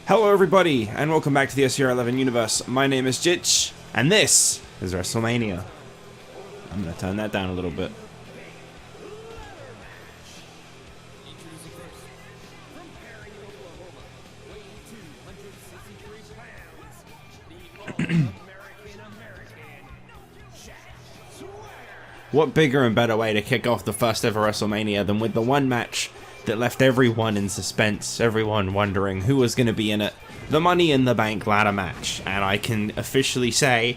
Hello everybody, and welcome back to the SCR11 universe. My name is Jitch, and this is WrestleMania. I'm gonna turn that down a little bit. What bigger and better way to kick off the first ever WrestleMania than with the one match that left everyone in suspense, everyone wondering who was going to be in it, the Money in the Bank ladder match. And I can officially say,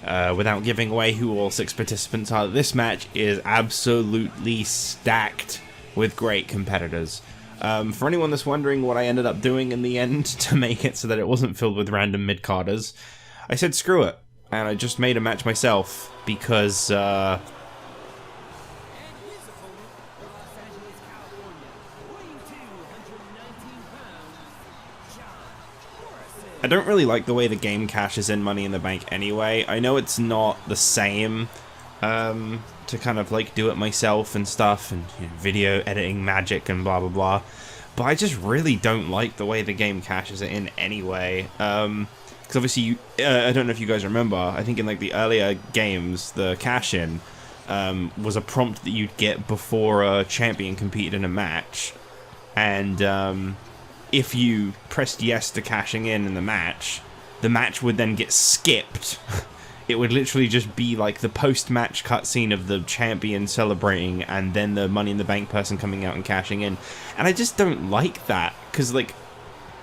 without giving away who all 6 participants are, this match is absolutely stacked with great competitors. For anyone that's wondering what I ended up doing in the end to make it so that it wasn't filled with random mid-carders, I said screw it, and I just made a match myself, because, I don't really like the way the game cashes in Money in the Bank anyway. I know it's not the same to kind of like do it myself and stuff, and you know, video editing magic and blah blah blah, but I just really don't like the way the game cashes it in anyway. Because obviously, I don't know if you guys remember, I think in like the earlier games, the cash-in was a prompt that you'd get before a champion competed in a match, and if you pressed yes to cashing in the match would then get skipped. It would literally just be like the post-match cutscene of the champion celebrating and then the Money in the Bank person coming out and cashing in. And I just don't like that, because like,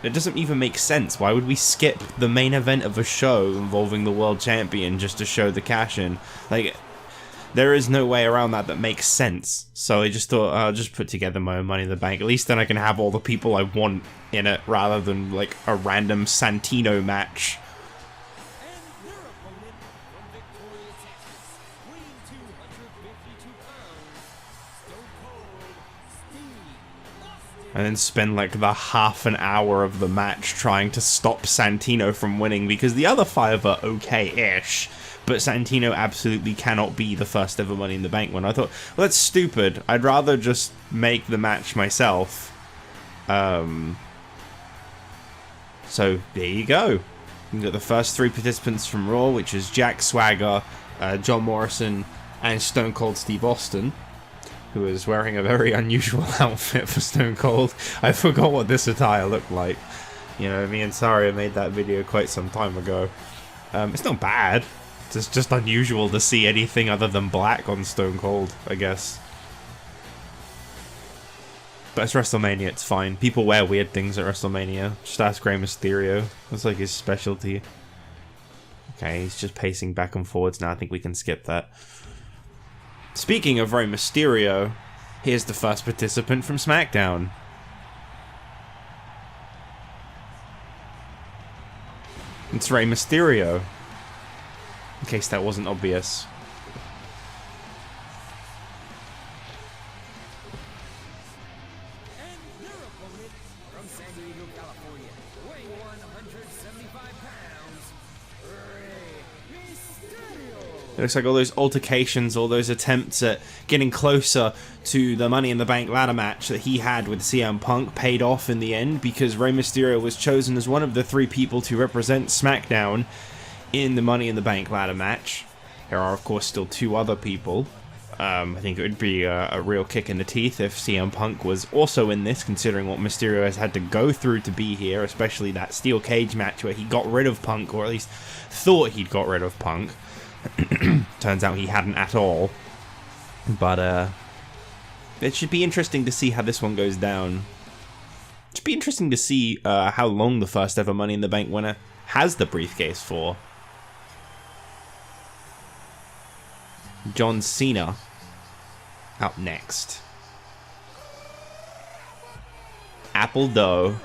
it doesn't even make sense. Why would we skip the main event of a show involving the world champion just to show the cash-in? Like, there is no way around that makes sense. So I just thought, I'll just put together my own Money in the Bank. At least then I can have all the people I want in it, rather than like a random Santino match. And then spend like the half an hour of the match trying to stop Santino from winning, because the other 5 are okay-ish, but Santino absolutely cannot be the first ever Money in the Bank winner. I thought, well, that's stupid. I'd rather just make the match myself. So there you go. You got the first 3 participants from Raw, which is Jack Swagger, John Morrison, and Stone Cold Steve Austin, who is wearing a very unusual outfit for Stone Cold. I forgot what this attire looked like. You know, me and Saria made that video quite some time ago. It's not bad. It's just unusual to see anything other than black on Stone Cold, I guess. But it's WrestleMania, it's fine. People wear weird things at WrestleMania. Just ask Rey Mysterio. That's like his specialty. Okay, he's just pacing back and forwards now. I think we can skip that. Speaking of Rey Mysterio, here's the first participant from SmackDown. It's Rey Mysterio. In case that wasn't obvious. It looks like all those altercations, all those attempts at getting closer to the Money in the Bank ladder match that he had with CM Punk paid off in the end, because Rey Mysterio was chosen as one of the 3 people to represent SmackDown in the Money in the Bank ladder match. There are, of course, still 2 other people. I think it would be a real kick in the teeth if CM Punk was also in this, considering what Mysterio has had to go through to be here, especially that steel cage match where he got rid of Punk, or at least thought he'd got rid of Punk. Turns out he hadn't at all. But it should be interesting to see how this one goes down. It should be interesting to see how long the first ever Money in the Bank winner has the briefcase for. John Cena out next. Apple Dough.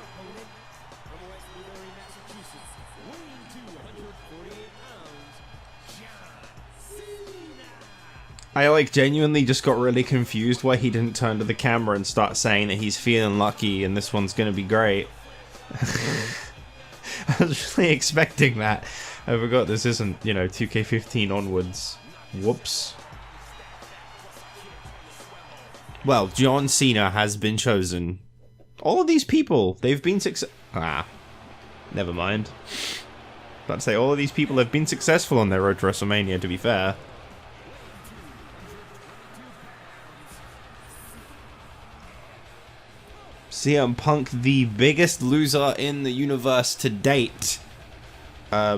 I like genuinely just got really confused why he didn't turn to the camera and start saying that he's feeling lucky and this one's gonna be great. I was really expecting that. I forgot this isn't, you know, 2K15 onwards. Whoops. Well, John Cena has been chosen. All of these people, they've been Never mind. About to say, all of these people have been successful on their road to WrestleMania, to be fair. CM Punk, the biggest loser in the universe to date. I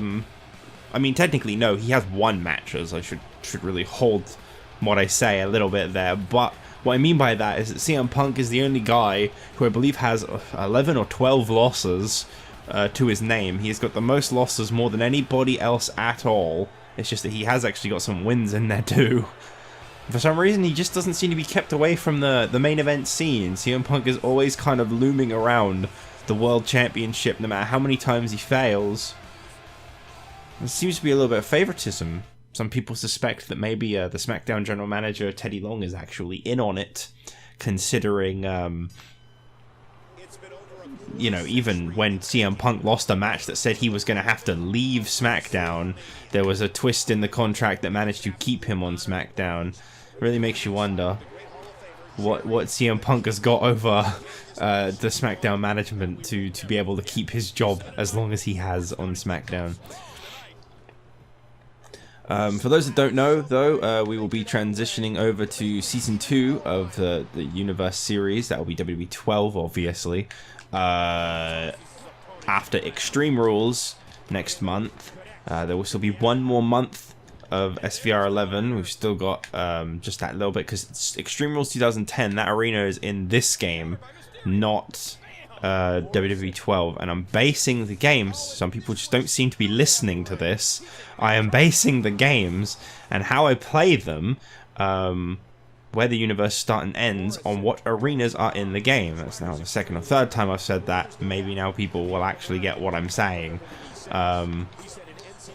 mean, technically, no, he has one match, as I should really hold what I say a little bit there. But what I mean by that is that CM Punk is the only guy who I believe has 11 or 12 losses to his name. He's got the most losses, more than anybody else at all. It's just that he has actually got some wins in there too. For some reason, he just doesn't seem to be kept away from the main event scene. CM Punk is always kind of looming around the World Championship, no matter how many times he fails. There seems to be a little bit of favoritism. Some people suspect that maybe the SmackDown general manager, Teddy Long, is actually in on it, considering, you know, even when CM Punk lost a match that said he was going to have to leave SmackDown, there was a twist in the contract that managed to keep him on SmackDown. Really makes you wonder what CM Punk has got over the SmackDown management to be able to keep his job as long as he has on SmackDown. For those that don't know, though, we will be transitioning over to Season 2 of the Universe series. That will be WWE 12, obviously. After Extreme Rules next month. There will still be one more month of SVR 11. We've still got just that little bit, because it's Extreme Rules 2010. That arena is in this game, not WWE 12, and I'm basing the games. Some people just don't seem to be listening to this. I am basing the games and how I play them, where the universe starts and ends, on what arenas are in the game. That's now the second or third time I've said that. Maybe now people will actually get what I'm saying.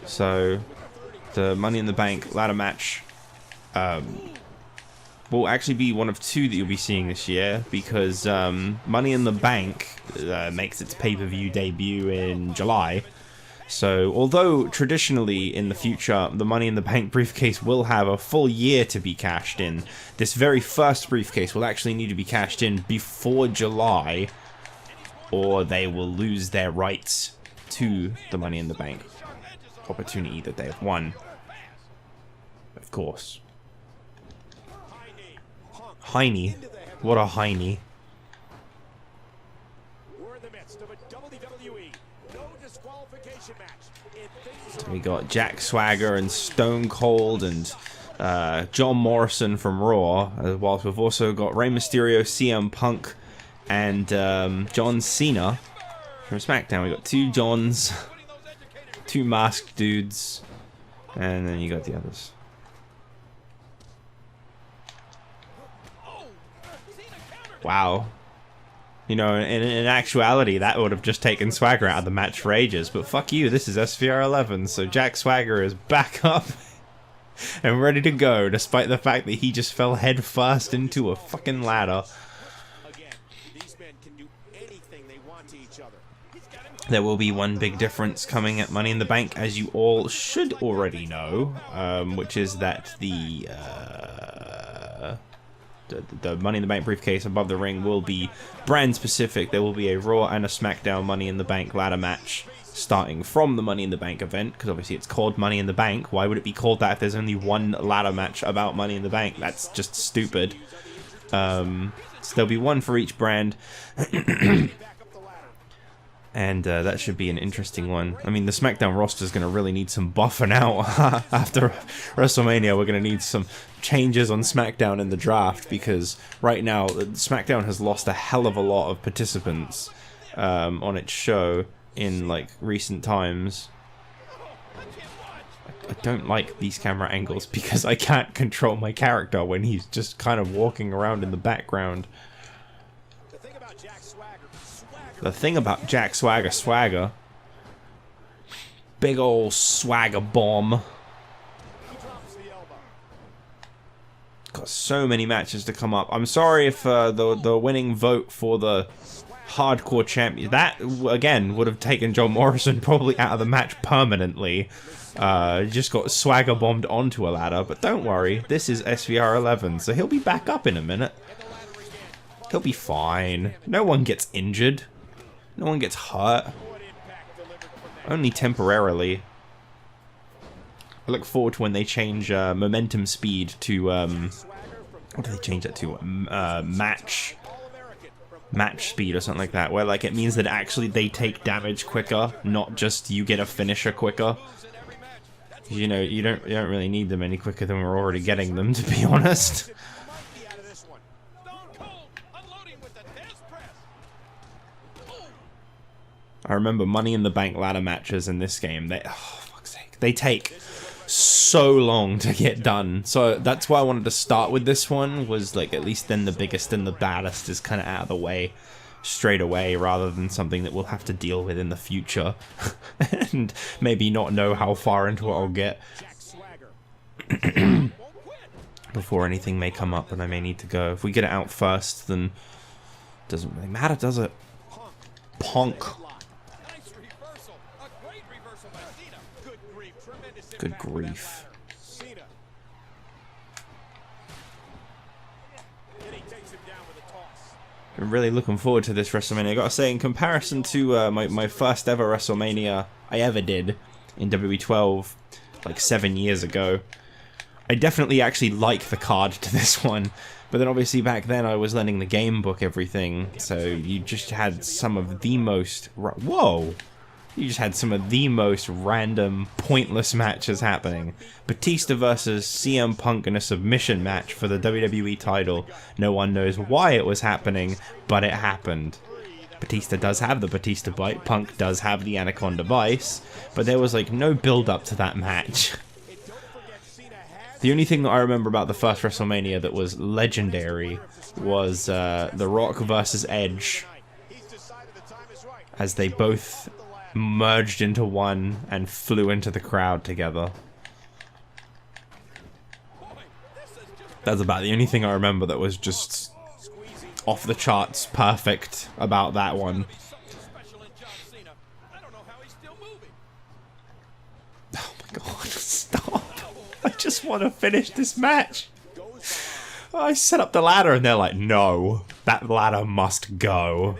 So the Money in the Bank ladder match will actually be one of two that you'll be seeing this year, because Money in the Bank makes its pay-per-view debut in July. So although traditionally in the future the Money in the Bank briefcase will have a full year to be cashed in, this very first briefcase will actually need to be cashed in before July, or they will lose their rights to the Money in the Bank opportunity that they have won. Of course. Heine. What a Heine. So we got Jack Swagger and Stone Cold and John Morrison from Raw, whilst we've also got Rey Mysterio, CM Punk, and John Cena from SmackDown. We got two Johns, two masked dudes, and then you got the others. Wow. You know, in actuality, that would have just taken Swagger out of the match for ages. But fuck you, this is SVR 11, so Jack Swagger is back up and ready to go, despite the fact that he just fell head first into a fucking ladder. There will be one big difference coming at Money in the Bank, as you all should already know, which is that the Money in the Bank briefcase above the ring will be brand specific. There will be a Raw and a SmackDown Money in the Bank ladder match starting from the Money in the Bank event, because obviously it's called Money in the Bank. Why would it be called that if there's only one ladder match about Money in the Bank? That's just stupid. So there'll be one for each brand. And that should be an interesting one. I mean, the SmackDown roster is going to really need some buffing out after WrestleMania. We're going to need some changes on SmackDown in the draft, because right now SmackDown has lost a hell of a lot of participants on its show in like recent times. I don't like these camera angles because I can't control my character when he's just kind of walking around in the background. The thing about Jack Swagger, big ol' swagger bomb. Got so many matches to come up. I'm sorry if the winning vote for the hardcore champion, that again would have taken John Morrison probably out of the match permanently. Just got swagger bombed onto a ladder, but don't worry, this is SVR 11, so he'll be back up in a minute. He'll be fine. No one gets injured. No one gets hurt. only temporarily. I look forward to when they change momentum speed to, what do they change that to? Match speed or something like that, where like it means that actually they take damage quicker, not just you get a finisher quicker. You know, you don't really need them any quicker than we're already getting them, to be honest. I remember Money in the Bank ladder matches in this game. They, oh fuck's sake, they take so long to get done. So that's why I wanted to start with this one, was like at least then the biggest and the baddest is kind of out of the way straight away, rather than something that we'll have to deal with in the future and maybe not know how far into it I'll get before anything may come up and I may need to go. If we get it out first, then it doesn't really matter, does it? Punk. Good grief. I'm really looking forward to this WrestleMania. I gotta say, in comparison to my first ever WrestleMania I ever did in WWE12, like 7 years ago, I definitely actually like the card to this one. But then obviously back then I was letting the game book everything, so you just had some of the most... Whoa! You just had some of the most random, pointless matches happening. Batista versus CM Punk in a submission match for the WWE title. No one knows why it was happening, but it happened. Batista does have the Batista bite, Punk does have the Anaconda Vice, but there was like no build up to that match. The only thing that I remember about the first WrestleMania that was legendary was The Rock versus Edge, as they both merged into one and flew into the crowd together. That's about the only thing I remember that was just off the charts perfect about that one. Oh my god, stop. I just want to finish this match. I set up the ladder and they're like, no, that ladder must go.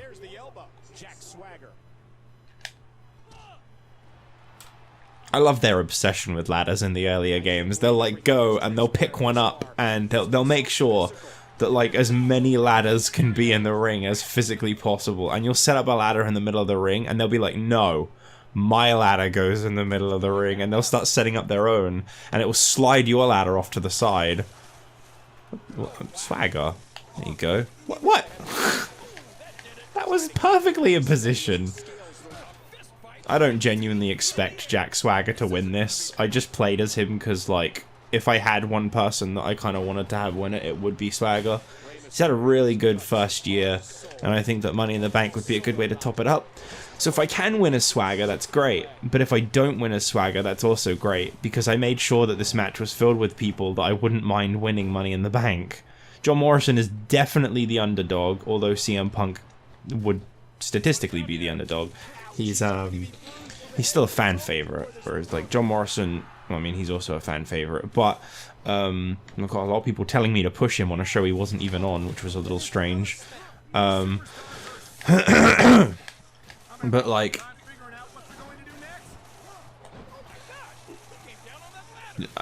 I love their obsession with ladders in the earlier games. They'll like go and they'll pick one up and they'll make sure that like as many ladders can be in the ring as physically possible. And you'll set up a ladder in the middle of the ring and they'll be like, no, my ladder goes in the middle of the ring. And they'll start setting up their own and it will slide your ladder off to the side. Swagger. There you go. What? That was perfectly in position. I don't genuinely expect Jack Swagger to win this. I just played as him because, like, if I had one person that I kind of wanted to have win it, it would be Swagger. He's had a really good first year, and I think that Money in the Bank would be a good way to top it up. So if I can win as Swagger, that's great. But if I don't win as Swagger, that's also great, because I made sure that this match was filled with people that I wouldn't mind winning Money in the Bank. John Morrison is definitely the underdog, although CM Punk would statistically be the underdog. He's still a fan favorite, whereas like John Morrison, well, I mean, he's also a fan favorite, but I've got a lot of people telling me to push him on a show he wasn't even on, which was a little strange. But like,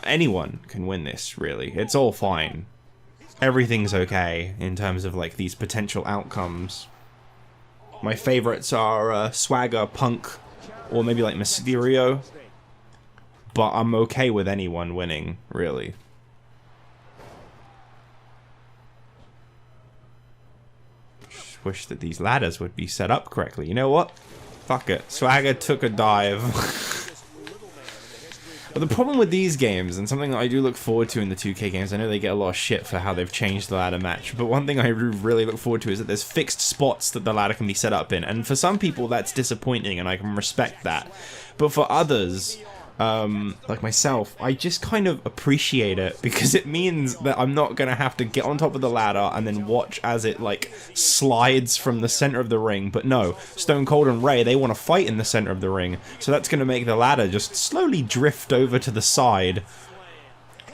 anyone can win this, really. It's all fine. Everything's okay in terms of like these potential outcomes. My favorites are Swagger, Punk, or maybe like Mysterio. But I'm okay with anyone winning, really. Just wish that these ladders would be set up correctly. You know what? Fuck it. Swagger took a dive. But the problem with these games, and something that I do look forward to in the 2K games, I know they get a lot of shit for how they've changed the ladder match, but one thing I really look forward to is that there's fixed spots that the ladder can be set up in, and for some people that's disappointing, and I can respect that. But for others, like myself, I just kind of appreciate it, because it means that I'm not going to have to get on top of the ladder and then watch as it, like, slides from the center of the ring. But no, Stone Cold and Ray, they want to fight in the center of the ring, so that's going to make the ladder just slowly drift over to the side.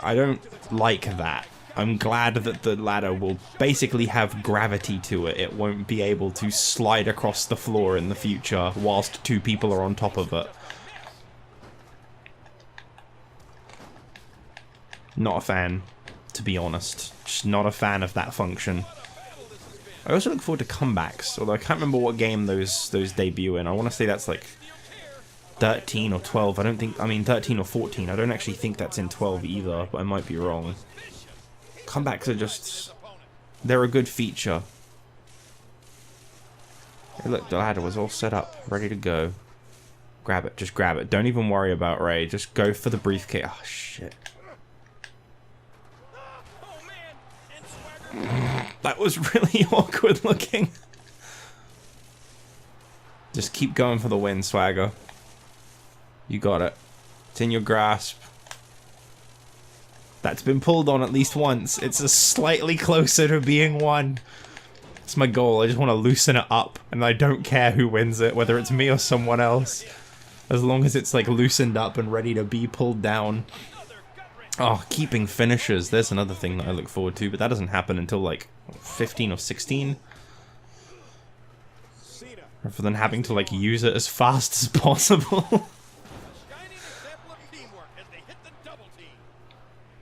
I don't like that. I'm glad that the ladder will basically have gravity to it. It won't be able to slide across the floor in the future whilst two people are on top of it. Not a fan, to be honest. Just not a fan of that function. I also look forward to comebacks, although I can't remember what game those debut in. I want to say that's like 13 or 12. I don't think, I mean 13 or 14. I don't actually think that's in 12 either, but I might be wrong. Comebacks are just, they're a good feature. Hey, look, the ladder was all set up, ready to go. Grab it, just grab it. Don't even worry about Ray, just go for the briefcase. Oh, shit. That was really awkward looking. Just keep going for the win, Swagger. You got it. It's in your grasp. That's been pulled on at least once. It's a slightly closer to being won. It's my goal. I just want to loosen it up, and I don't care who wins it, whether it's me or someone else. As long as it's like loosened up and ready to be pulled down. Oh, keeping finishers. There's another thing that I look forward to, but that doesn't happen until like 15 or 16. Rather than having to like use it as fast as possible.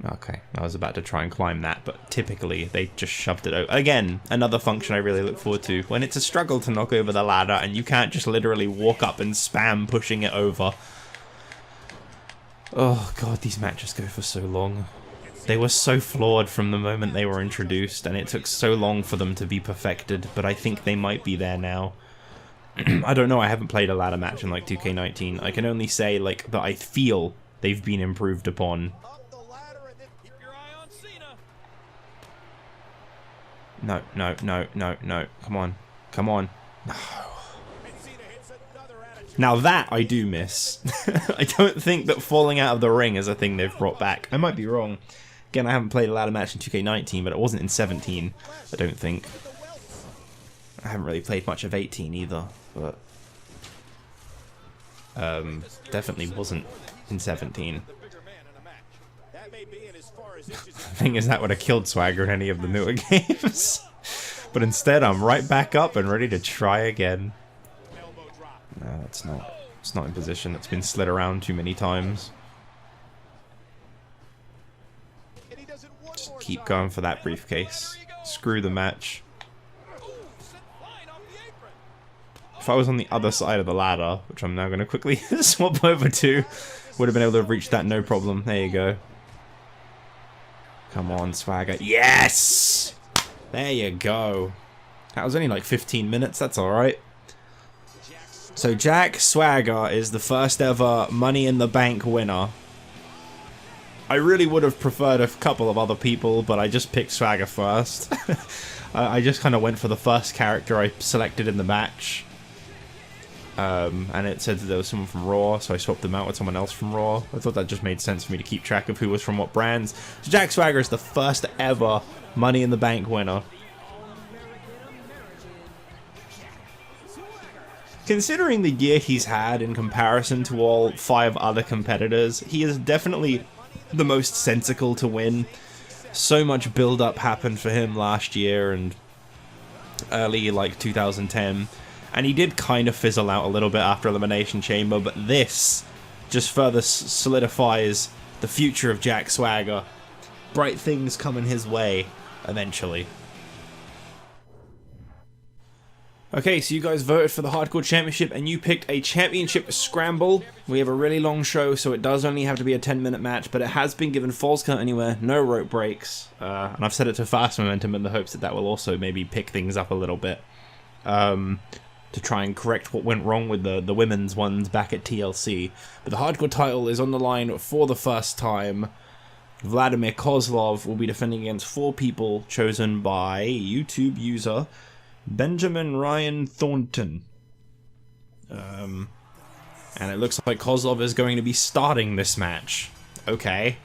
Okay, I was about to try and climb that, but typically they just shoved it over. Again, another function I really look forward to. When it's a struggle to knock over the ladder and you can't just literally walk up and spam pushing it over. Oh god, these matches go for so long. They were so flawed from the moment they were introduced, and it took so long for them to be perfected, but I think they might be there now. I don't know, I haven't played a ladder match in like 2K19. I can only say like that I feel they've been improved upon. No, no, no, no, no. Come on. Come on. No. Now that I do miss. I don't think that falling out of the ring is a thing they've brought back. I might be wrong. Again, I haven't played a ladder match in 2K19, but it wasn't in 17, I don't think. I haven't really played much of 18 either, but... definitely wasn't in 17. The thing is, that would have killed Swagger in any of the newer games. But instead, I'm right back up and ready to try again. No, it's not. It's not in position. It's been slid around too many times. Just keep going for that briefcase. Screw the match. If I was on the other side of the ladder, which I'm now going to quickly swap over to, would have been able to have reached that no problem. There you go. Come on, Swagger. Yes! There you go. That was only like 15 minutes. That's alright. So Jack Swagger is the first ever Money in the Bank winner. I really would have preferred a couple of other people, but I just picked Swagger first. I just kind of went for the first character I selected in the match. And it said that there was someone from Raw, so I swapped them out with someone else from Raw. I thought that just made sense for me to keep track of who was from what brands. So Jack Swagger is the first ever Money in the Bank winner. Considering the year he's had in comparison to all 5 other competitors, he is definitely the most sensical to win. So much build-up happened for him last year and early, like, 2010. And he did kind of fizzle out a little bit after Elimination Chamber, but this just further solidifies the future of Jack Swagger. Bright things coming his way, eventually. Okay, so you guys voted for the Hardcore Championship, and you picked a Championship Scramble. We have a really long show, so it does only have to be a 10-minute match, but it has been given Falls Count Anywhere, no rope breaks, and I've set it to fast momentum in the hopes that that will also maybe pick things up a little bit. To try and correct what went wrong with the women's ones back at TLC. But the Hardcore title is on the line for the first time. Vladimir Kozlov will be defending against 4 people chosen by YouTube user Benjamin Ryan Thornton. And it looks like Kozlov is going to be starting this match. Okay.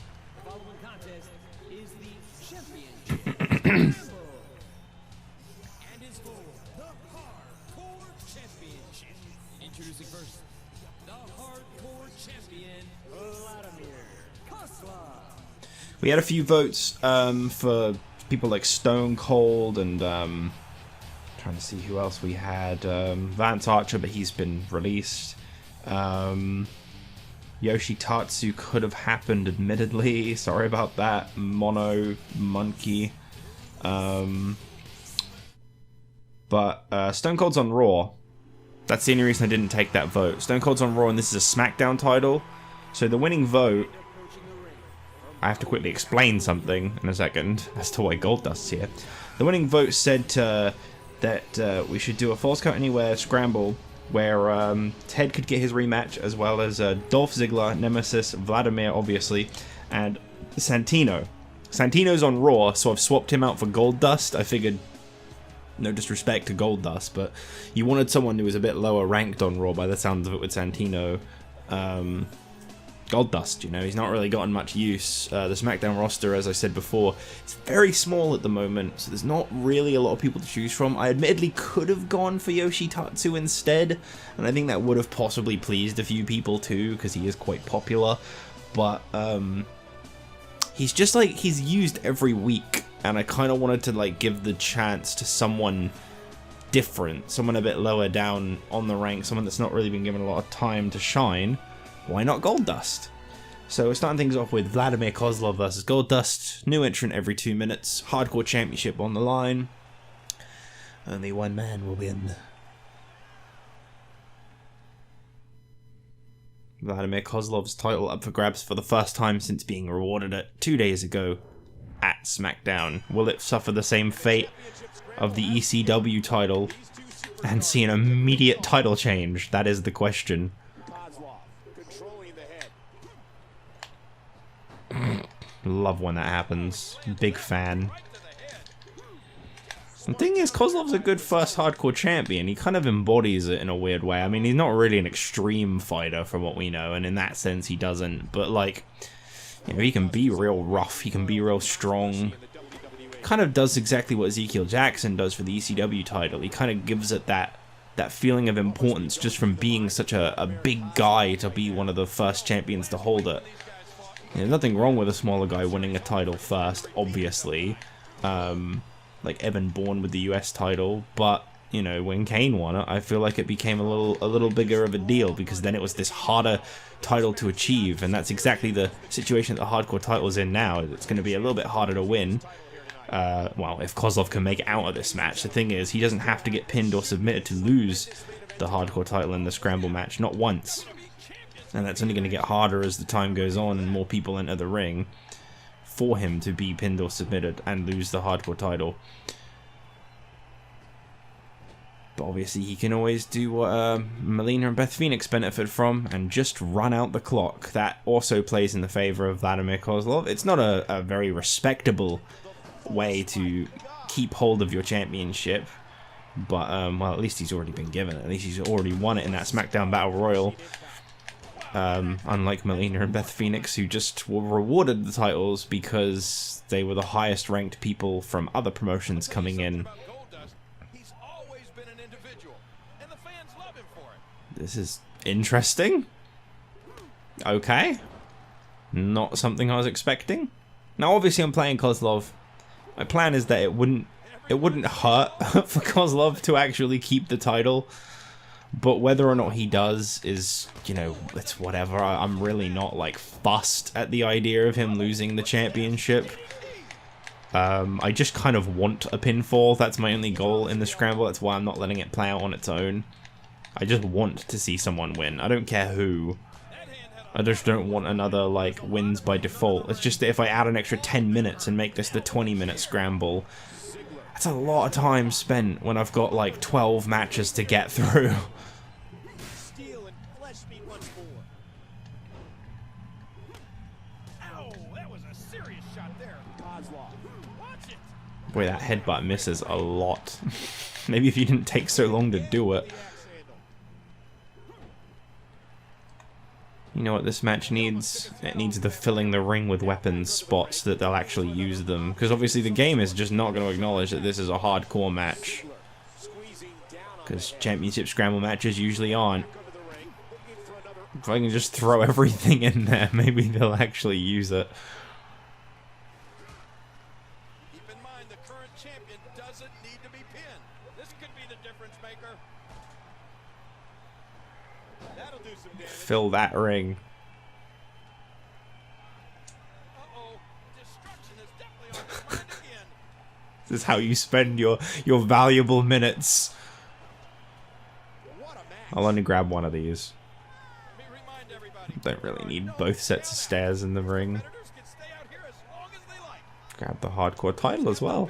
We had a few votes for people like Stone Cold and trying to see who else we had. Vance Archer, but he's been released. Yoshitatsu could have happened, admittedly. Sorry about that. Mono Monkey. But Stone Cold's on Raw. That's the only reason I didn't take that vote. Stone Cold's on Raw, and this is a SmackDown title. So the winning vote... I have to quickly explain something in a second as to why Goldust's here. The winning vote said that we should do a Falls Count Anywhere Scramble where Ted could get his rematch, as well as Dolph Ziggler, Nemesis, Vladimir, obviously, and Santino. Santino's on Raw, so I've swapped him out for Goldust. I figured, no disrespect to Goldust, but you wanted someone who was a bit lower ranked on Raw by the sounds of it with Santino. Goldust, you know, he's not really gotten much use. The SmackDown roster, as I said before, it's very small at the moment, so there's not really a lot of people to choose from. I admittedly could have gone for Yoshitatsu instead, and I think that would have possibly pleased a few people too, because he is quite popular, but he's just like, he's used every week, and I kind of wanted to like give the chance to someone different, someone a bit lower down on the rank, someone that's not really been given a lot of time to shine. Why not Goldust? So we're starting things off with Vladimir Kozlov versus Goldust. New entrant every 2 minutes. Hardcore Championship on the line. Only one man will win. Vladimir Kozlov's title up for grabs for the first time since being rewarded it 2 days ago at SmackDown. Will it suffer the same fate of the ECW title and see an immediate title change? That is the question. Love when that happens. Big fan. The thing is, Kozlov's a good first hardcore champion. He kind of embodies it in a weird way. I mean, he's not really an extreme fighter from what we know, and in that sense he doesn't. But like, you know, he can be real rough. He can be real strong. Kind of does exactly what Ezekiel Jackson does for the ECW title. He kind of gives it that feeling of importance just from being such a big guy to be one of the first champions to hold it. There's nothing wrong with a smaller guy winning a title first, obviously. Like Evan Bourne with the US title, but you know, when Kane won it, I feel like it became a little bigger of a deal, because then it was this harder title to achieve, and that's exactly the situation that the hardcore title is in now. It's going to be a little bit harder to win. Well, if Kozlov can make it out of this match. The thing is, he doesn't have to get pinned or submitted to lose the hardcore title in the Scramble match, not once. And that's only going to get harder as the time goes on and more people enter the ring for him to be pinned or submitted and lose the hardcore title. But obviously he can always do what Melina and Beth Phoenix benefit from and just run out the clock. That also plays in the favor of Vladimir Kozlov. It's not a very respectable way to keep hold of your championship, but well, at least he's already been given it. At least he's already won it in that SmackDown Battle Royal. Unlike Melina and Beth Phoenix, who just were rewarded the titles because they were the highest ranked people from other promotions coming in. This is interesting. Okay. Not something I was expecting. Now obviously I'm playing Kozlov. My plan is that it wouldn't hurt for Kozlov to actually keep the title. But whether or not he does is, you know, it's whatever. I'm really not, like, fussed at the idea of him losing the championship. I just kind of want a pinfall. That's my only goal in the Scramble. That's why I'm not letting it play out on its own. I just want to see someone win. I don't care who. I just don't want another, like, wins by default. It's just that if I add an extra 10 minutes and make this the 20-minute Scramble, that's a lot of time spent when I've got, like, 12 matches to get through. Boy, that headbutt misses a lot. Maybe if you didn't take so long to do it. You know what this match needs? It needs the filling the ring with weapons spots that they'll actually use them. Because obviously the game is just not going to acknowledge that this is a hardcore match. Because championship scramble matches usually aren't. If I can just throw everything in there, maybe they'll actually use it. Fill that ring. This is how you spend your valuable minutes. I'll only grab one of these. Don't really need both sets of stairs in the ring. Grab the hardcore title as well.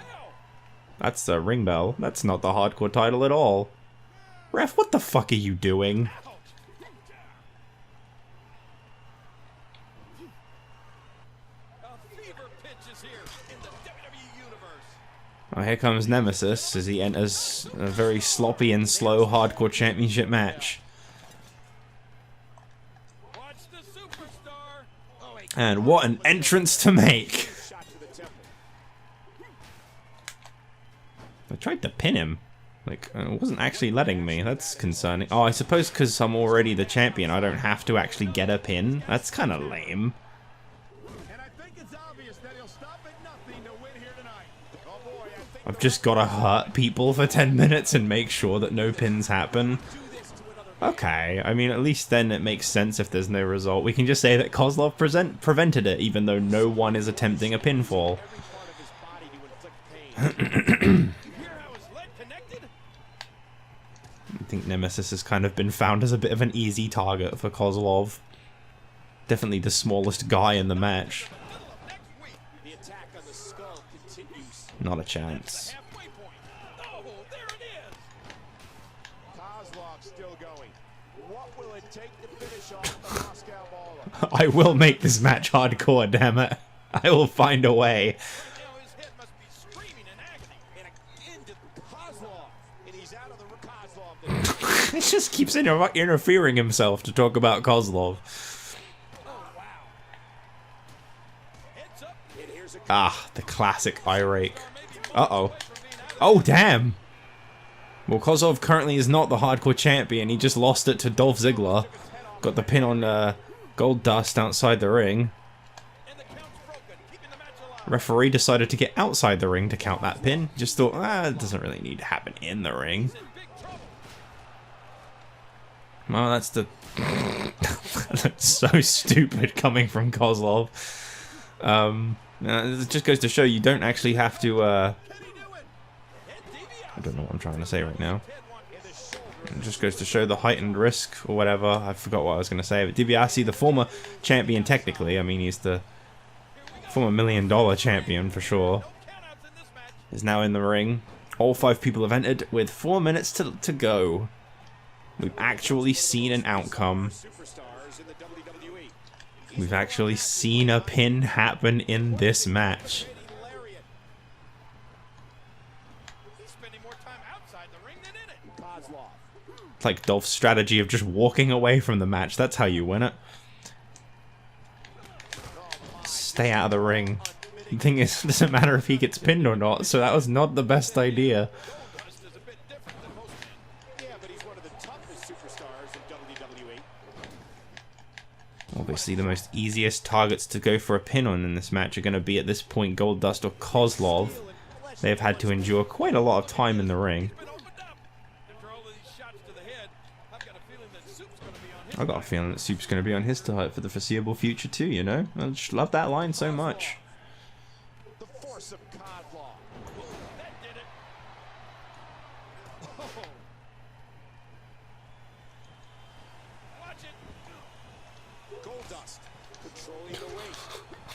That's the ring bell. That's not the hardcore title at all. Ref, what the fuck are you doing? Oh, here comes Nemesis as he enters a very sloppy and slow hardcore championship match. And what an entrance to make! I tried to pin him. Like, it wasn't actually letting me. That's concerning. Oh, I suppose because I'm already the champion, I don't have to actually get a pin. That's kind of lame. I've just got to hurt people for 10 minutes and make sure that no pins happen. Okay, I mean, at least then it makes sense if there's no result. We can just say that Kozlov prevented it, even though no one is attempting a pinfall. I think Nemesis has kind of been found as a bit of an easy target for Kozlov. Definitely the smallest guy in the match. Not a chance. I will make this match hardcore, damn it. I will find a way. He just keeps interfering himself to talk about Kozlov. Ah, the classic eye rake. Uh-oh. Oh, damn! Well, Kozlov currently is not the hardcore champion. He just lost it to Dolph Ziggler. Got the pin on Goldust outside the ring. Referee decided to get outside the ring to count that pin. Just thought, it doesn't really need to happen in the ring. Well, that's the... That's so stupid coming from Kozlov. It just goes to show you don't actually have to, I don't know what I'm trying to say right now. It just goes to show the heightened risk, or whatever. I forgot what I was going to say. But DiBiase, the former champion technically, I mean, he's the former $1 million champion for sure, is now in the ring. All 5 people have entered with 4 minutes to go. We've actually seen an outcome. We've actually seen a pin happen in this match. It's like Dolph's strategy of just walking away from the match. That's how you win it. Stay out of the ring. The thing is, it doesn't matter if he gets pinned or not, so that was not the best idea. Obviously, the most easiest targets to go for a pin on in this match are going to be, at this point, Goldust or Kozlov. They've had to endure quite a lot of time in the ring. I got a feeling that Soup's going to be on his side for the foreseeable future too, you know? I just love that line so much.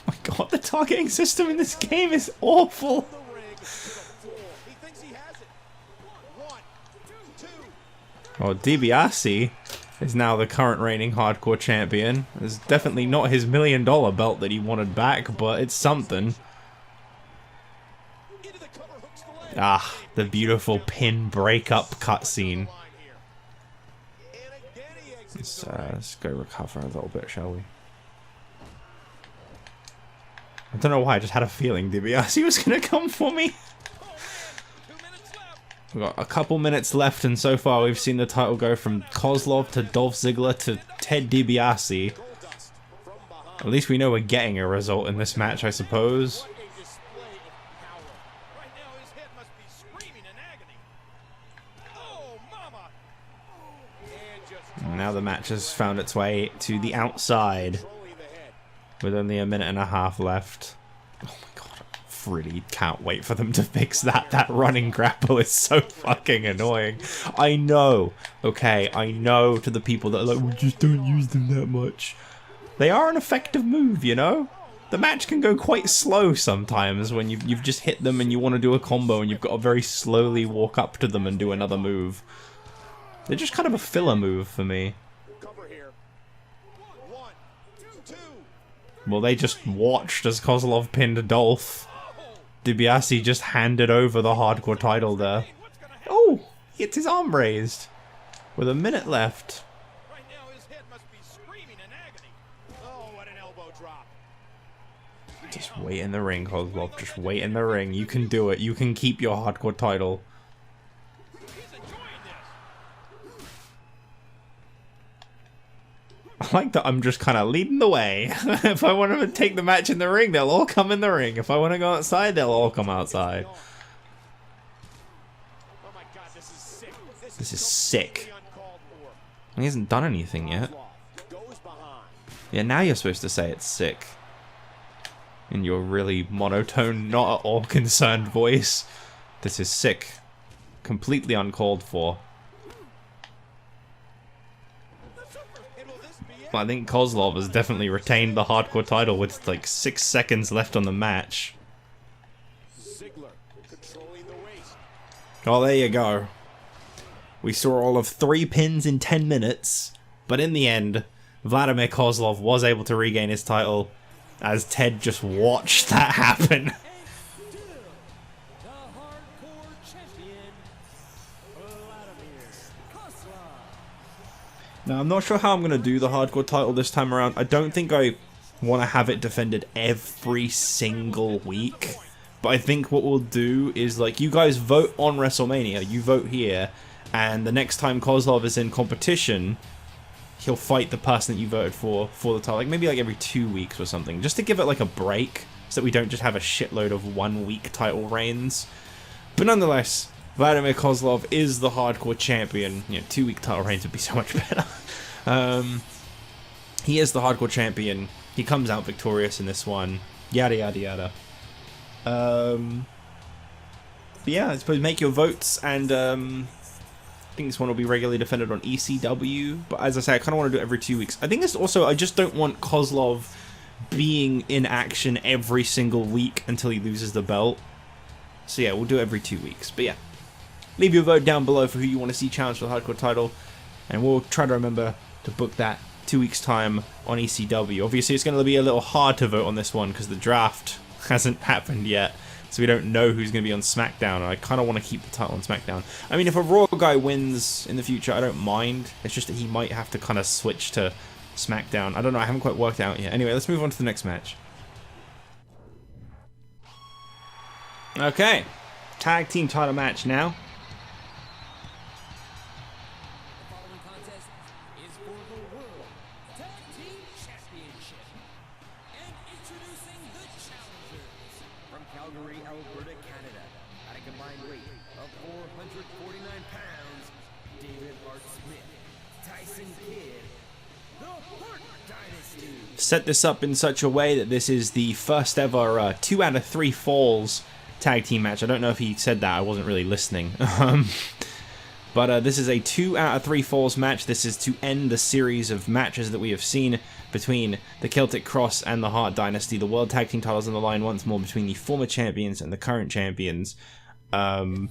Oh my god, the targeting system in this game is awful. Well, DiBiase is now the current reigning hardcore champion. It's definitely not his $1 million belt that he wanted back, but it's something. Ah, the beautiful pin breakup cutscene. Let's go recover a little bit, shall we? I don't know why, I just had a feeling DiBiase was going to come for me. We've got a couple minutes left, and so far we've seen the title go from Kozlov to Dolph Ziggler to Ted DiBiase. At least we know we're getting a result in this match, I suppose. And now the match has found its way to the outside, with only a minute and a half left. Oh my god, really can't wait for them to fix that. That running grapple is so fucking annoying. I know, okay, I know to the people that are like, we just don't use them that much. They are an effective move, you know? The match can go quite slow sometimes when you've just hit them and you want to do a combo and you've got to very slowly walk up to them and do another move. They're just kind of a filler move for me. Well, they just watched as Kozlov pinned Dolph. DiBiase just handed over the hardcore title there. Oh, he gets his arm raised with a minute left. Just wait in the ring, Kozlov. Just wait in the ring. You can do it. You can keep your hardcore title. I like that I'm just kind of leading the way. If I want them to take the match in the ring, they'll all come in the ring. If I want to go outside, they'll all come outside. This is sick. He hasn't done anything yet. Yeah, now you're supposed to say it's sick. In your really monotone, not at all concerned voice. This is sick. Completely uncalled for. I think Kozlov has definitely retained the hardcore title with like 6 seconds left on the match. Oh, there you go. We saw all of 3 pins in 10 minutes, but in the end, Vladimir Kozlov was able to regain his title as Ted just watched that happen. Now, I'm not sure how I'm going to do the hardcore title this time around. I don't think I want to have it defended every single week. But I think what we'll do is, like, you guys vote on WrestleMania. You vote here. And the next time Kozlov is in competition, he'll fight the person that you voted for the title. Like, maybe like every 2 weeks or something. Just to give it like a break. So that we don't just have a shitload of 1 week title reigns. But nonetheless, Vladimir Kozlov is the hardcore champion. You know, 2 week title reigns would be so much better. He is the hardcore champion. He comes out victorious in this one. Yada yada yada. But yeah, I suppose make your votes, and I think this one will be regularly defended on ECW. But as I say, I kind of want to do it every 2 weeks. I think this also, I just don't want Kozlov being in action every single week until he loses the belt. So yeah, we'll do it every 2 weeks. But yeah, leave your vote down below for who you want to see challenge for the hardcore title, and we'll try to remember to book that 2 weeks time on ECW. Obviously, it's going to be a little hard to vote on this one because the draft hasn't happened yet, so we don't know who's going to be on SmackDown, and I kind of want to keep the title on SmackDown. I mean, if a Raw guy wins in the future, I don't mind. It's just that he might have to kind of switch to SmackDown. I don't know, I haven't quite worked out yet. Anyway, let's move on to the next match. Okay, tag team title match now. Set this up in such a way that this is the first ever 2 out of 3 falls tag team match. I don't know if he said that, I wasn't really listening. But this is a 2 out of 3 falls match. This is to end the series of matches that we have seen between the Celtic Cross and the Hart Dynasty. The World Tag Team titles on the line once more between the former champions and the current champions. And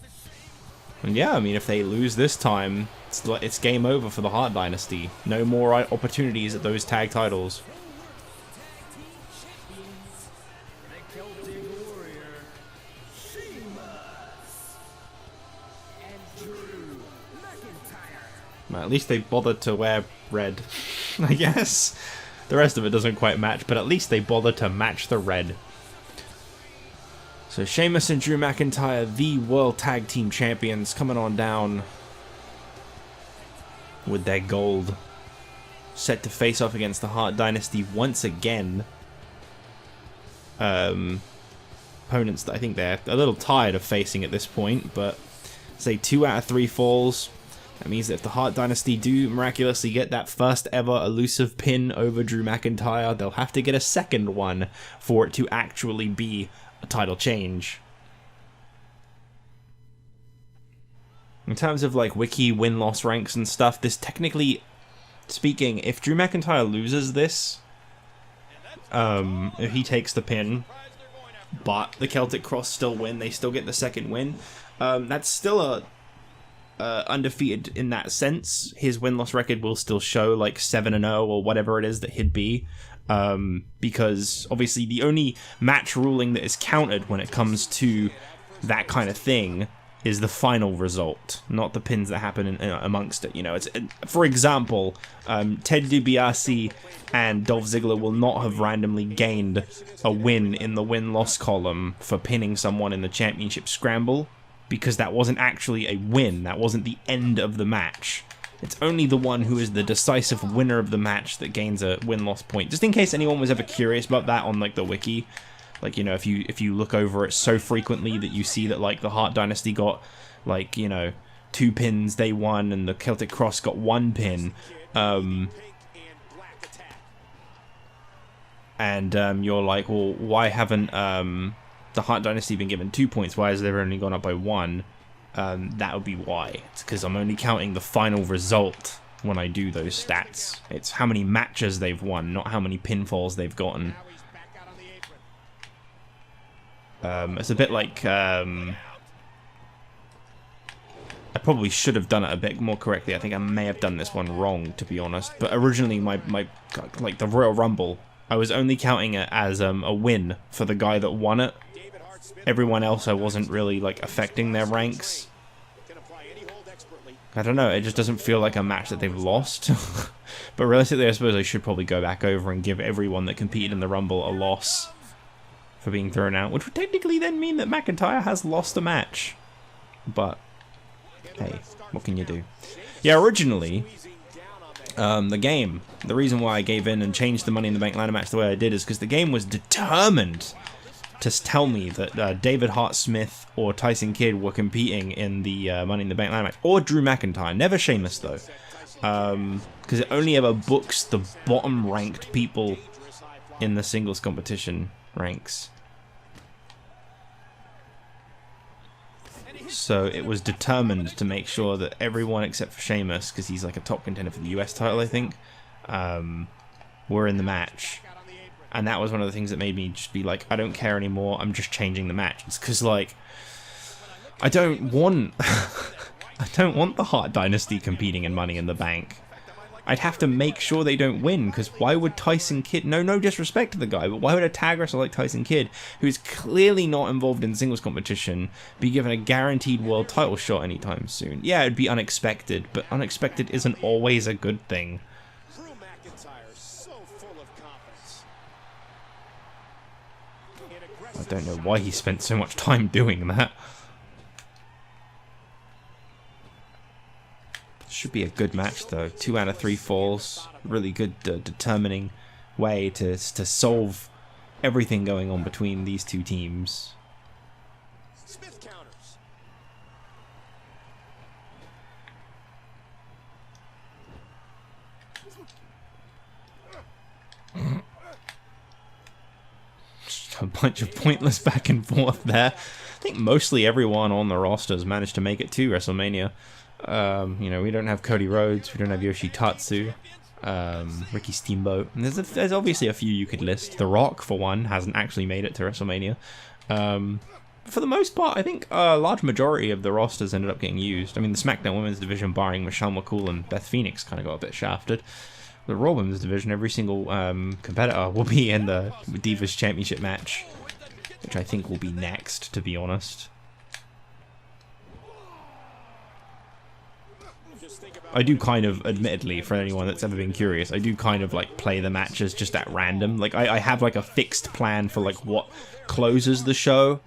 yeah, I mean, if they lose this time, it's game over for the Hart Dynasty. No more opportunities at those tag titles. Well, at least they bothered to wear red, I guess. The rest of it doesn't quite match, but at least they bothered to match the red. So Sheamus and Drew McIntyre, the World Tag Team Champions, coming on down with their gold. Set to face off against the Hart Dynasty once again. Opponents that I think they're a little tired of facing at this point, but say 2 out of 3 falls. That means that if the Hart Dynasty do miraculously get that first ever elusive pin over Drew McIntyre, they'll have to get a second one for it to actually be a title change. In terms of like wiki win-loss ranks and stuff, this technically speaking, if Drew McIntyre loses this, if he takes the pin, but the Celtic Cross still win, they still get the second win, that's still a undefeated in that sense. His win-loss record will still show like 7-0 or whatever it is that he'd be, because obviously the only match ruling that is counted when it comes to that kind of thing is the final result, not the pins that happen amongst it. You know, it's for example, Ted DiBiase and Dolph Ziggler will not have randomly gained a win in the win-loss column for pinning someone in the championship scramble, because that wasn't actually a win. That wasn't the end of the match. It's only the one who is the decisive winner of the match that gains a win-loss point. Just in case anyone was ever curious about that on like the wiki. Like, you know, if you look over it so frequently that you see that, like, the Hart Dynasty got, like, you know, 2 pins, they won, and the Celtic Cross got 1 pin, and you're like, well, why haven't the Hart Dynasty been given 2 points? Why has they only gone up by 1? That would be why. It's because I'm only counting the final result when I do those stats. It's how many matches they've won, not how many pinfalls they've gotten. It's a bit like, I probably should have done it a bit more correctly. I think I may have done this one wrong, to be honest. But originally, like the Royal Rumble, I was only counting it as a win for the guy that won it. Everyone else, I wasn't really like affecting their ranks. I don't know, it just doesn't feel like a match that they've lost. But realistically, I suppose I should probably go back over and give everyone that competed in the Rumble a loss for being thrown out, which would technically then mean that McIntyre has lost a match. But, hey, what can you do? Yeah, originally, the reason why I gave in and changed the Money in the Bank ladder match the way I did is because the game was determined to tell me that David Hart Smith or Tyson Kidd were competing in the Money in the Bank ladder match, or Drew McIntyre. Never Sheamus, though. Because it only ever books the bottom-ranked people in the singles competition ranks. So it was determined to make sure that everyone except for Sheamus, because he's like a top contender for the US title, I think, were in the match. And that was one of the things that made me just be like, I don't care anymore, I'm just changing the match. It's because, like, I don't want I don't want the Hart Dynasty competing in Money in the Bank. I'd have to make sure they don't win, because why would Tyson Kidd, no disrespect to the guy, but why would a tag wrestler like Tyson Kidd, who's clearly not involved in singles competition, be given a guaranteed world title shot anytime soon? Yeah, it'd be unexpected, but unexpected isn't always a good thing. I don't know why he spent so much time doing that. Should be a good match, though. 2 out of 3 falls. Really good, determining way to solve everything going on between these two teams. Smith counters. Just a bunch of pointless back and forth there. I think mostly everyone on the rosters managed to make it to WrestleMania. You know, we don't have Cody Rhodes, we don't have Yoshitatsu, Ricky Steamboat, and there's obviously a few you could list. The Rock, for one, hasn't actually made it to WrestleMania. For the most part, I think a large majority of the rosters ended up getting used. I mean, the SmackDown Women's Division, barring Michelle McCool and Beth Phoenix, kind of got a bit shafted. The Raw Women's Division, every single competitor will be in the Divas Championship match, which I think will be next, to be honest. I do kind of, admittedly, for anyone that's ever been curious, I do kind of like play the matches just at random. Like I have like a fixed plan for like what closes the show,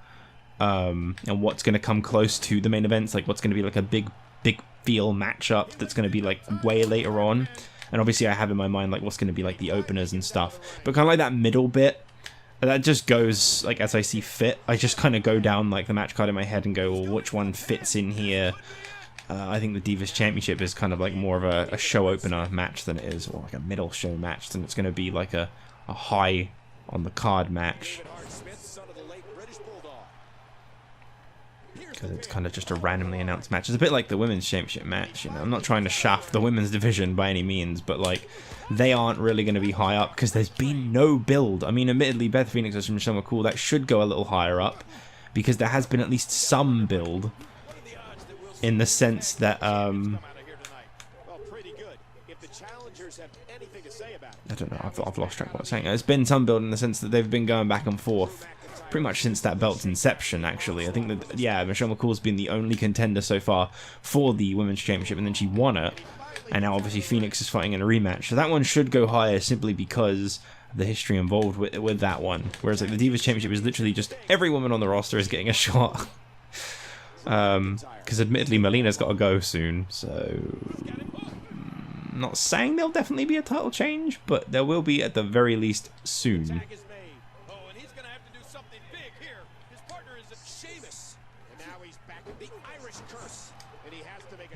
and what's going to come close to the main events, like what's going to be like a big feel matchup that's going to be like way later on. And obviously I have in my mind like what's going to be like the openers and stuff. But kind of like that middle bit, that just goes like as I see fit. I just kind of go down like the match card in my head and go, well, which one fits in here? I think the Divas Championship is kind of like more of a show opener match than it is, or like a middle show match, than it's going to be like a high on the card match. because it's kind of just a randomly announced match. It's a bit like the Women's Championship match, you know. I'm not trying to shaft the women's division by any means, but like, they aren't really going to be high up because there's been no build. I mean, admittedly, Beth Phoenix versus Michelle McCool, that should go a little higher up because there has been at least some build in the sense that, I don't know, I've lost track of what I'm saying. There's been some build in the sense that they've been going back and forth pretty much since that belt's inception, actually. I think that, yeah, Michelle McCool's been the only contender so far for the Women's Championship, and then she won it. And now, obviously, Phoenix is fighting in a rematch. So that one should go higher simply because of the history involved with that one. Whereas, like, the Divas Championship is literally just every woman on the roster is getting a shot. Because, admittedly, Melina's got to go soon, so... I'm not saying there'll definitely be a title change, but there will be at the very least soon.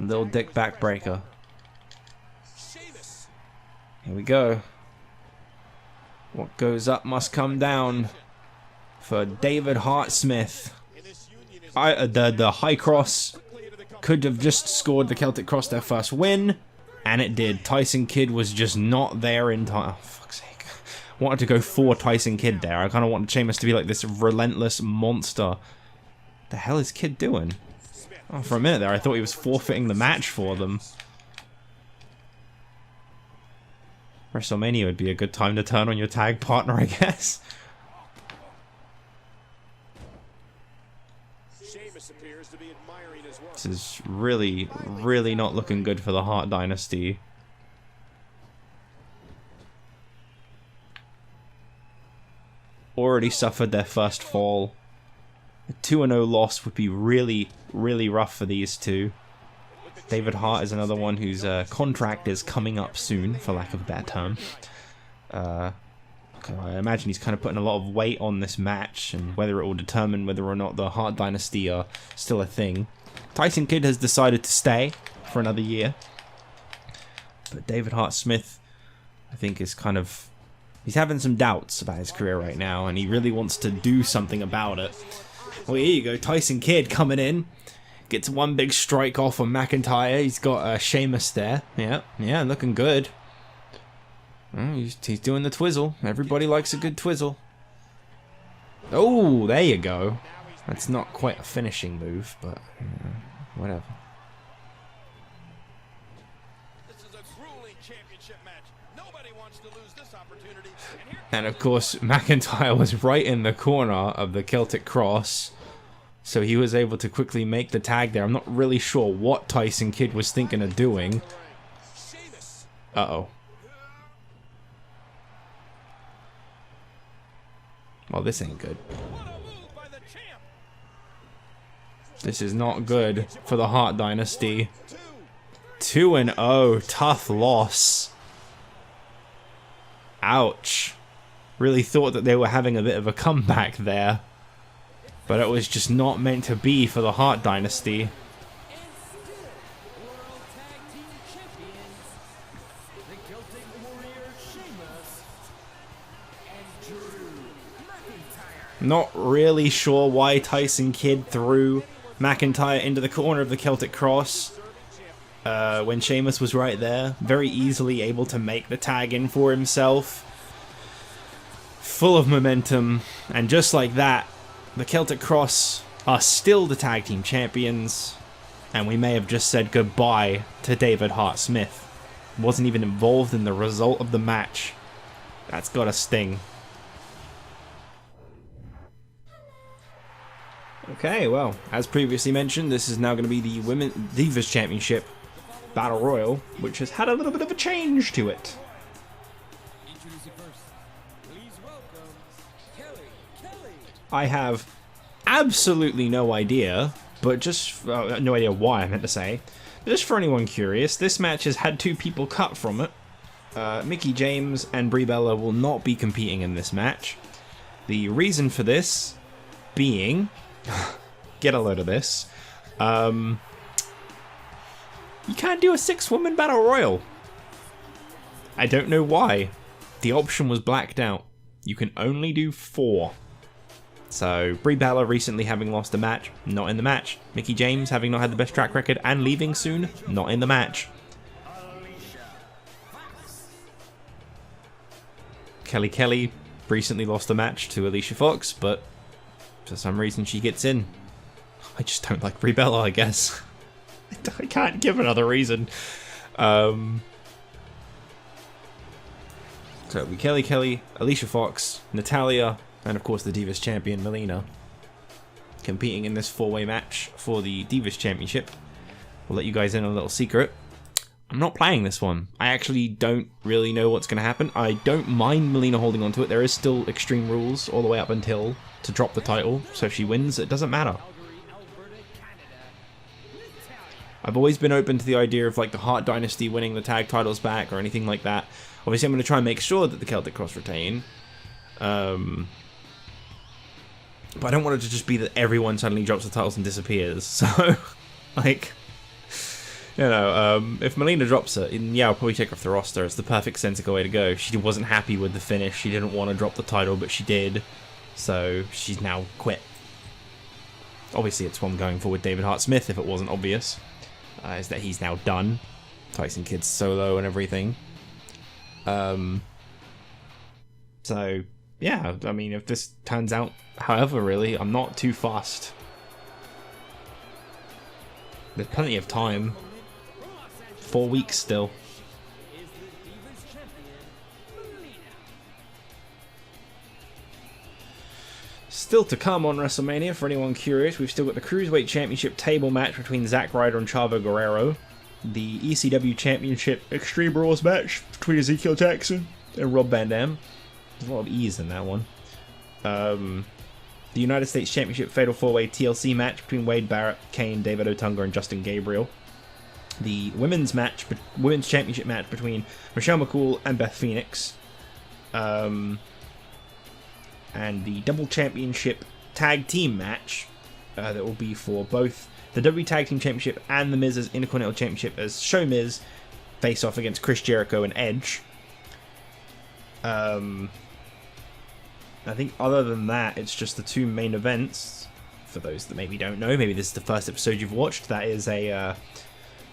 Little dick backbreaker. Here we go. What goes up must come down for David Hart Smith. The High Cross could have just scored the Celtic Cross their first win, and it did. Tyson Kidd was just not there in time. Oh, fuck's sake. Wanted to go for Tyson Kidd there. I kind of wanted Sheamus to be like this relentless monster. The hell is Kidd doing? Oh, for a minute there, I thought he was forfeiting the match for them. WrestleMania would be a good time to turn on your tag partner, I guess. This is really, really not looking good for the Hart Dynasty. Already suffered their first fall. A 2-0 loss would be really, really rough for these two. David Hart is another one whose contract is coming up soon, for lack of a better term. I imagine he's kind of putting a lot of weight on this match, and whether it will determine whether or not the Hart Dynasty are still a thing. Tyson Kidd has decided to stay for another year. But David Hart Smith, I think, is kind of... he's having some doubts about his career right now, and he really wants to do something about it. Well, here you go, Tyson Kidd coming in. Gets one big strike off on McIntyre. He's got Sheamus there. Yeah, looking good. Oh, he's doing the twizzle. Everybody likes a good twizzle. Oh, there you go. That's not quite a finishing move, but whatever. This is a grueling championship match. Nobody wants to lose this opportunity. And of course, McIntyre was right in the corner of the Celtic Cross, so he was able to quickly make the tag there. I'm not really sure what Tyson Kidd was thinking of doing. Uh-oh. Well, this ain't good. This is not good for the Hart Dynasty. 2-0. Tough loss. Ouch. Really thought that they were having a bit of a comeback there. But it was just not meant to be for the Hart Dynasty. Not really sure why Tyson Kidd threw McIntyre into the corner of the Celtic Cross when Sheamus was right there. Very easily able to make the tag in for himself. Full of momentum. And just like that, the Celtic Cross are still the tag team champions. And we may have just said goodbye to David Hart Smith. Wasn't even involved in the result of the match. That's gotta sting. Okay, well, as previously mentioned, this is now going to be the Women's Divas Championship Battle Royal, which has had a little bit of a change to it. I have absolutely no idea, but just... no idea why, I meant to say. But just for anyone curious, this match has had two people cut from it. Mickie James and Brie Bella will not be competing in this match. The reason for this being... get a load of this. You can't do a 6-woman battle royal. I don't know why. The option was blacked out. You can only do 4. So, Brie Bella recently having lost a match, not in the match. Mickie James having not had the best track record and leaving soon, not in the match. Kelly recently lost a match to Alicia Fox, but for some reason she gets in. I just don't like Brie Bella, I guess. I can't give another reason. So it'll be Kelly, Alicia Fox, Natalya, and of course the Divas champion Melina competing in this 4-way match for the Divas Championship. We'll let you guys in on a little secret. I'm not playing this one. I actually don't really know what's going to happen. I don't mind Melina holding on to it. There is still Extreme Rules all the way up until to drop the title. So if she wins, it doesn't matter. I've always been open to the idea of like the Hart Dynasty winning the tag titles back or anything like that. Obviously, I'm going to try and make sure that the Celtic Cross retain. But I don't want it to just be that everyone suddenly drops the titles and disappears. So, like, you know, if Melina drops it, yeah, I'll probably take her off the roster. It's the perfect sensical way to go. She wasn't happy with the finish. She didn't want to drop the title, but she did. So, she's now quit. Obviously, it's one going forward David Hart Smith, if it wasn't obvious. Is that he's now done. Tyson Kidd's solo and everything. So, yeah, I mean, if this turns out however, really, I'm not too fussed. There's plenty of time. 4 weeks still. Still to come on WrestleMania, for anyone curious, we've still got the Cruiserweight Championship table match between Zack Ryder and Chavo Guerrero. The ECW Championship Extreme Rules match between Ezekiel Jackson and Rob Van Dam. There's a lot of E's in that one. The United States Championship Fatal 4-Way TLC match between Wade Barrett, Kane, David Otunga, and Justin Gabriel. The Women's Championship match between Michelle McCool and Beth Phoenix. And the Double Championship Tag Team match that will be for both the WWE Tag Team Championship and the Miz's Intercontinental Championship as Show Miz face off against Chris Jericho and Edge. I think other than that, it's just the two main events. For those that maybe don't know, maybe this is the first episode you've watched, that is a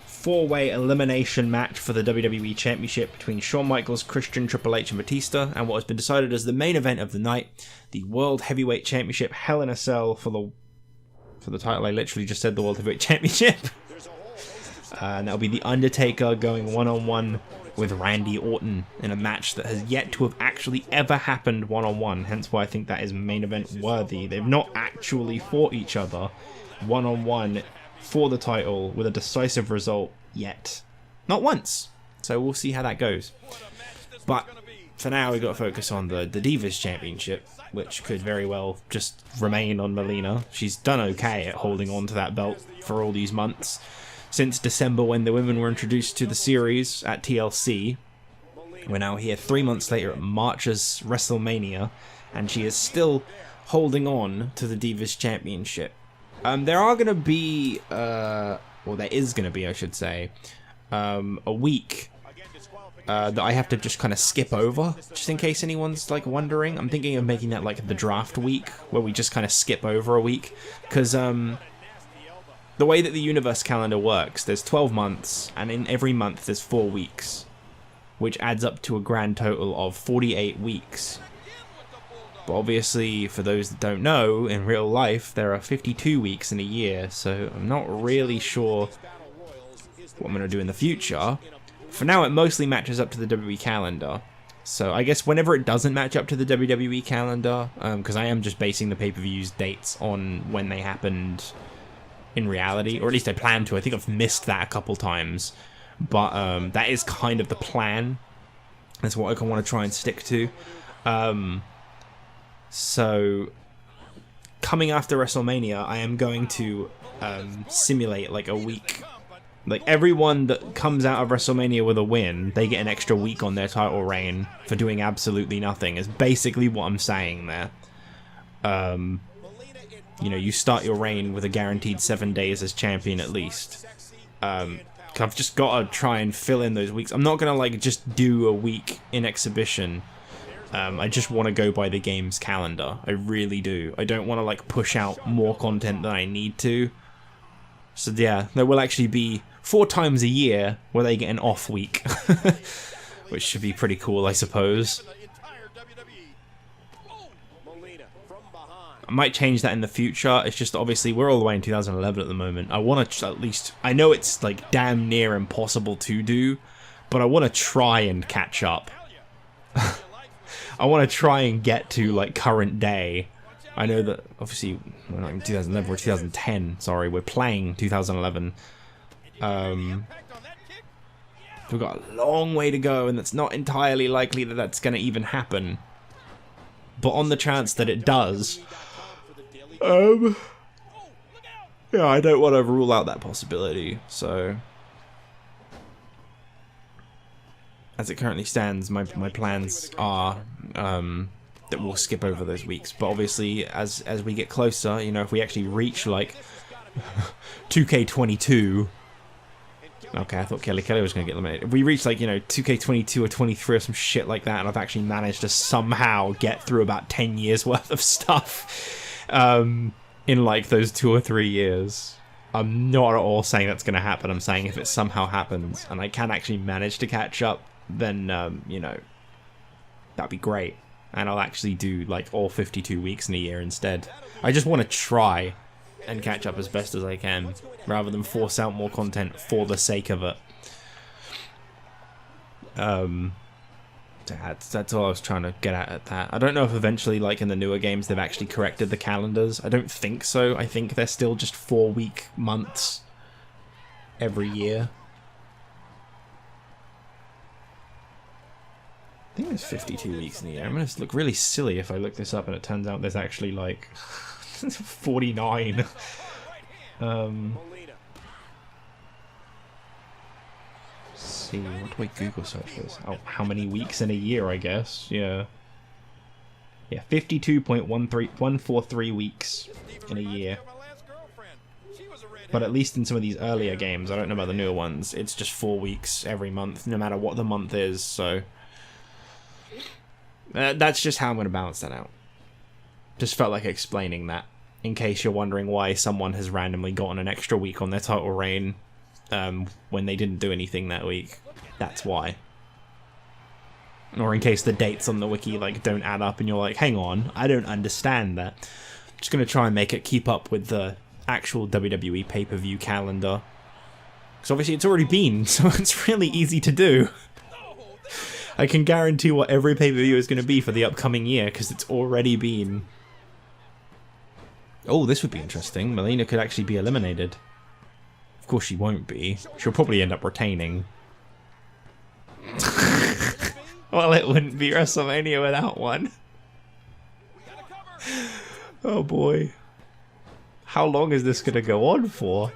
4-way elimination match for the WWE Championship between Shawn Michaels, Christian, Triple H, and Batista, and what has been decided as the main event of the night, the World Heavyweight Championship Hell in a Cell for the title. I literally just said the World Heavyweight Championship. And that'll be The Undertaker going one-on-one with Randy Orton in a match that has yet to have actually ever happened one-on-one, hence why I think that is main event worthy. They've not actually fought each other one-on-one for the title with a decisive result yet. Not once. So we'll see how that goes. But for now, we've got to focus on the Divas Championship, which could very well just remain on Melina. She's done okay at holding on to that belt for all these months. Since December, when the women were introduced to the series at TLC. We're now here 3 months later at March's WrestleMania, and she is still holding on to the Divas Championship. There are going to be, well, there is going to be, I should say, a week that I have to just kind of skip over, just in case anyone's like wondering. I'm thinking of making that like the draft week, where we just kind of skip over a week, because the way that the universe calendar works, there's 12 months, and in every month there's 4 weeks, which adds up to a grand total of 48 weeks. But obviously, for those that don't know, in real life, there are 52 weeks in a year, so I'm not really sure what I'm going to do in the future. For now, it mostly matches up to the WWE calendar. So I guess whenever it doesn't match up to the WWE calendar, because I am just basing the pay-per-views dates on when they happened in reality, or at least I plan to. I think I've missed that a couple times, but that is kind of the plan. That's what I want to try and stick to. So coming after WrestleMania, I am going to simulate like a week. Like everyone that comes out of WrestleMania with a win, they get an extra week on their title reign for doing absolutely nothing, is basically what I'm saying there. You know, you start your reign with a guaranteed 7 days as champion at least. I've just got to try and fill in those weeks. I'm not going to like just do a week in exhibition I just want to go by the game's calendar. I really do. I don't want to like push out more content than I need to. So yeah, there will actually be 4 times a year where they get an off week. Which should be pretty cool, I suppose. I might change that in the future. It's just obviously we're all the way in 2011 at the moment. I want to at least... I know it's like damn near impossible to do, but I want to try and catch up. I want to try and get to like current day. I know that obviously we're not in 2011, we're 2010. Sorry, we're playing 2011. We've got a long way to go, and it's not entirely likely that that's going to even happen. But on the chance that it does, yeah, I don't want to rule out that possibility. So, as it currently stands, my plans are that we'll skip over those weeks. But obviously, as we get closer, you know, if we actually reach like 2K22. Okay, I thought Kelly was going to get eliminated. If we reach like, you know, 2K22 or 23 or some shit like that, and I've actually managed to somehow get through about 10 years worth of stuff in like those 2 or 3 years. I'm not at all saying that's going to happen. I'm saying if it somehow happens and I can actually manage to catch up, then, you know, that'd be great. And I'll actually do like all 52 weeks in a year instead. I just want to try and catch up as best as I can, rather than force out more content for the sake of it. That's all I was trying to get at that. I don't know if eventually, like in the newer games, they've actually corrected the calendars. I don't think so. I think they're still just 4-week months every year. I think there's 52 weeks in the year. I'm going to look really silly if I look this up and it turns out there's actually like 49. Let's see, what do I Google search for this? Oh, how many weeks in a year, I guess. Yeah. Yeah, 52.143 weeks in a year. But at least in some of these earlier games, I don't know about the newer ones, it's just 4 weeks every month, no matter what the month is, so... that's just how I'm going to balance that out. Just felt like explaining that, in case you're wondering why someone has randomly gotten an extra week on their title reign when they didn't do anything that week. That's why. Or in case the dates on the wiki like don't add up and you're like, hang on, I don't understand that. I'm just going to try and make it keep up with the actual WWE pay-per-view calendar. Because obviously it's already been, so it's really easy to do. I can guarantee what every pay-per-view is going to be for the upcoming year, because it's already been... Oh, this would be interesting. Melina could actually be eliminated. Of course she won't be. She'll probably end up retaining. Well, it wouldn't be WrestleMania without one. Oh boy. How long is this going to go on for?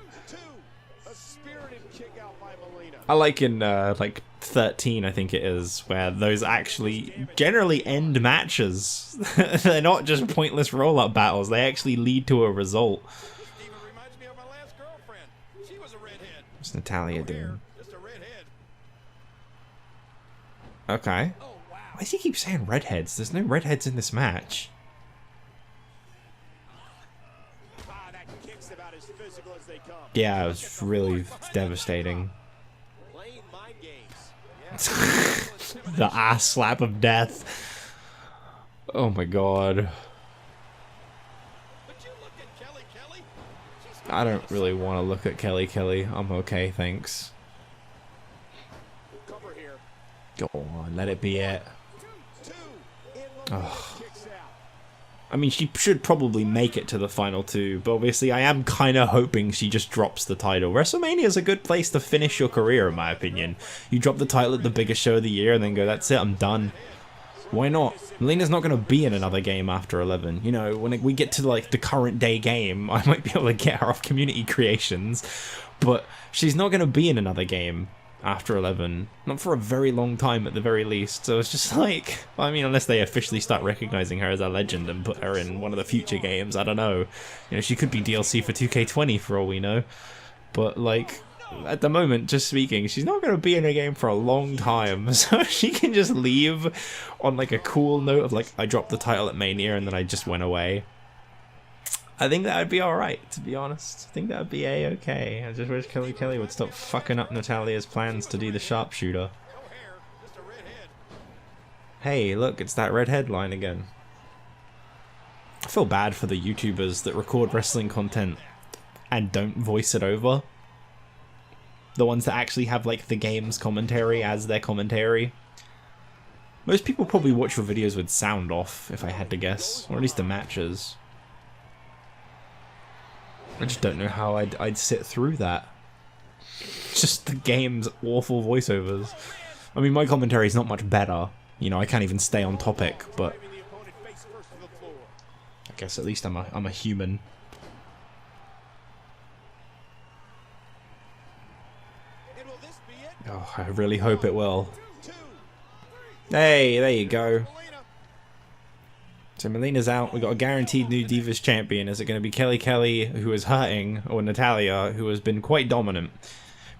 I like in, like, 13, I think it is, where those actually generally end matches. They're not just pointless roll-up battles, they actually lead to a result. What's Natalya doing? Okay. Why does he keep saying redheads? There's no redheads in this match. Yeah, it was really devastating. The ass slap of death. Oh my god. I don't really want to look at Kelly. I'm okay, thanks. Go on, let it be it. Oh. I mean, she should probably make it to the final 2, but obviously I am kind of hoping she just drops the title. WrestleMania is a good place to finish your career, in my opinion. You drop the title at the biggest show of the year and then go, that's it, I'm done. Why not? Melina's not going to be in another game after 11. You know, when we get to like the current day game, I might be able to get her off Community Creations, but she's not going to be in another game after 11. Not for a very long time at the very least. So it's just like, I mean, unless they officially start recognizing her as a legend and put her in one of the future games, I don't know. You know, she could be DLC for 2K20 for all we know. But like, at the moment, just speaking, she's not going to be in a game for a long time. So she can just leave on like a cool note of like, I dropped the title at Mania and then I just went away. I think that would be alright, to be honest. I think that would be a-okay. I just wish Kelly would stop fucking up Natalya's plans to do the sharpshooter. Hey, look, it's that red headline again. I feel bad for the YouTubers that record wrestling content and don't voice it over. The ones that actually have like the game's commentary as their commentary. Most people probably watch your videos with sound off, if I had to guess. Or at least the matches. I just don't know how I'd sit through that. Just the game's awful voiceovers. I mean, my commentary is not much better. You know, I can't even stay on topic, but I guess at least I'm a human. Oh, I really hope it will. Hey, there you go. So Melina's out. We got a guaranteed new Divas champion. Is it going to be Kelly, who is hurting, or Natalya, who has been quite dominant?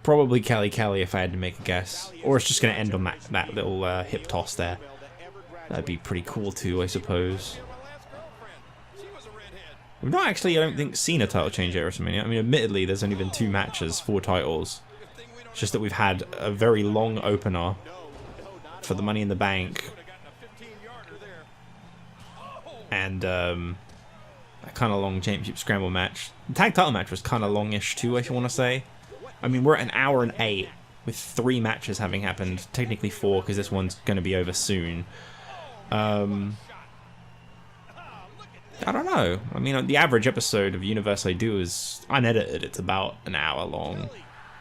Probably Kelly, if I had to make a guess. Or it's just going to end on that little hip toss there. That'd be pretty cool too, I suppose. We've not actually, I don't think, seen a title change at WrestleMania. I mean, admittedly, there's only been 2 matches, 4 titles. It's just that we've had a very long opener for the Money in the Bank. And a kind of long championship scramble match. The tag title match was kind of longish too, I want to say. I mean, we're at an hour and 8 with 3 matches having happened. Technically 4 because this one's going to be over soon. I don't know. I mean, the average episode of Universe I do is unedited. It's about an hour long.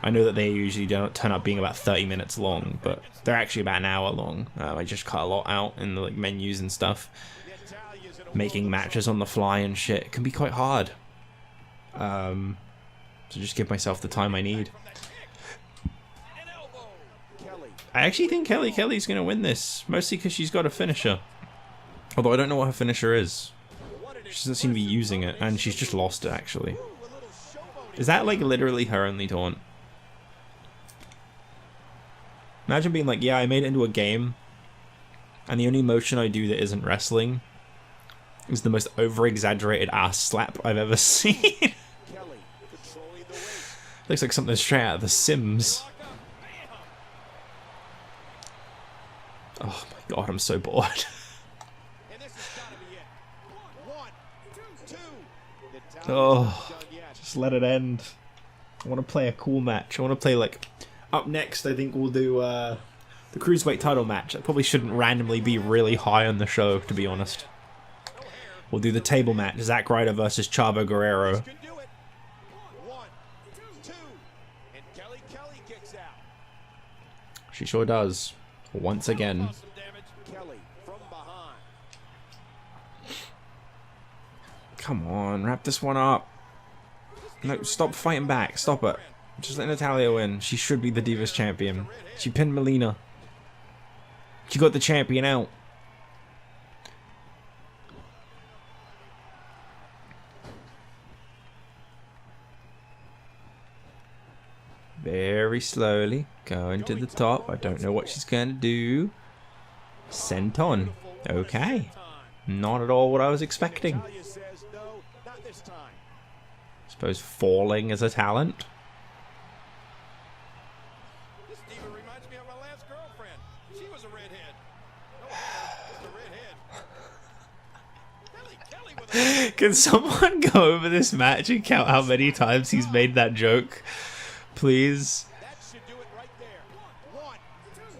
I know that they usually don't turn up being about 30 minutes long, but they're actually about an hour long. I just cut a lot out in the like menus and stuff. Making matches on the fly and shit can be quite hard. So just give myself the time I need. I actually think Kelly's going to win this, mostly because she's got a finisher. Although I don't know what her finisher is. She doesn't seem to be using it, and she's just lost it, actually. Is that, like, literally her only taunt? Imagine being like, yeah, I made it into a game, and the only motion I do that isn't wrestling is the most over-exaggerated ass slap I've ever seen. Looks like something straight out of The Sims. Oh my god, I'm so bored. Oh, just let it end. I want to play a cool match. I want to play, like, up next I think we'll do the Cruiserweight title match. That probably shouldn't randomly be really high on the show, to be honest. We'll do the table match, Zack Ryder versus Chavo Guerrero. She sure does. Once again. Come on, wrap this one up. No, stop fighting back. Stop it. Just let Natalya win. She should be the Divas champion. She pinned Melina. She got the champion out. Very slowly. Going to the top. I don't know what she's going to do. Senton. Okay. Not at all what I was expecting. Suppose falling is a talent. This diva reminds me of my last girlfriend. She was a redhead. No, just a redhead. Can someone go over this match and count how many times he's made that joke? Please. That should do it right there. 1,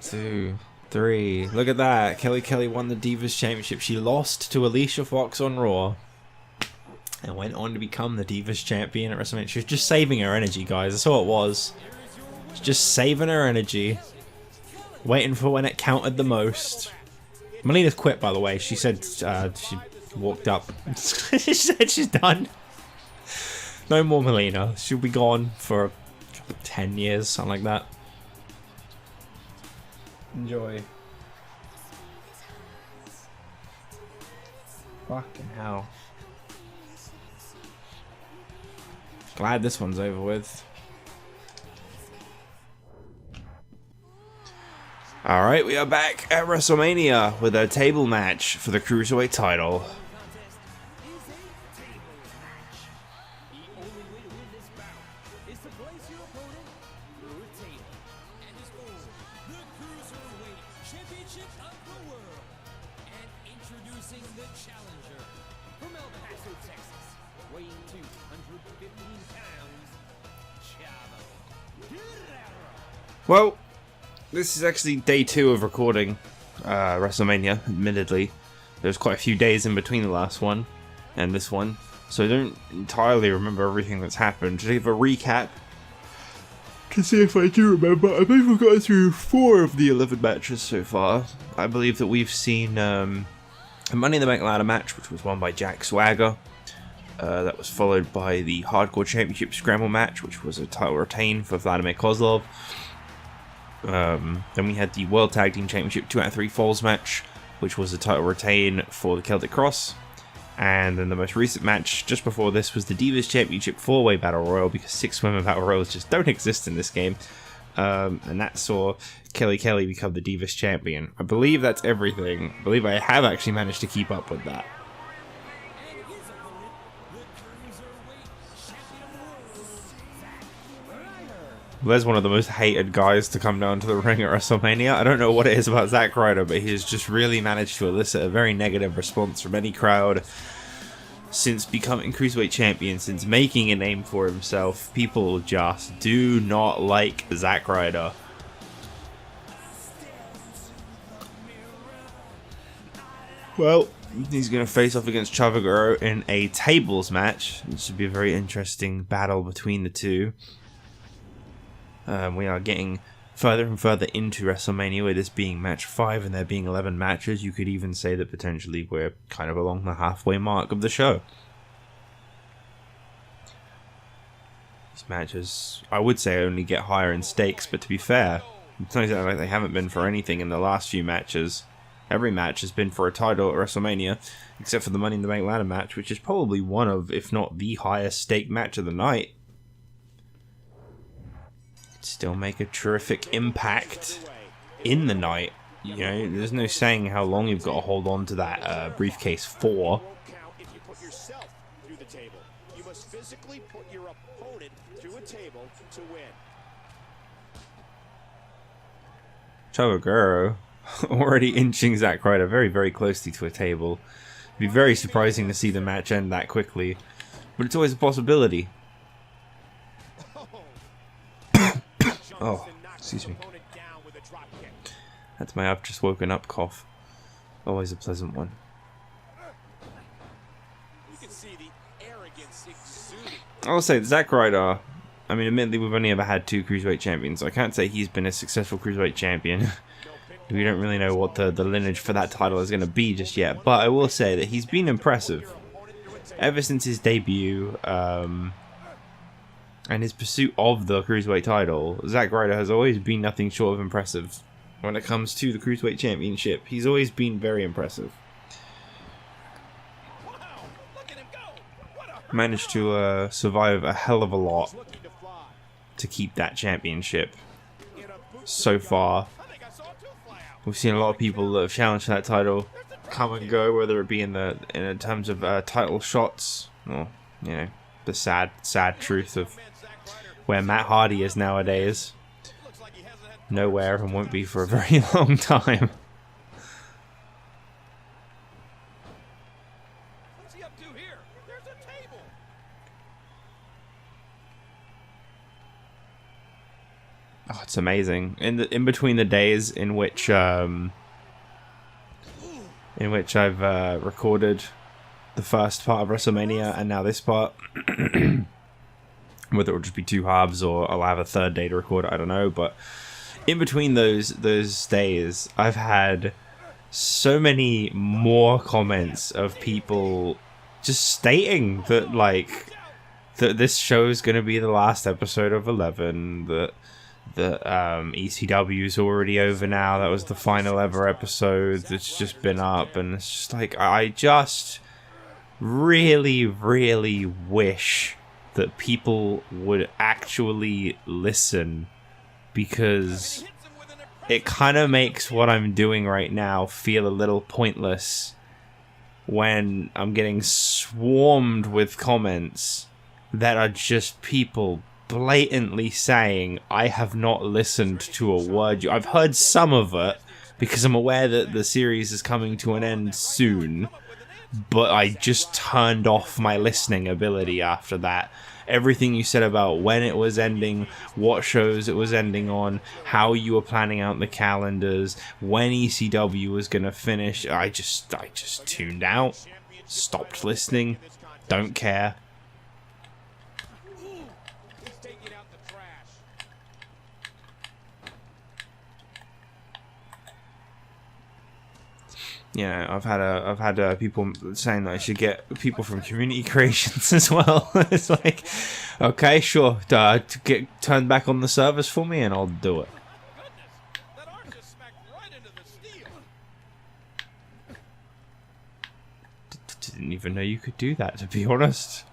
2, 3. Look at that. Kelly won the Divas Championship. She lost to Alicia Fox on Raw. And went on to become the Divas Champion at WrestleMania. She was just saving her energy, guys. That's all it was. She's just saving her energy. Waiting for when it counted the most. Melina's quit, by the way. She said she walked up. She said she's done. No more Melina. She'll be gone for 10 years, something like that. Enjoy. Fucking hell. Glad this one's over with. Alright, we are back at WrestleMania with a table match for the Cruiserweight title. Championship of the world. And introducing the challenger from El Paso, Texas, weighing 215 pounds, Chavo Guerrero. Well, this is actually day 2 of recording WrestleMania, admittedly. There's quite a few days in between the last one and this one, so I don't entirely remember everything that's happened. To give a recap, to see if I do remember, I believe we've got through 4 of the 11 matches so far. I believe that we've seen a Money in the Bank ladder match, which was won by Jack Swagger. That was followed by the Hardcore Championship Scramble match, which was a title retain for Vladimir Kozlov. Then we had the World Tag Team Championship 2 out of 3 Falls match, which was a title retain for the Celtic Cross. And then the most recent match just before this was the Divas Championship 4-Way Battle Royal, because 6 women Battle Royals just don't exist in this game. And that saw Kelly become the Divas Champion. I believe that's everything. I believe I have actually managed to keep up with that. There's one of the most hated guys to come down to the ring at WrestleMania. I don't know what it is about Zack Ryder, but he has just really managed to elicit a very negative response from any crowd since becoming Cruiserweight Champion, since making a name for himself. People just do not like Zack Ryder. Well, he's going to face off against Chavo Guerrero in a tables match. This should be a very interesting battle between the two. We are getting further and further into WrestleMania, with this being match 5 and there being 11 matches. You could even say that potentially we're kind of along the halfway mark of the show. These matches, I would say, only get higher in stakes, but to be fair, it's not exactly like they haven't been for anything in the last few matches. Every match has been for a title at WrestleMania, except for the Money in the Bank ladder match, which is probably one of, if not the highest stake match of the night. Still make a terrific impact in the night. You know, there's no saying how long you've got to hold on to that briefcase for. If you put yourself through the table, you must physically put your opponent through a table to win. Chavo Guerrero already inching Zack Ryder very, very closely to a table. It'd be very surprising to see the match end that quickly, but it's always a possibility. Oh, excuse me. That's my I've just woken up cough. Always a pleasant one. I'll say Zack Ryder, I mean, admittedly we've only ever had 2 Cruiserweight champions, so I can't say he's been a successful Cruiserweight champion. We don't really know what the lineage for that title is going to be just yet, but I will say that he's been impressive. Ever since his debut, and his pursuit of the Cruiserweight title, Zack Ryder has always been nothing short of impressive. When it comes to the Cruiserweight Championship, he's always been very impressive. Managed to survive a hell of a lot to keep that championship. So far, we've seen a lot of people that have challenged that title come and go, whether it be in terms of title shots, or you know, the sad truth of where Matt Hardy is nowadays. Nowhere, and won't be for a very long time. What's he up to here? There's a table. Oh, it's amazing. In between the days in which I've recorded the first part of WrestleMania and now this part, whether it will just be 2 halves or I'll have a third day to record it, I don't know, but in between those days, I've had so many more comments of people just stating that, like, that this show is going to be the last episode of 11, that ECW is already over now, that was the final ever episode that's just been up, and it's just like, I just really, really wish that people would actually listen, because it kind of makes what I'm doing right now feel a little pointless when I'm getting swarmed with comments that are just people blatantly saying I have not listened to a word. I've heard some of it because I'm aware that the series is coming to an end soon, but I just turned off my listening ability after that. Everything you said about when it was ending, what shows it was ending on, how you were planning out the calendars, when ECW was going to finish, I just tuned out, stopped listening, don't care. Yeah, I've had people saying that I should get people from community creations as well. It's like, okay, sure, get turned back on the service for me, and I'll do it. Didn't even know you could do that, to be honest.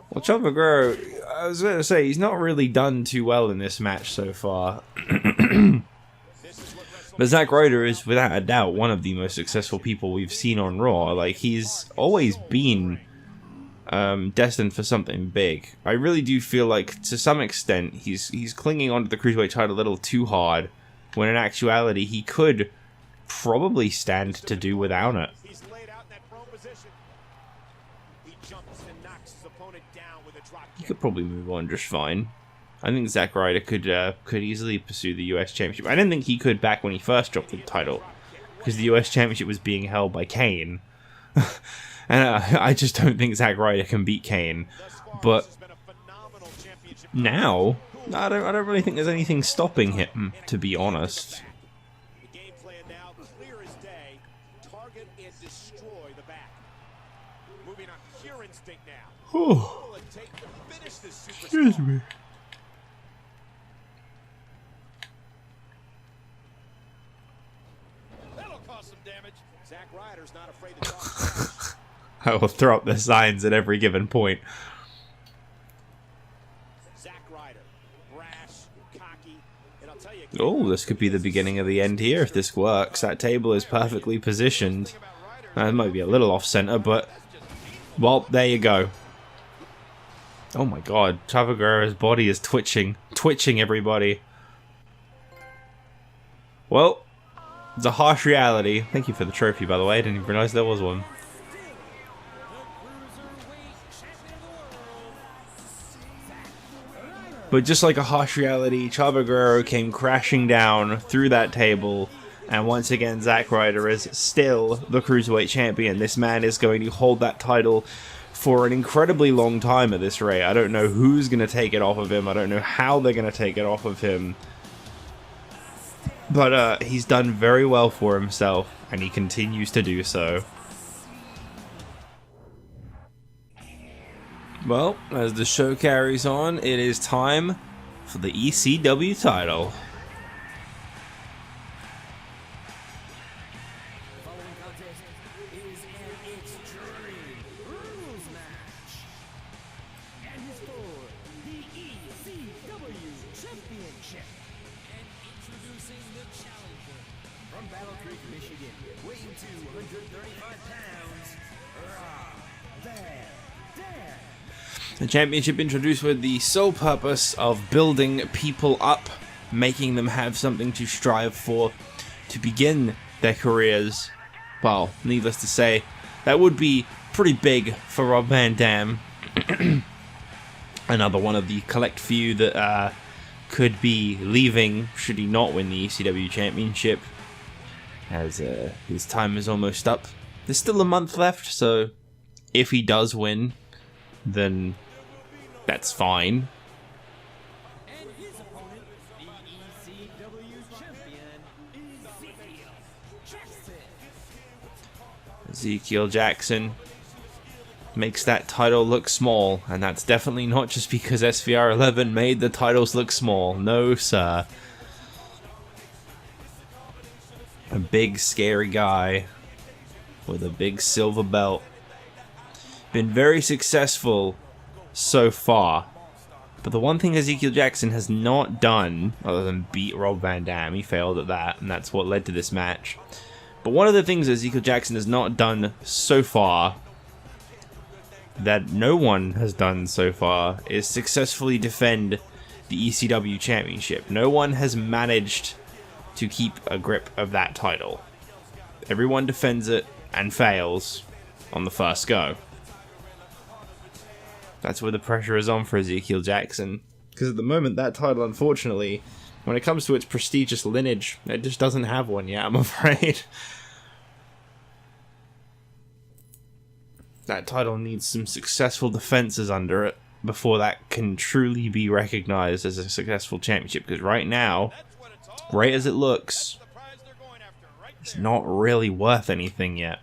Well, Chavo Guerrero, I was going to say, he's not really done too well in this match so far. But Zack Ryder is, without a doubt, one of the most successful people we've seen on Raw. Like, he's always been destined for something big. I really do feel like, to some extent, he's clinging onto the Cruiserweight title a little too hard, when in actuality, he could probably stand to do without it. He could probably move on just fine. I think Zack Ryder could easily pursue the US Championship. I didn't think he could back when he first dropped the title, because the US Championship was being held by Kane. And I just don't think Zack Ryder can beat Kane. But now, I don't really think there's anything stopping him, to be honest. The game plan now clear as day. Target and destroy the back. Moving on pure instinct now. Oh. Excuse me. That'll cause some damage. Zack Ryder's not afraid to talk. I will throw up the signs at every given point. Zack Ryder, brash, cocky, and I'll tell you. Oh, this could be the beginning of the end here if this works. That table is perfectly positioned. It might be a little off center, but well, there you go. Oh my god, Chavo Guerrero's body is twitching. Twitching, everybody. Well, it's a harsh reality. Thank you for the trophy, by the way. I didn't even realize there was one. But just like a harsh reality, Chavo Guerrero came crashing down through that table. And once again, Zack Ryder is still the Cruiserweight Champion. This man is going to hold that title for an incredibly long time at this rate. I don't know who's going to take it off of him. I don't know how they're going to take it off of him. But he's done very well for himself, and he continues to do so. Well, as the show carries on, it is time for the ECW title. Championship. And introducing the challenger from Battle Creek, Michigan, weighing 235 pounds, The championship introduced with the sole purpose of building people up, making them have something to strive for to begin their careers. Well, needless to say, that would be pretty big for Rob Van Dam. Another one of the collect few that could be leaving should he not win the ECW Championship, as his time is almost up. There's still a month left, so if he does win, then that's fine. and his opponent, the ECW champion, Ezekiel Jackson. Ezekiel Jackson makes that title look small, and that's definitely not just because SVR 11 made the titles look small. No, sir. A big, scary guy with a big silver belt. Been very successful so far. But the one thing Ezekiel Jackson has not done, other than beat Rob Van Dam, he failed at that, and that's what led to this match. But one of the things Ezekiel Jackson has not done so far, that no one has done so far, is successfully defend the ECW Championship. No one has managed to keep a grip of that title. Everyone defends it and fails on the first go. That's where the pressure is on for Ezekiel Jackson. Because at the moment, that title, unfortunately, when it comes to its prestigious lineage, it just doesn't have one yet, I'm afraid. That title needs some successful defenses under it before that can truly be recognized as a successful championship. Because right now, great as it looks, it's not really worth anything yet.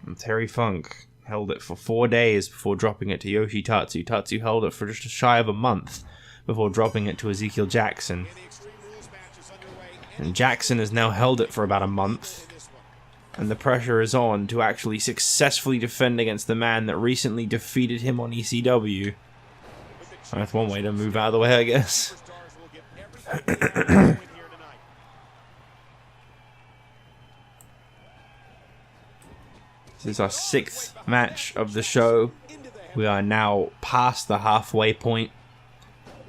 And Terry Funk held it for 4 days before dropping it to Yoshitatsu. Tatsu held it for just shy of a month before dropping it to Ezekiel Jackson. And Jackson has now held it for about a month. And the pressure is on to actually successfully defend against the man that recently defeated him on ECW. That's one way to move out of the way, I guess. This is our 6th match of the show. We are now past the halfway point.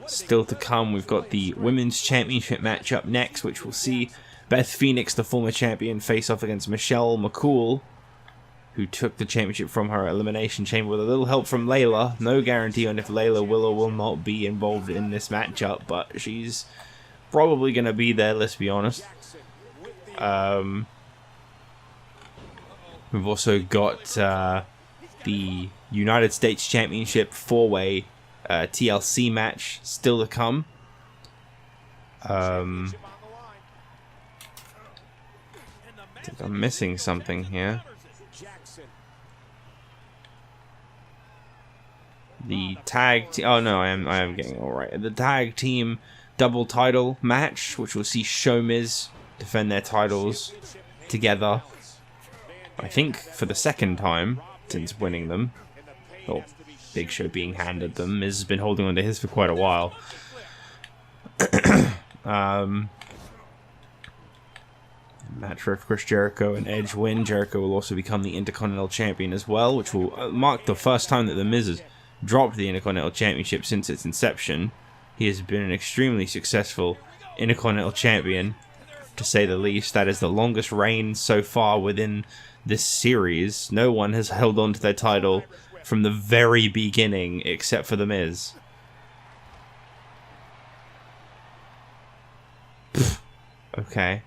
Still to come, we've got the Women's Championship match up next, which will see Beth Phoenix, the former champion, face off against Michelle McCool, who took the championship from her Elimination Chamber with a little help from Layla. No guarantee on if Layla will or will not be involved in this matchup, but she's probably going to be there, let's be honest. We've also got the United States Championship 4-way TLC match still to come. I think I'm missing something here. The tag team. Oh no, I am getting it all right. The tag team double title match, which will see Show Miz defend their titles together. I think for the second time since winning them, or Big Show being handed them. Miz has been holding on to his for quite a while. Match for if Chris Jericho and Edge win. Jericho will also become the Intercontinental Champion as well, which will mark the first time that The Miz has dropped the Intercontinental Championship since its inception. He has been an extremely successful Intercontinental Champion, to say the least. That is the longest reign so far within this series. No one has held on to their title from the very beginning except for The Miz. Okay.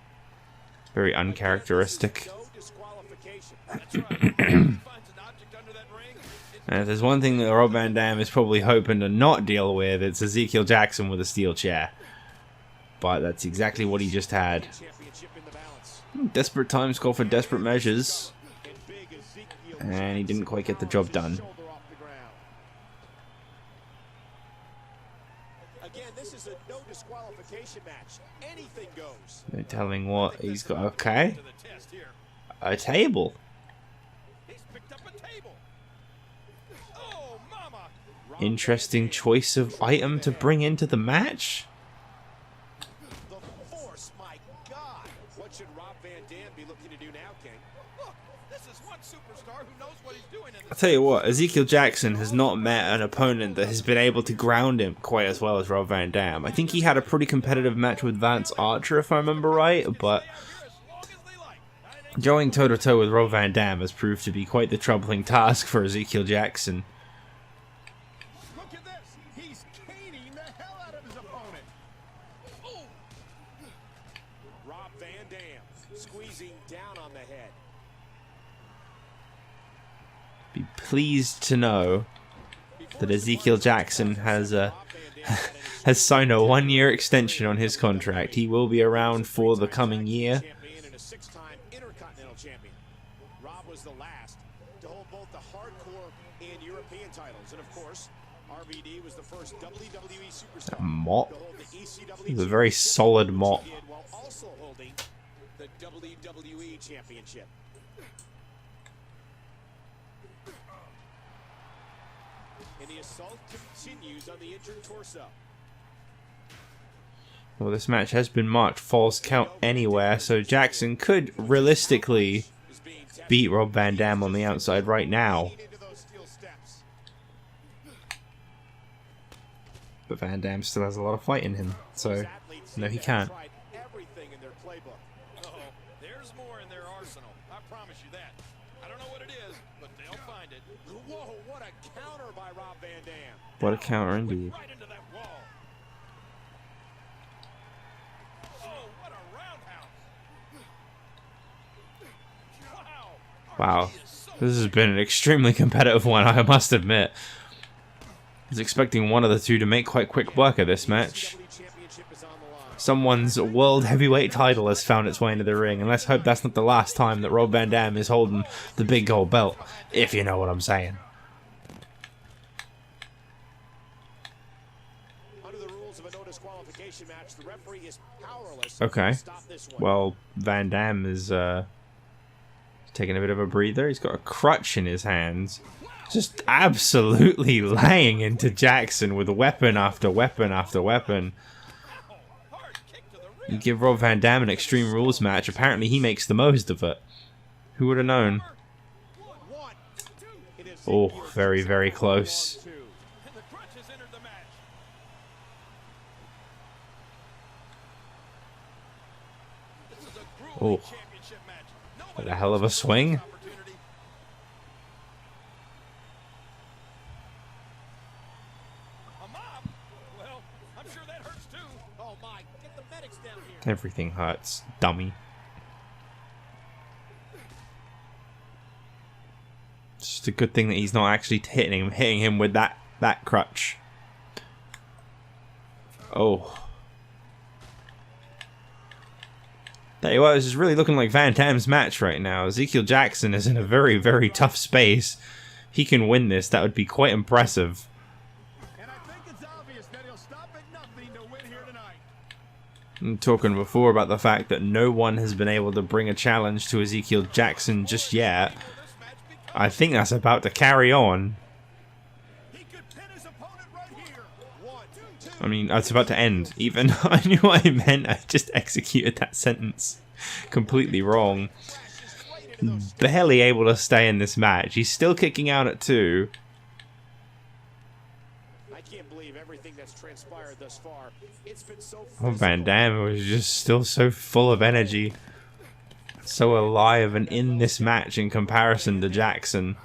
Very uncharacteristic. And if there's one thing that Rob Van Dam is probably hoping to not deal with, it's Ezekiel Jackson with a steel chair. But that's exactly what he just had. Desperate times call for desperate measures. And he didn't quite get the job done. Again, this is a no disqualification match. Anything goes. No telling what he's got. Okay. A table. He's picked up a table. Oh, mama. Interesting choice of item to bring into the match. The force, my God. What should Rob Van Dam be looking to do now, King? Look, this is one superstar who knows what he's doing. I'll tell you what, Ezekiel Jackson has not met an opponent that has been able to ground him quite as well as Rob Van Dam. I think he had a pretty competitive match with Vance Archer, if I remember right, but going toe-to-toe with Rob Van Dam has proved to be quite the troubling task for Ezekiel Jackson. Look at this. He's caning the hell out of his opponent. Oh. Rob Van Dam squeezing down on the head. Be pleased to know that Ezekiel Jackson has has signed a 1-year extension on his contract. He will be around for the coming year. And a 6-time Intercontinental Champion. Rob was the last to hold both the hardcore and European titles. And of course, RVD was the first WWE superstar Mop. to hold the ECW It's a very solid mop. while also holding the WWE Championship. And the assault continues on the injured torso. Well, this match has been marked false count anywhere, so Jackson could realistically beat Rob Van Dam on the outside right now. But Van Dam still has a lot of fight in him, so no, he can't. Everything in their playbook. There's more in their arsenal. I promise you that. I don't know what it is, but they'll find it. Whoa, what a counter by Rob Van Dam. What a counter indeed. Right into that wall. Oh, what a roundhouse. Wow, this has been an extremely competitive one, I must admit. I was expecting one of the two to make quite quick work of this match. Someone's world heavyweight title has found its way into the ring, and let's hope that's not the last time that Rob Van Dam is holding the big gold belt, if you know what I'm saying. Under the rules of a no disqualification match, the referee is powerless Okay, to stop this one. well, Van Dam is taking a bit of a breather. He's got a crutch in his hands. Just absolutely laying into Jackson with weapon after weapon after weapon. You give Rob Van Dam an Extreme Rules match, apparently he makes the most of it. Who would have known? Oh, very, very close. Oh, what a hell of a swing. Everything hurts, dummy. It's just a good thing that he's not actually hitting him with that crutch. Oh. Tell you what, this is really looking like Van Dam's match right now. Ezekiel Jackson is in a very, very tough space. He can win this. That would be quite impressive. I'm talking before about the fact that no one has been able to bring a challenge to Ezekiel Jackson just yet. I think that's about to carry on. I mean, it's about to end. Even I knew what I meant. I just executed that sentence completely wrong. Barely able to stay in this match. He's still kicking out at 2. I can't believe everything that's transpired thus far. It's been so Oh, Van Dam was just still so full of energy. So alive and in this match in comparison to Jackson,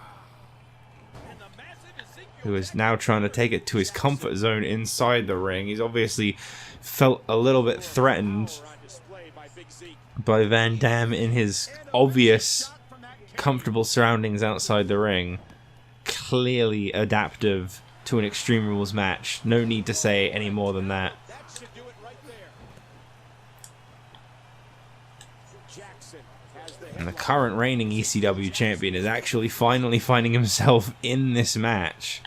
who is now trying to take it to his comfort zone inside the ring. He's obviously felt a little bit threatened by Van Dam in his obvious comfortable surroundings outside the ring. Clearly adaptive to an Extreme Rules match. No need to say any more than that. And the current reigning ECW champion is actually finally finding himself in this match.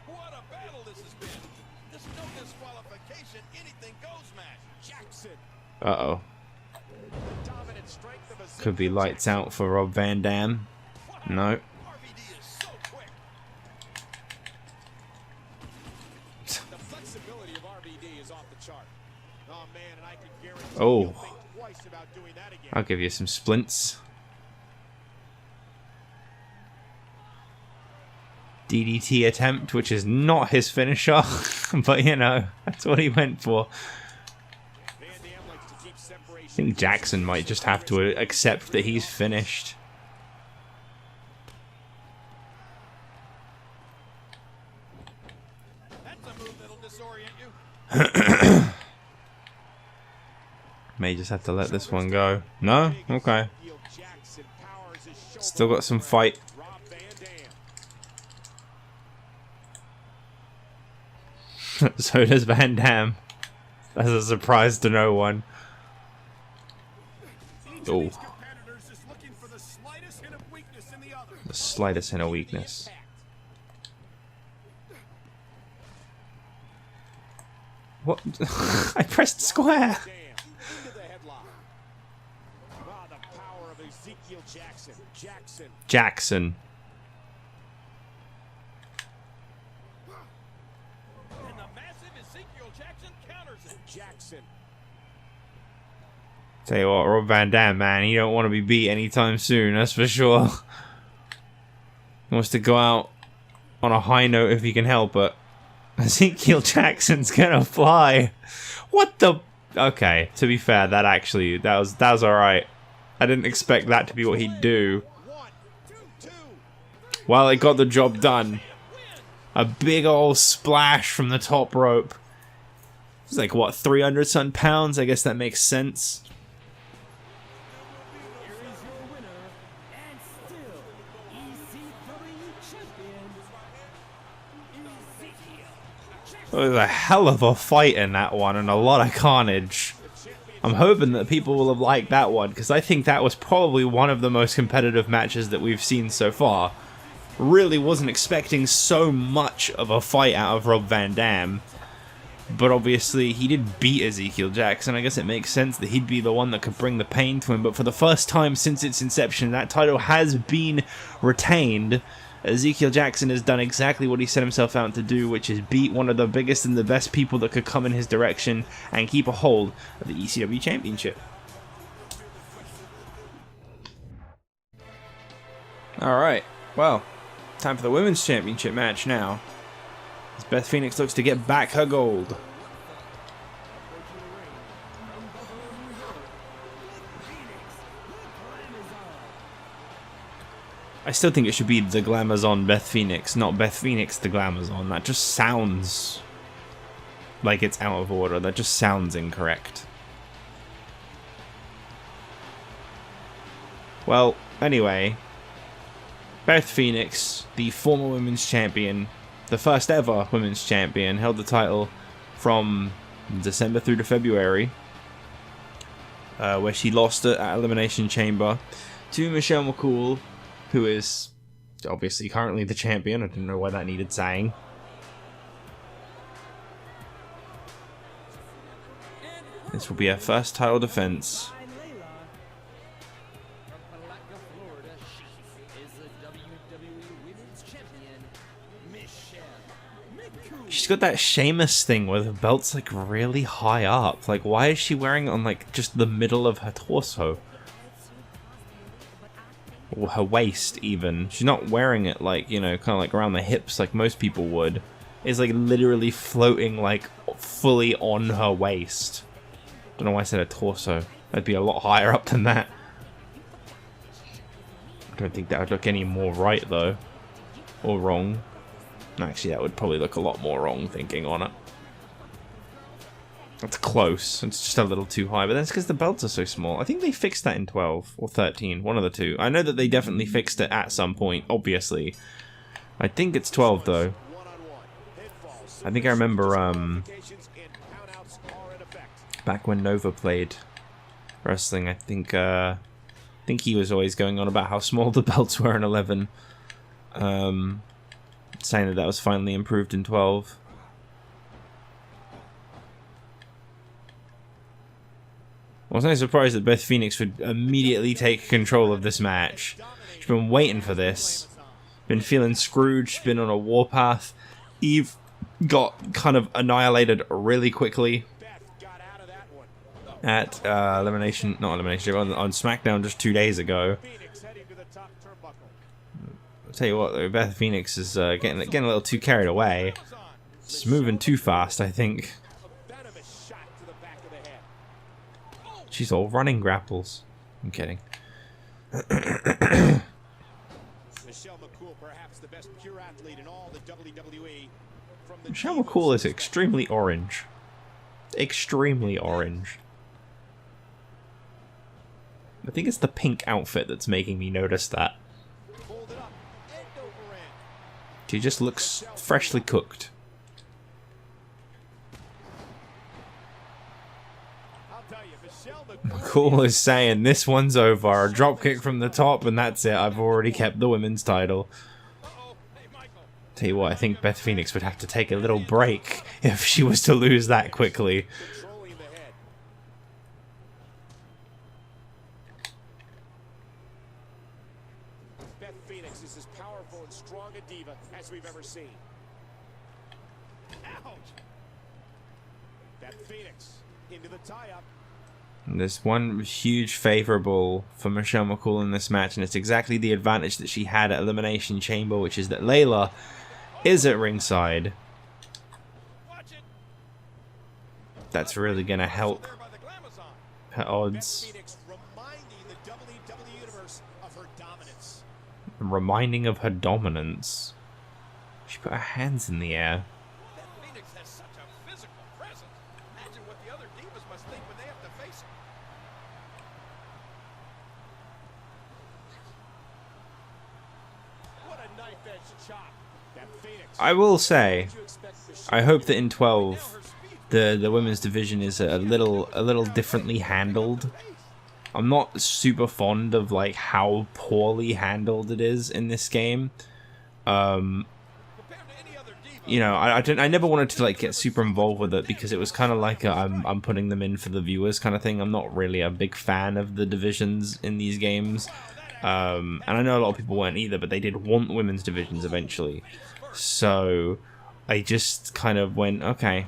What a battle this has been. This no disqualification, anything goes match. Jackson. Uh-oh. Could be lights out for Rob Van Dam. No. Oh, I'll give you some splints. DDT attempt, which is not his finisher, but you know, that's what he went for. I think Jackson might just have to accept that he's finished. That's a move that'll disorient you. May just have to let this one go. No? Okay. Still got some fight. So does Van Dam. That's a surprise to no one. Oh. The slightest hint of weakness. What? I pressed square. Jackson. And the massive Ezekiel Jackson counters it. Jackson. Tell you what, Rob Van Dam, man, he don't want to be beat anytime soon, that's for sure. He wants to go out on a high note if he can help it. Ezekiel Jackson's gonna fly. What the? Okay, to be fair, that was alright. I didn't expect that to be what he'd do. Well, it got the job done. A big old splash from the top rope. It's like, what, 300-some pounds? I guess that makes sense. Here is your winner, and still ECW champion, Ezekiel Jackson. There was a hell of a fight in that one and a lot of carnage. I'm hoping that people will have liked that one, because I think that was probably one of the most competitive matches that we've seen so far. Really wasn't expecting so much of a fight out of Rob Van Dam. But obviously, he did beat Ezekiel Jackson. I guess it makes sense that he'd be the one that could bring the pain to him. But for the first time since its inception, that title has been retained. Ezekiel Jackson has done exactly what he set himself out to do, which is beat one of the biggest and the best people that could come in his direction and keep a hold of the ECW Championship. Alright, well, time for the Women's Championship match now, as Beth Phoenix looks to get back her gold. I still think it should be the Glamazon Beth Phoenix, not Beth Phoenix the Glamazon. That just sounds like it's out of order. That just sounds incorrect. Well, anyway, Beth Phoenix, the former women's champion, the first ever women's champion, held the title from December through to February, where she lost it at Elimination Chamber to Michelle McCool, who is obviously currently the champion. I didn't know why that needed saying. This will be her first title defense. She's got that Sheamus thing where the belt's like really high up. Like, why is she wearing it on like just the middle of her torso? Or her waist, even. She's not wearing it like, you know, kind of like around the hips like most people would. It's like literally floating like fully on her waist. Don't know why I said her torso. That'd be a lot higher up than that. I don't think that would look any more right though. Or wrong. Actually, that would probably look a lot more wrong thinking on it. That's close. It's just a little too high, but that's because the belts are so small. I think they fixed that in 12 or 13, one of the two. I know that they definitely fixed it at some point, obviously. I think it's 12 though. I think I remember back when Nova played wrestling, I think he was always going on about how small the belts were in 11. Saying that that was finally improved in 12. I was not surprised that Beth Phoenix would immediately take control of this match. She's been waiting for this. Been feeling Scrooged, been on a warpath. Eve got kind of annihilated really quickly at on SmackDown just 2 days ago. I'll tell you what though, Beth Phoenix is getting a little too carried away. It's moving too fast, I think. She's all running grapples. I'm kidding. Michelle McCool, perhaps the best pure athlete in all the WWE. Michelle McCool is extremely orange. Extremely orange. I think it's the pink outfit that's making me notice that. She just looks freshly cooked. McCool is saying this one's over. A dropkick from the top and that's it. I've already kept the women's title. Tell you what, I think Beth Phoenix would have to take a little break if she was to lose that quickly. strong a diva as we've ever seen. Ouch! Beth Phoenix into the tie-up. There's one huge favourable for Michelle McCool in this match, and it's exactly the advantage that she had at Elimination Chamber, which is that Layla is at ringside. That's really going to help her odds. Reminding of her dominance. She put her hands in the air. Beth Phoenix has such a physical presence. Imagine what the other divas must think when they have to face her. What a knife-edge chop. Beth Phoenix. I will say, I hope that in 12 the women's division is a little differently handled. I'm not super fond of like how poorly handled it is in this game. You know, I never wanted to like get super involved with it because it was kind of like I'm putting them in for the viewers kind of thing. I'm not really a big fan of the divisions in these games, and I know a lot of people weren't either, but they did want women's divisions eventually. So I just kind of went, okay,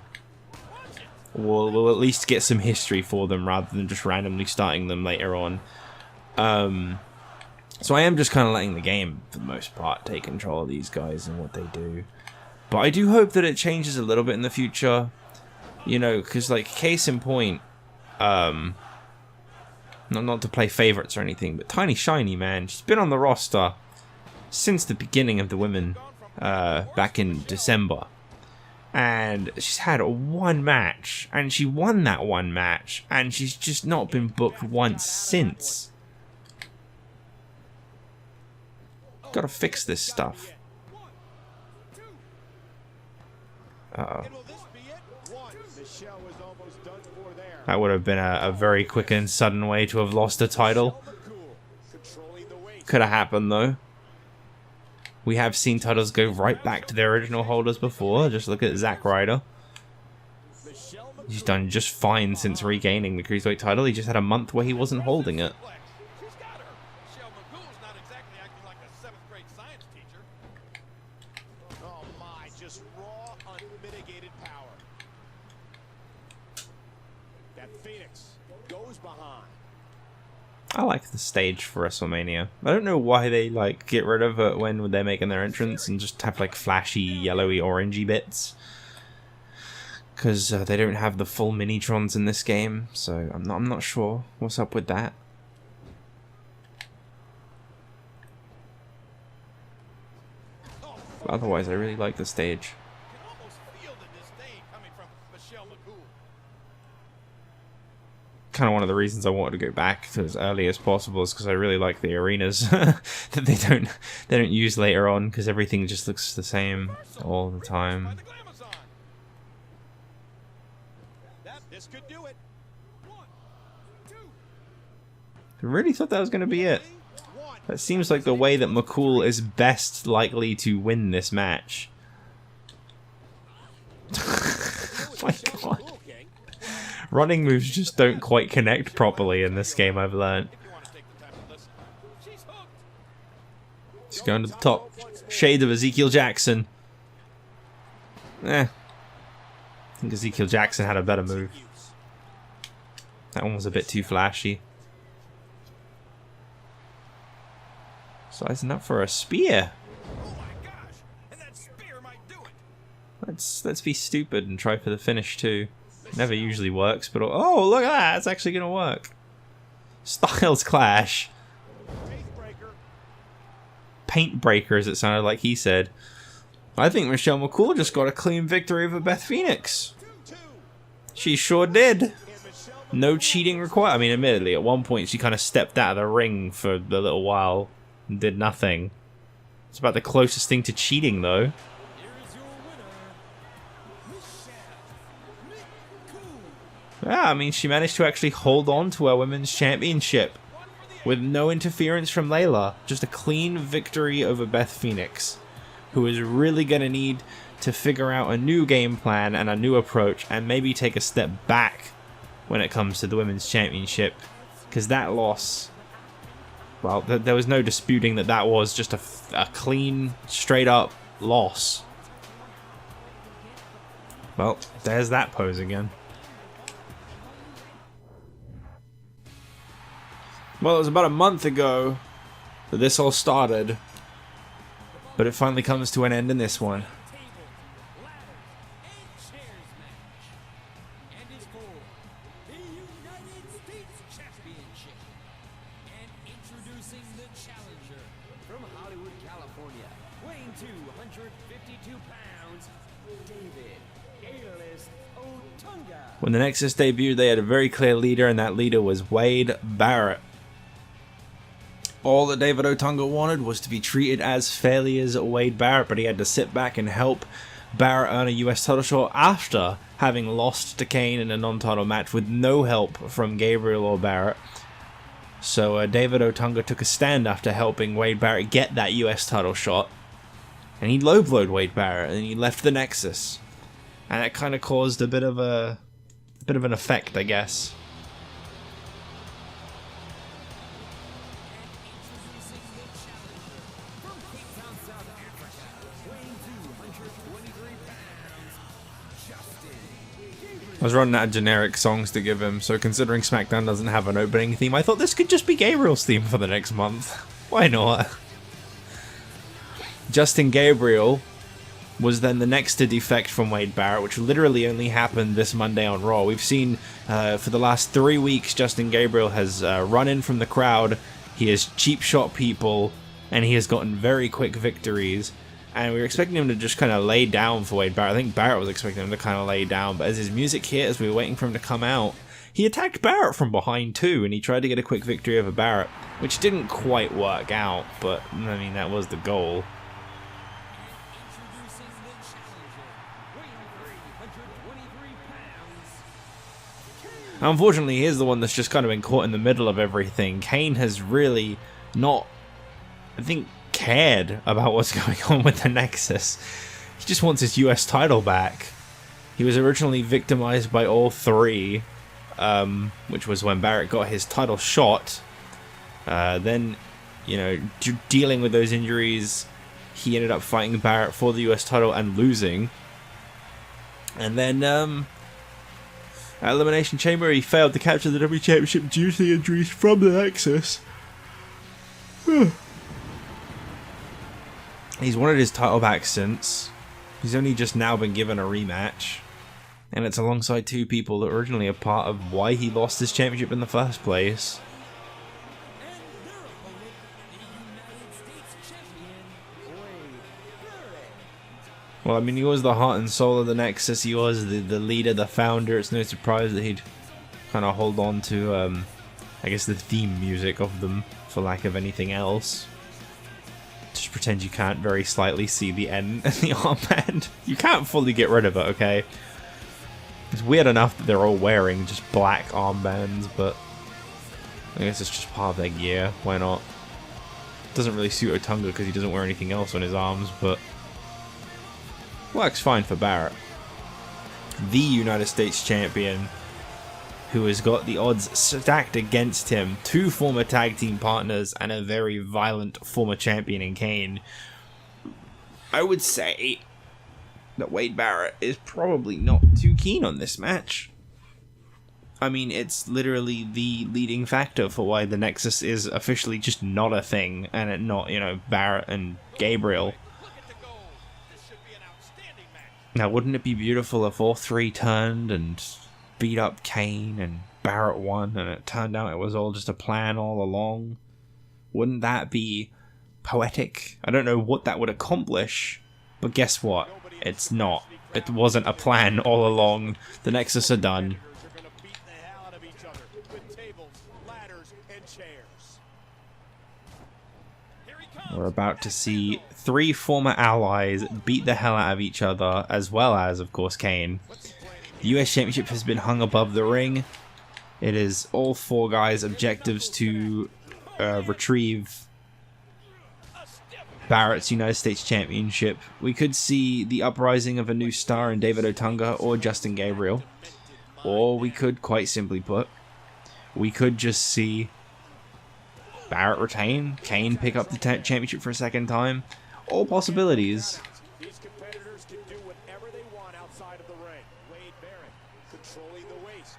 we'll at least get some history for them rather than just randomly starting them later on. So I am just kind of letting the game, for the most part, take control of these guys and what they do. But I do hope that it changes a little bit in the future. You know, because, like, case in point, not to play favorites or anything, but Tiny Shiny, man, she's been on the roster since the beginning of the women, back in December. And she's had one match, and she won that one match, and she's just not been booked once since. Gotta fix this stuff. Uh-oh. That would have been a very quick and sudden way to have lost a title. Could have happened, though. We have seen titles go right back to their original holders before. Just look at Zack Ryder. He's done just fine since regaining the Cruiserweight title. He just had a month where he wasn't holding it. I like the stage for WrestleMania. I don't know why they like get rid of it when they're making their entrance and just have like flashy, yellowy, orangey bits. Because they don't have the full Minitrons in this game, so I'm not sure what's up with that. But otherwise, I really like the stage. Kind of one of the reasons I wanted to go back to as early as possible is because I really like the arenas that they don't use later on, because everything just looks the same all the time. I really thought that was going to be it. That seems like the way that McCool is best likely to win this match. Oh my god. Running moves just don't quite connect properly in this game, I've learned. She's going to the top. Shade of Ezekiel Jackson. I think Ezekiel Jackson had a better move. That one was a bit too flashy. Sizing up for a spear. Let's be stupid and try for the finish too. Never usually works, but oh, look at that! It's actually gonna work. Styles clash. Paint breaker, as it sounded like he said. I think Michelle McCool just got a clean victory over Beth Phoenix. She sure did. No cheating required. I mean, admittedly, at one point she kind of stepped out of the ring for a little while and did nothing. It's about the closest thing to cheating, though. Yeah, I mean, she managed to actually hold on to her women's championship with no interference from Layla. Just a clean victory over Beth Phoenix, who is really going to need to figure out a new game plan and a new approach, and maybe take a step back when it comes to the women's championship, because that loss well, there was no disputing that that was just a clean, straight-up loss. Well, there's that pose again. Well, it was about a month ago that this all started, but it finally comes to an end in this one. When the Nexus debuted, they had a very clear leader, and that leader was Wade Barrett. All that David Otunga wanted was to be treated as fairly as Wade Barrett, but he had to sit back and help Barrett earn a US title shot after having lost to Kane in a non-title match with no help from Gabriel or Barrett. So David Otunga took a stand after helping Wade Barrett get that US title shot, and he low-blowed Wade Barrett, and he left the Nexus. And it kind of caused a bit of an effect, I guess. I was running out of generic songs to give him, so considering SmackDown doesn't have an opening theme, I thought this could just be Gabriel's theme for the next month. Why not? Justin Gabriel was then the next to defect from Wade Barrett, which literally only happened this Monday on Raw. We've seen for the last 3 weeks, Justin Gabriel has run in from the crowd, he has cheap shot people, and he has gotten very quick victories. And we were expecting him to just kind of lay down for Wade Barrett. I think Barrett was expecting him to kind of lay down, but as his music hit, as we were waiting for him to come out, he attacked Barrett from behind too, and he tried to get a quick victory over Barrett, which didn't quite work out, but I mean, that was the goal. Unfortunately, he's the one that's just kind of been caught in the middle of everything. Kane has really not, I think, cared about what's going on with the Nexus. He just wants his US title back. He was originally victimized by all three, which was when Barrett got his title shot. Then, you know, dealing with those injuries, he ended up fighting Barrett for the US title and losing. And then, at Elimination Chamber, he failed to capture the WWE Championship due to the injuries from the Nexus. He's wanted his title back since. He's only just now been given a rematch. And it's alongside two people that were originally a part of why he lost his championship in the first place. Well, I mean, he was the heart and soul of the Nexus. He was the leader, the founder. It's no surprise that he'd kind of hold on to, I guess, the theme music of them, for lack of anything else. Just pretend you can't very slightly see the N and the armband. You can't fully get rid of it, okay? It's weird enough that they're all wearing just black armbands, but I guess it's just part of their gear. Why not? Doesn't really suit Otunga because he doesn't wear anything else on his arms, but works fine for Barrett. The United States champion, who has got the odds stacked against him, two former tag team partners and a very violent former champion in Kane. I would say that Wade Barrett is probably not too keen on this match. I mean, it's literally the leading factor for why the Nexus is officially just not a thing, and it not, you know, Barrett and Gabriel. Now, wouldn't it be beautiful if all three turned and beat up Kane and Barrett won, and it turned out it was all just a plan all along? Wouldn't that be poetic? I don't know what that would accomplish, but guess what? It's not. It wasn't a plan all along. The Nexus are done. We're about to see three former allies beat the hell out of each other, as well as, of course, Kane. The US Championship has been hung above the ring. It is all four guys' objectives to retrieve Barrett's United States Championship. We could see the uprising of a new star in David Otunga or Justin Gabriel. Or we could, quite simply put, we could just see Barrett retain, Kane pick up the championship for a second time. All possibilities. These competitors can do whatever they want outside of the ring. Wade Barrett controlling the waist.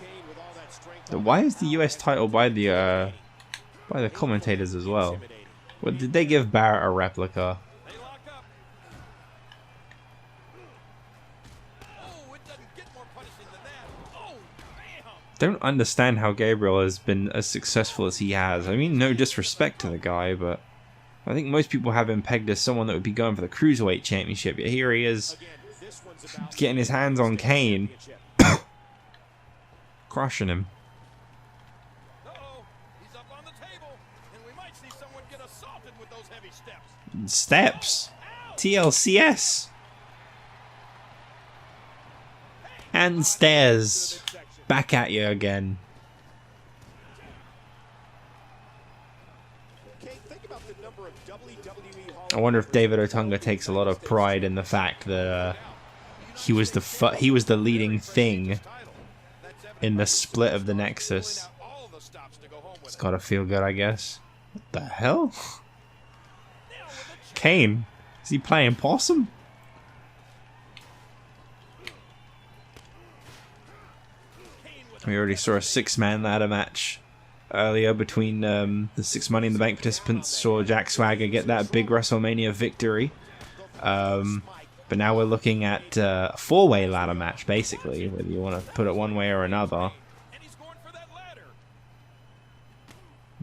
Kane with all that strength. Why is the US title by the commentators as well? What did they give Barrett a replica? They lock up. Oh, it doesn't get more punishing than that. Oh, bam! Don't understand how Gabriel has been as successful as he has. I mean, no disrespect to the guy, but I think most people have him pegged as someone that would be going for the Cruiserweight Championship. Yet here he is, getting his hands on Kane, crushing him. Uh-oh, he's up on the table, and we might see someone get assaulted with those heavy steps. Steps. TLCS. And stairs. Back at you again. I wonder if David Otunga takes a lot of pride in the fact that he was the leading thing in the split of the Nexus. It's gotta feel good, I guess. What the hell? Kane, is he playing possum? We already saw a 6-man ladder match earlier between the 6 Money in the Bank participants. Saw Jack Swagger get that big WrestleMania victory. But now we're looking at a 4-way ladder match, basically, whether you want to put it one way or another.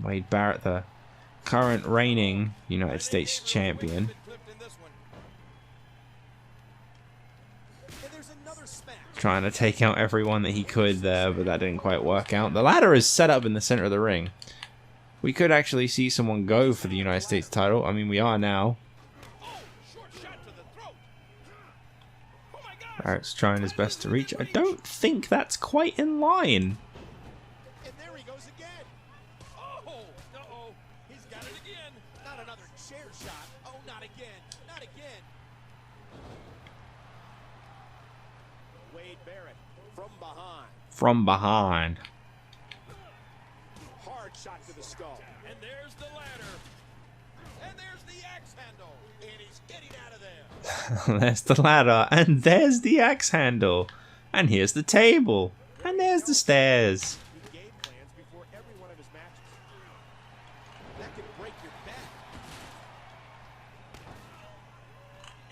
Wade Barrett, the current reigning United States champion. Trying to take out everyone that he could there, but that didn't quite work out. The ladder is set up in the center of the ring. We could actually see someone go for the United States title. I mean, we are now. Barrett's trying his best to reach. I don't think that's quite in line. And there he goes again. Oh, no, he's got it again. Not another chair shot. Oh, not again. Not again. Wade Barrett from behind. From behind. Hard shot to the skull. And there's the ladder. And there's the axe handle. And he's getting out of there. There's the ladder, and there's the axe handle, and here's the table, and there's the stairs. He game plans before every one of his matches. That could break your back.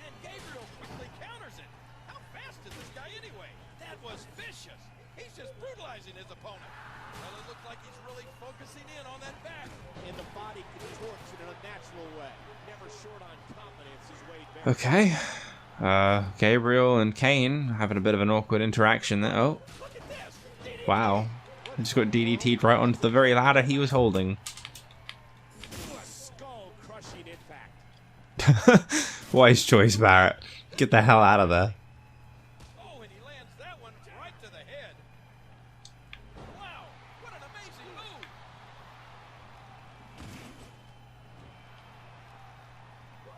And Gabriel quickly counters it. How fast is this guy anyway? That was vicious. He's just brutalizing his opponent. Well, it looks like he's really focusing in on that back. And the body contorts in a natural way. Never short on confidence is Wade Barrett. Okay, Gabriel and Kane having a bit of an awkward interaction there. Oh, wow. He just got DDT'd right onto the very ladder he was holding. A skull-crushing impact. Wise choice, Barrett. Get the hell out of there. Oh, and he lands that one right to the head. Wow, what an amazing move.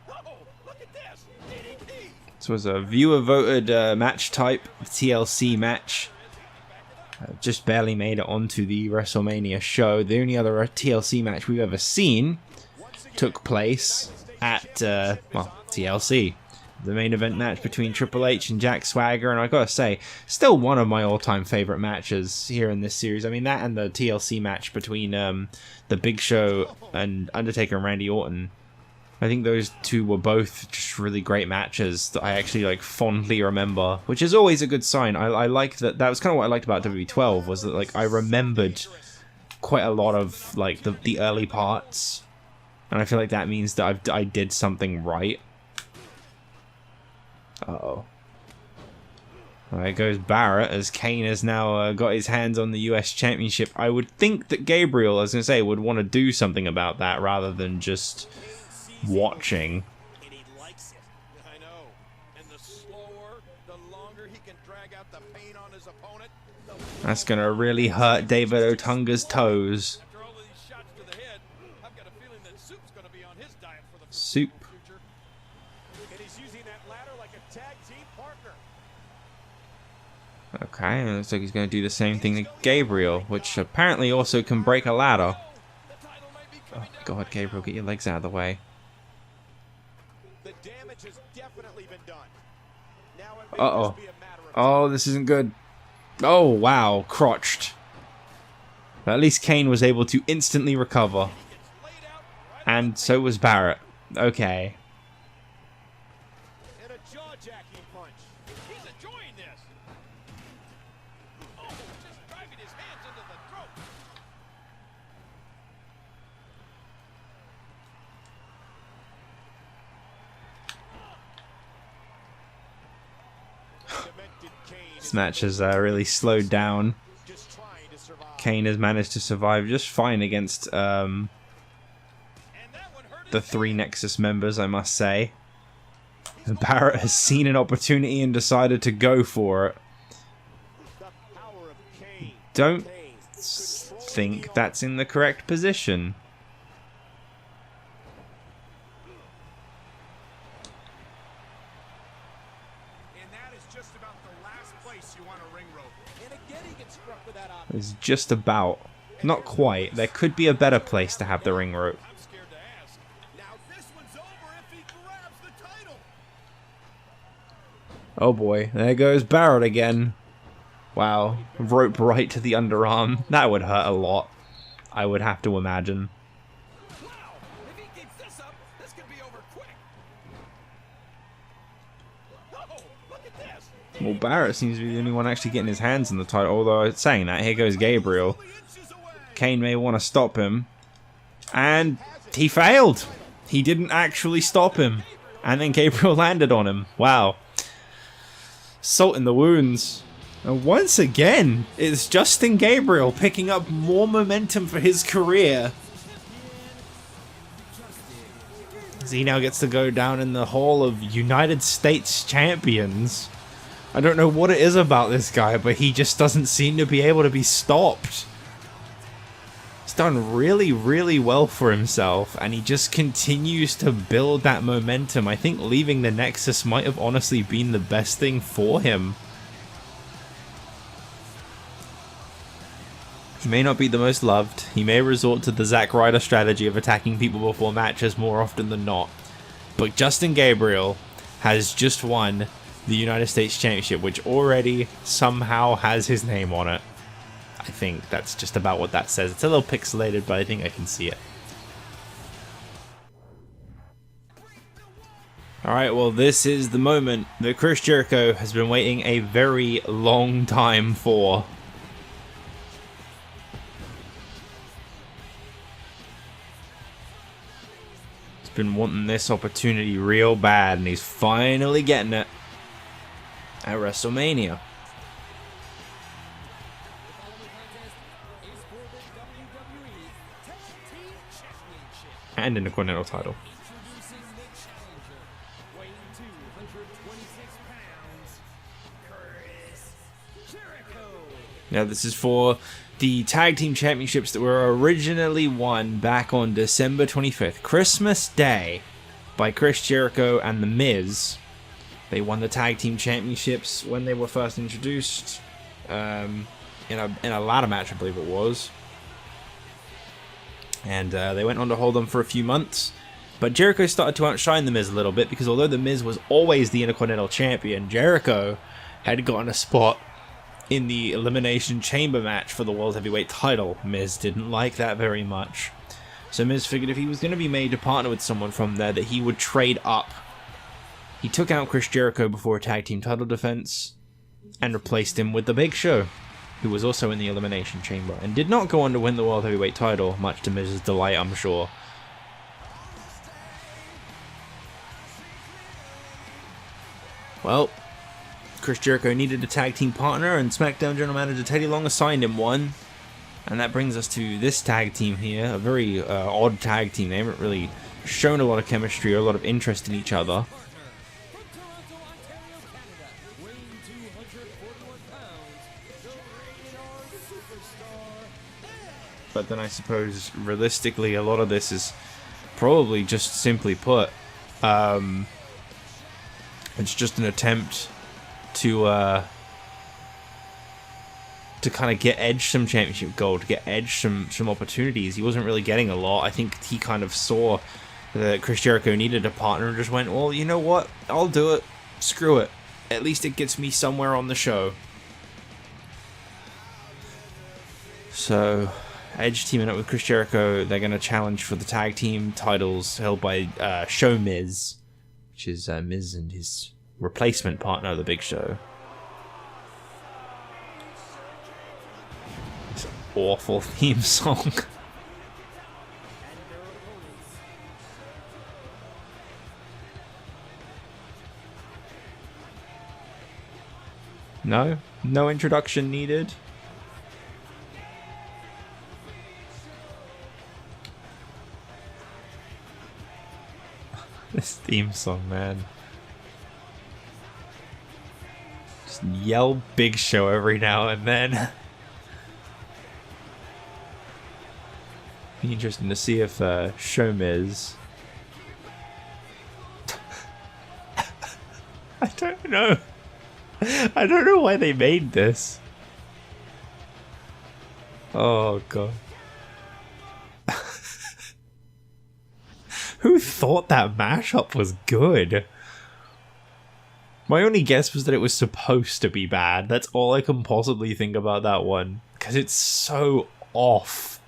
Oh, look at this. DDT. This was a viewer-voted match type, TLC match. Just barely made it onto the WrestleMania show. The only other TLC match we've ever seen took place at, well, TLC. The main event match between Triple H and Jack Swagger, and I gotta say, still one of my all-time favorite matches here in this series. I mean, that and the TLC match between the Big Show and Undertaker and Randy Orton. I think those two were both just really great matches that I actually like fondly remember, which is always a good sign. I like that. That was kind of what I liked about WWE12 was that like I remembered quite a lot of like the early parts, and I feel like that means that I did something right. Uh-oh. There goes Barrett as Kane has now got his hands on the US Championship. I would think that Gabriel, as I say, would want to do something about that rather than just watching. And he likes it. I know. And the slower, the longer he can drag out the pain on his opponent. That's going to really hurt David Otunga's toes. After all of these shots to the head, I've got a feeling that Soup's going to be on his diet for the Soup. future. And he's using that ladder like a tag team partner. Okay, looks like he's going to do the same thing to Gabriel, which apparently also can break a ladder. Oh god, Gabriel, get your legs out of the way. The damage has definitely been done. Now it may Uh-oh. just be a matter of Oh, this isn't good. Oh, wow, crotched. But at least Kane was able to instantly recover. And so was Barrett. Okay. and a jaw-jacking punch. He's enjoying this. Oh, just driving his hands into the throat. Demented Kane is This match has really slowed down. just trying to survive. Kane has managed to survive just fine against And that one hurt the his 3 Nexus members, I must say. Barrett has seen an opportunity and decided to go for it. The power of Kane. Don't Kane think that's in the correct position. And that is just about the last place you want a ring rope. And again he gets struck with that option. It's just about. Not quite. There could be a better place to have the ring rope. I'm scared to ask. Now this one's over if he grabs the title. Oh boy, there goes Barrett again. Wow, rope right to the underarm. That would hurt a lot, I would have to imagine. Wow, if he keeps this up, this could be over quick. Oh, look at this. Well, Barrett seems to be the only one actually getting his hands on the title, although saying that, here goes Gabriel. Inches away. Kane may want to stop him. And he failed. He didn't actually stop him. And then Gabriel landed on him. Wow. Salt in the wounds. And once again, it's Justin Gabriel picking up more momentum for his career. As he now gets to go down in the Hall of United States Champions. I don't know what it is about this guy, but he just doesn't seem to be able to be stopped. He's done really, really well for himself, and he just continues to build that momentum. I think leaving the Nexus might have honestly been the best thing for him. He may not be the most loved. He may resort to the Zack Ryder strategy of attacking people before matches more often than not. But Justin Gabriel has just won the United States Championship, which already somehow has his name on it. I think that's just about what that says. It's a little pixelated, but I think I can see it. Alright, well, this is the moment that Chris Jericho has been waiting a very long time for. He's been wanting this opportunity real bad, and he's finally getting it at WrestleMania. And in the Continental title. Now this is for the Tag Team Championships that were originally won back on December 25th, Christmas Day, by Chris Jericho and The Miz. They won the Tag Team Championships when they were first introduced, in a ladder match, I believe it was. And they went on to hold them for a few months. But Jericho started to outshine The Miz a little bit, because although The Miz was always the Intercontinental Champion, Jericho had gotten a spot in the Elimination Chamber match for the World Heavyweight title. Miz didn't like that very much. So Miz figured if he was going to be made to partner with someone from there, that he would trade up. He took out Chris Jericho before a tag team title defense and replaced him with The Big Show, who was also in the Elimination Chamber, and did not go on to win the World Heavyweight title, much to Miz's delight, I'm sure. Well, Chris Jericho needed a tag team partner, and SmackDown General Manager Teddy Long assigned him one. And that brings us to this tag team here, a very odd tag team. They haven't really shown a lot of chemistry or a lot of interest in each other. But then I suppose, realistically, a lot of this is probably just simply put, it's just an attempt to to kind of get Edge some championship gold, to get Edge some opportunities. He wasn't really getting a lot. I think he kind of saw that Chris Jericho needed a partner and just went, well, you know what? I'll do it. Screw it. At least it gets me somewhere on the show. So, Edge teaming up with Chris Jericho. They're going to challenge for the tag team titles held by Show Miz, which is Miz and his replacement partner, the Big Show. This awful theme song. No introduction needed. This theme song, man. Just yell Big Show every now and then. Be interesting to see if Show Miz. I don't know. I don't know why they made this. Oh god. Who thought that mashup was good? My only guess was that it was supposed to be bad. That's all I can possibly think about that one. Because it's so off.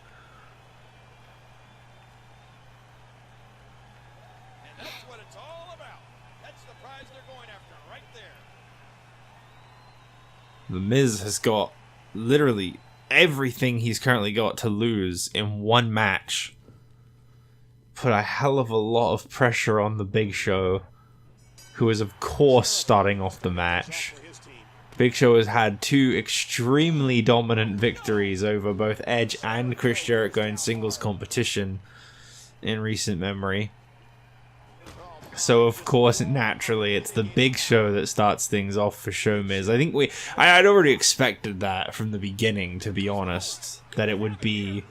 And that's what it's all about. That's the prize they're going after right there. The Miz has got literally everything he's currently got to lose in one match. Put a hell of a lot of pressure on the Big Show, who is of course starting off the match. Big Show has had two extremely dominant victories over both Edge and Chris Jericho in singles competition in recent memory. So of course, naturally, it's the Big Show that starts things off for Show Miz. I think I'd already expected that from the beginning, to be honest, that it would be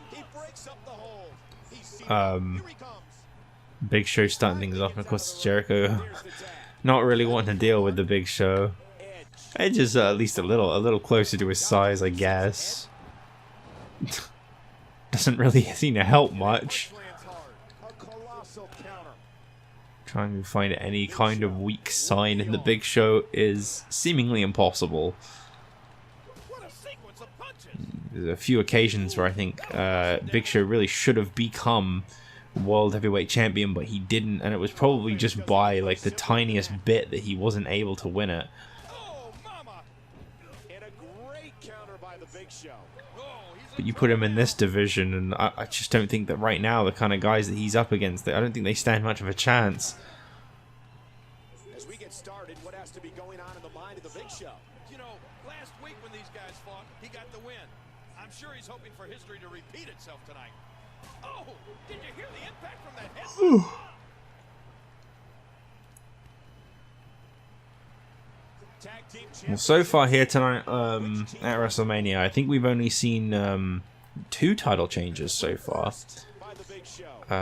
Big Show starting things off, and of course Jericho not really wanting to deal with the Big Show. Edge is at least a little closer to his size, I guess. Doesn't really seem to help much. Trying to find any kind of weak sign in the Big Show is seemingly impossible. There's a few occasions where I think Big Show really should have become World Heavyweight Champion, but he didn't, and it was probably just by like the tiniest bit that he wasn't able to win it. But you put him in this division, and I just don't think that right now the kind of guys that he's up against, I don't think they stand much of a chance. As we get started, what has to be going on in the mind of the Big Show? You know, last week when these guys fought, he got the win. I'm sure he's hoping for history to repeat itself tonight. Oh, did you hear the impact from that head? Well, so far here tonight at WrestleMania, I think we've only seen 2 title changes so far.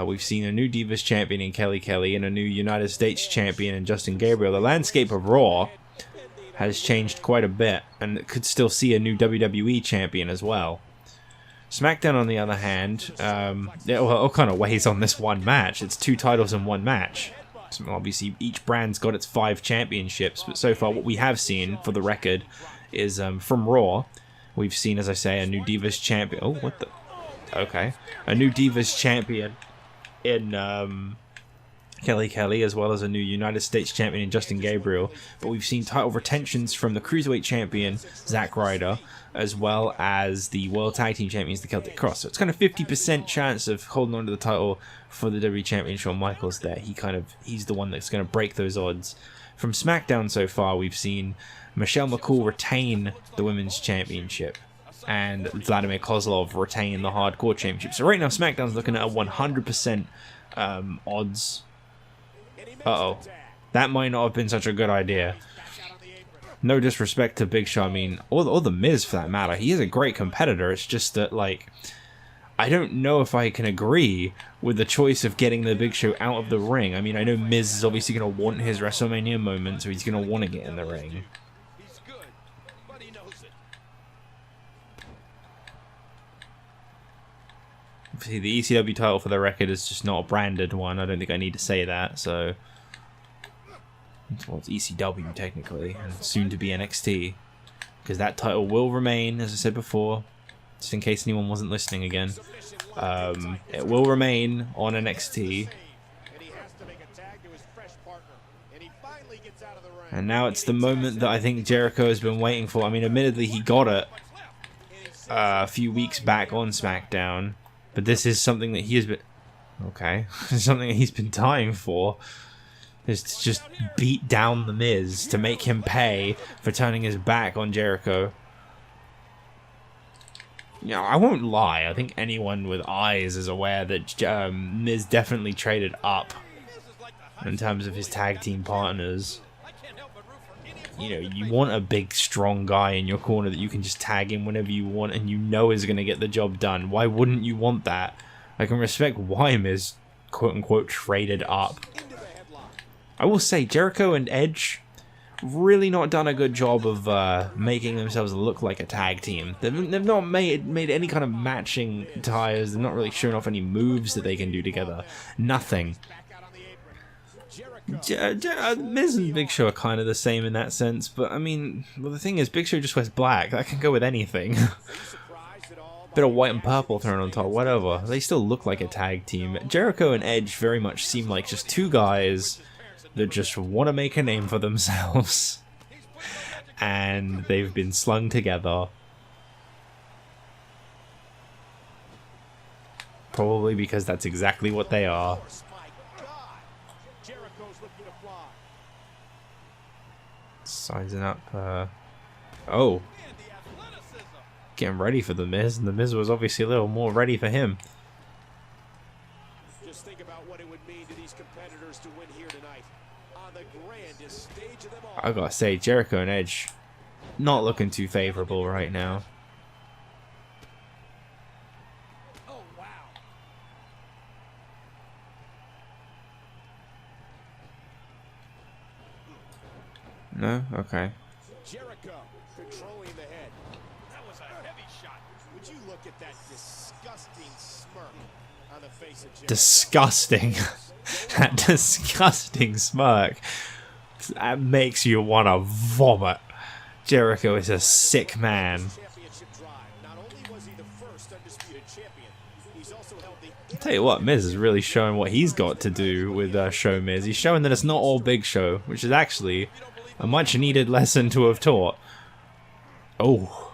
We've seen a new Divas Champion in Kelly and a new United States Champion in Justin Gabriel. The landscape of Raw has changed quite a bit, and it could still see a new WWE Champion as well. SmackDown, on the other hand, it all kind of weighs on this one match. It's 2 titles in one match. So obviously, each brand's got its 5 championships, but so far what we have seen, for the record, is from Raw. We've seen, as I say, a new Divas Champion. Oh, what the? Okay. A new Divas Champion in Kelly, as well as a new United States Champion in Justin Gabriel. But we've seen title retentions from the Cruiserweight Champion, Zack Ryder, as well as the World Tag Team Champions, the Celtic Cross. So it's kind of 50% chance of holding on to the title for the WWE Champion, Shawn Michaels there. He's the one that's going to break those odds. From SmackDown so far, we've seen Michelle McCool retain the Women's Championship and Vladimir Kozlov retain the Hardcore Championship. So right now, SmackDown's looking at a 100% odds. Uh-oh. That might not have been such a good idea. No disrespect to Big Show, I mean, or the Miz for that matter. He is a great competitor. It's just that, like, I don't know if I can agree with the choice of getting the Big Show out of the ring. I mean, I know Miz is obviously going to want his WrestleMania moment, so he's going to want to get in the ring. obviously the ECW title, for the record, is just not a branded one. I don't think I need to say that. So, well, it's ECW technically, and soon to be NXT, because that title will remain, as I said before, just in case anyone wasn't listening again. It will remain on NXT. And now it's the moment that I think Jericho has been waiting for. I mean, admittedly, he got it a few weeks back on SmackDown, but this is something that he has been... Okay. Something that he's been dying for, is to just beat down The Miz, to make him pay for turning his back on Jericho. You know, I won't lie, I think anyone with eyes is aware that Miz definitely traded up in terms of his tag team partners. You know, you want a big, strong guy in your corner that you can just tag in whenever you want and you know is going to get the job done. Why wouldn't you want that? I can respect why Miz, quote-unquote, traded up. I will say, Jericho and Edge really not done a good job of making themselves look like a tag team. They've not made any kind of matching tires. They're not really showing off any moves that they can do together. Nothing. Miz and Big Show are kind of the same in that sense, but I mean, well, the thing is, Big Show just wears black. That can go with anything. Bit of white and purple thrown on top, whatever. They still look like a tag team. Jericho and Edge very much seem like just two guys that just want to make a name for themselves. And they've been slung together. Probably because that's exactly what they are. Sizing up, oh. Getting ready for The Miz, and The Miz was obviously a little more ready for him. Just think about what it would mean to these competitors to win here tonight on the grandest stage of them all. I gotta say, Jericho and Edge not looking too favorable right now. Oh, wow. No? Okay. Jericho controlling the head. That was a heavy shot. Would you look at that disgusting smirk on the face of Jericho? Disgusting. That disgusting smirk. That makes you want to vomit. Jericho is a sick man. Not only was he the first undisputed champion, he's also held the... I'll tell you what, Miz is really showing what he's got to do with Show Miz. He's showing that it's not all Big Show, which is actually a much needed lesson to have taught. Oh.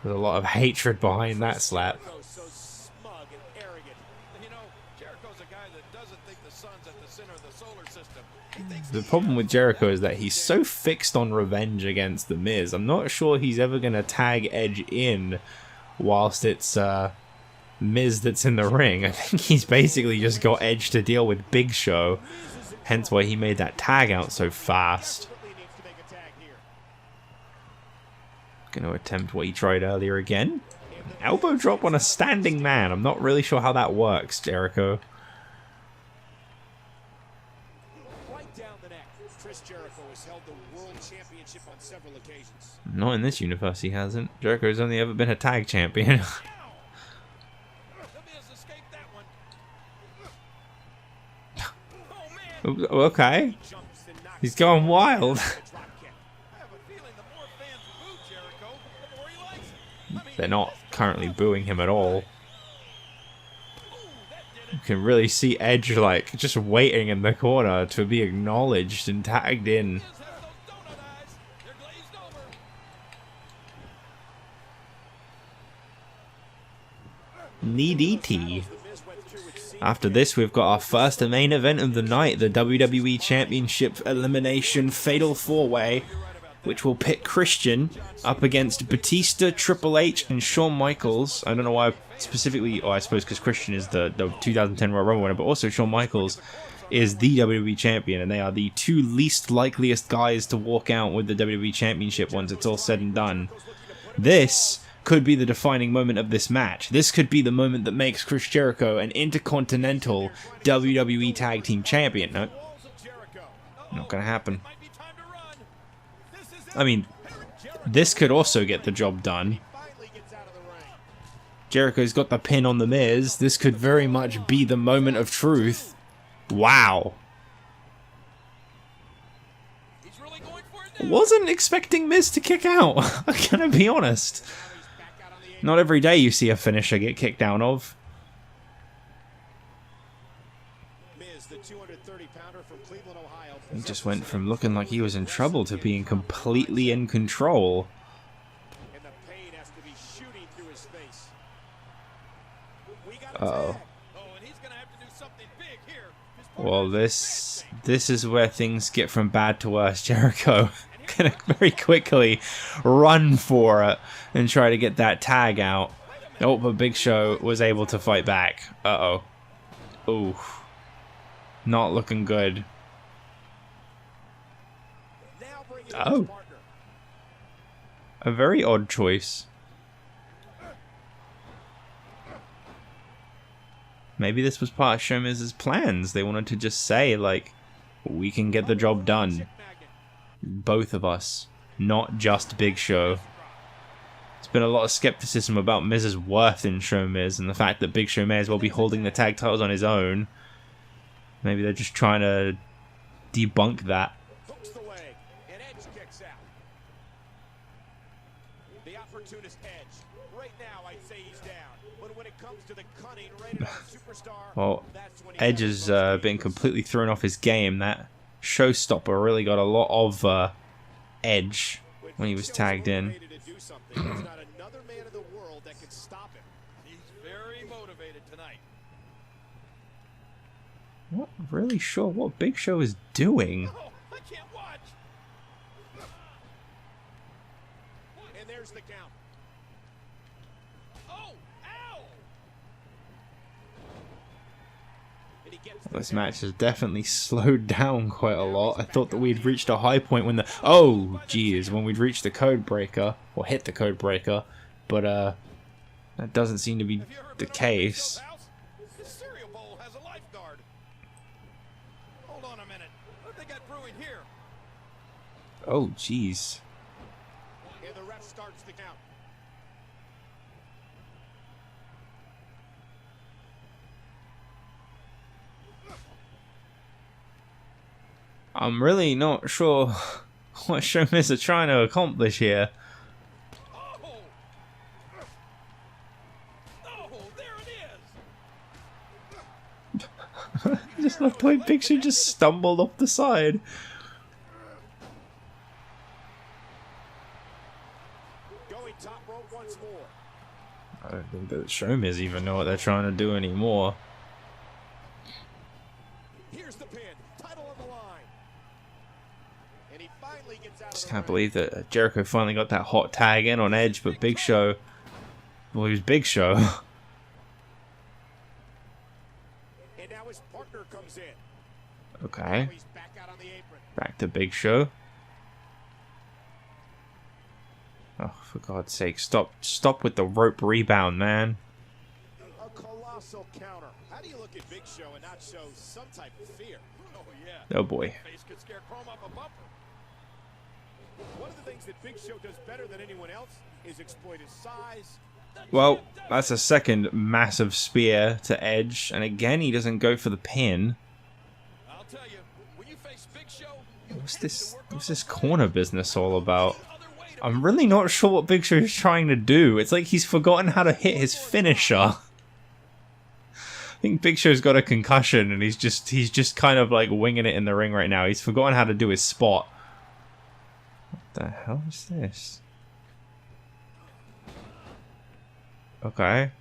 There's a lot of hatred behind that slap. So smug and arrogant. You know, Jericho's a guy that doesn't think the sun's at the center of the solar system. He thinks The problem with Jericho is that he's so fixed on revenge against The Miz. I'm not sure he's ever going to tag Edge in whilst it's Miz that's in the ring. I think he's basically just got Edge to deal with Big Show. Hence why he made that tag out so fast. Gonna attempt what he tried earlier again. Elbow drop on a standing man. I'm not really sure how that works, Jericho. Right down the neck. Chris Jericho has held the World Championship on several occasions. Not in this universe, he hasn't. Jericho's only ever been a tag champion. Okay. He's going wild. They're not currently booing him at all. You can really see Edge like just waiting in the corner to be acknowledged and tagged in. Knee DT. After this, we've got our first main event of the night, the WWE Championship Elimination Fatal 4-Way, which will pit Christian up against Batista, Triple H, and Shawn Michaels. I don't know why specifically, I suppose because Christian is the 2010 Royal Rumble winner, but also Shawn Michaels is the WWE Champion, and they are the two least likeliest guys to walk out with the WWE Championship once it's all said and done. This could be the defining moment of this match. This could be the moment that makes Chris Jericho an Intercontinental WWE Tag Team Champion. No, not gonna happen. I mean, this could also get the job done. Jericho's got the pin on the Miz. This could very much be the moment of truth. Wow. He's really going for it now. Wasn't expecting Miz to kick out. I'm gonna be honest. Not every day you see a finisher get kicked out of. Miz, the 230-pounder from Cleveland, Ohio. He just went from looking like he was in trouble to being completely in control. And the pain has to be shooting through his face. We got a Uh-oh. tag. Oh, and he's going to have to do something big here. His Well, partner this is where things get from bad to worse. Jericho gonna very quickly run for it and try to get that tag out. Oh, but Big Show was able to fight back. Uh-oh. Ooh. Not looking good. Now bring in Oh. his partner. A very odd choice. Maybe this was part of Showmiz's plans. They wanted to just say, like, we can get the job done. Both of us. Not just Big Show. There's been a lot of skepticism about Miz's worth in Showmiz and the fact that Big Show may as well be holding the tag titles on his own. Maybe they're just trying to debunk that. Hooks the leg, and Edge kicks out. The opportunist Edge. Right now, I'd say he's down. But when it comes to the cunning, rated R superstar, Well, that's when he's Edge at has his most been dangerous. completely thrown off his game. That showstopper really got a lot of edge when he was tagged in. Motivated to do something, there's not another man in the world that can stop him. He's very motivated tonight. Not really sure what Big Show is doing. Oh, I can't watch. And there's the count. Oh, ow. And he gets the This tag. match has definitely slowed down quite a lot. I thought that we'd reached a high point when the... Oh, geez, when we'd reached the code breaker. Or hit the code breaker. But, that doesn't seem to be Have you ever the been over to case. Big Show's house? His cereal bowl has a lifeguard. Hold on a minute. What they got brewing here? Oh, jeez. And the ref starts the count. I'm really not sure what Showmiz are trying to accomplish here. Oh! Oh, there it is! I just love the way Big Show just stumbled off the side. Going top rope once more. I don't think that Showmiz even know what they're trying to do anymore. Here's the pin. Title on the line. And he finally gets out Just of can't the ring. believe that Jericho finally got that hot tag in on Edge, but Big Show... Well, he was Big Show. And now his partner comes in. Okay, Now he's back out on the apron. back to Big Show. Oh, for God's sake, stop with the rope rebound, man. A colossal counter. How do you look at Big Show and not show some type of fear? Oh, yeah. Oh boy. Face could scare Chrome up a bumper. One of the things that Big Show does better than anyone else is exploit his size. Well, that's a second massive spear to Edge, and again he doesn't go for the pin. I'll tell you, when you face Big Show, you What's have this? to work What's on this the corner business all about? other way to I'm really not sure what Big Show is trying to do. It's like he's forgotten how to hit his finisher. I think Big Show's got a concussion and he's just kind of like winging it in the ring right now. He's forgotten how to do his spot. What the hell is this? Okay.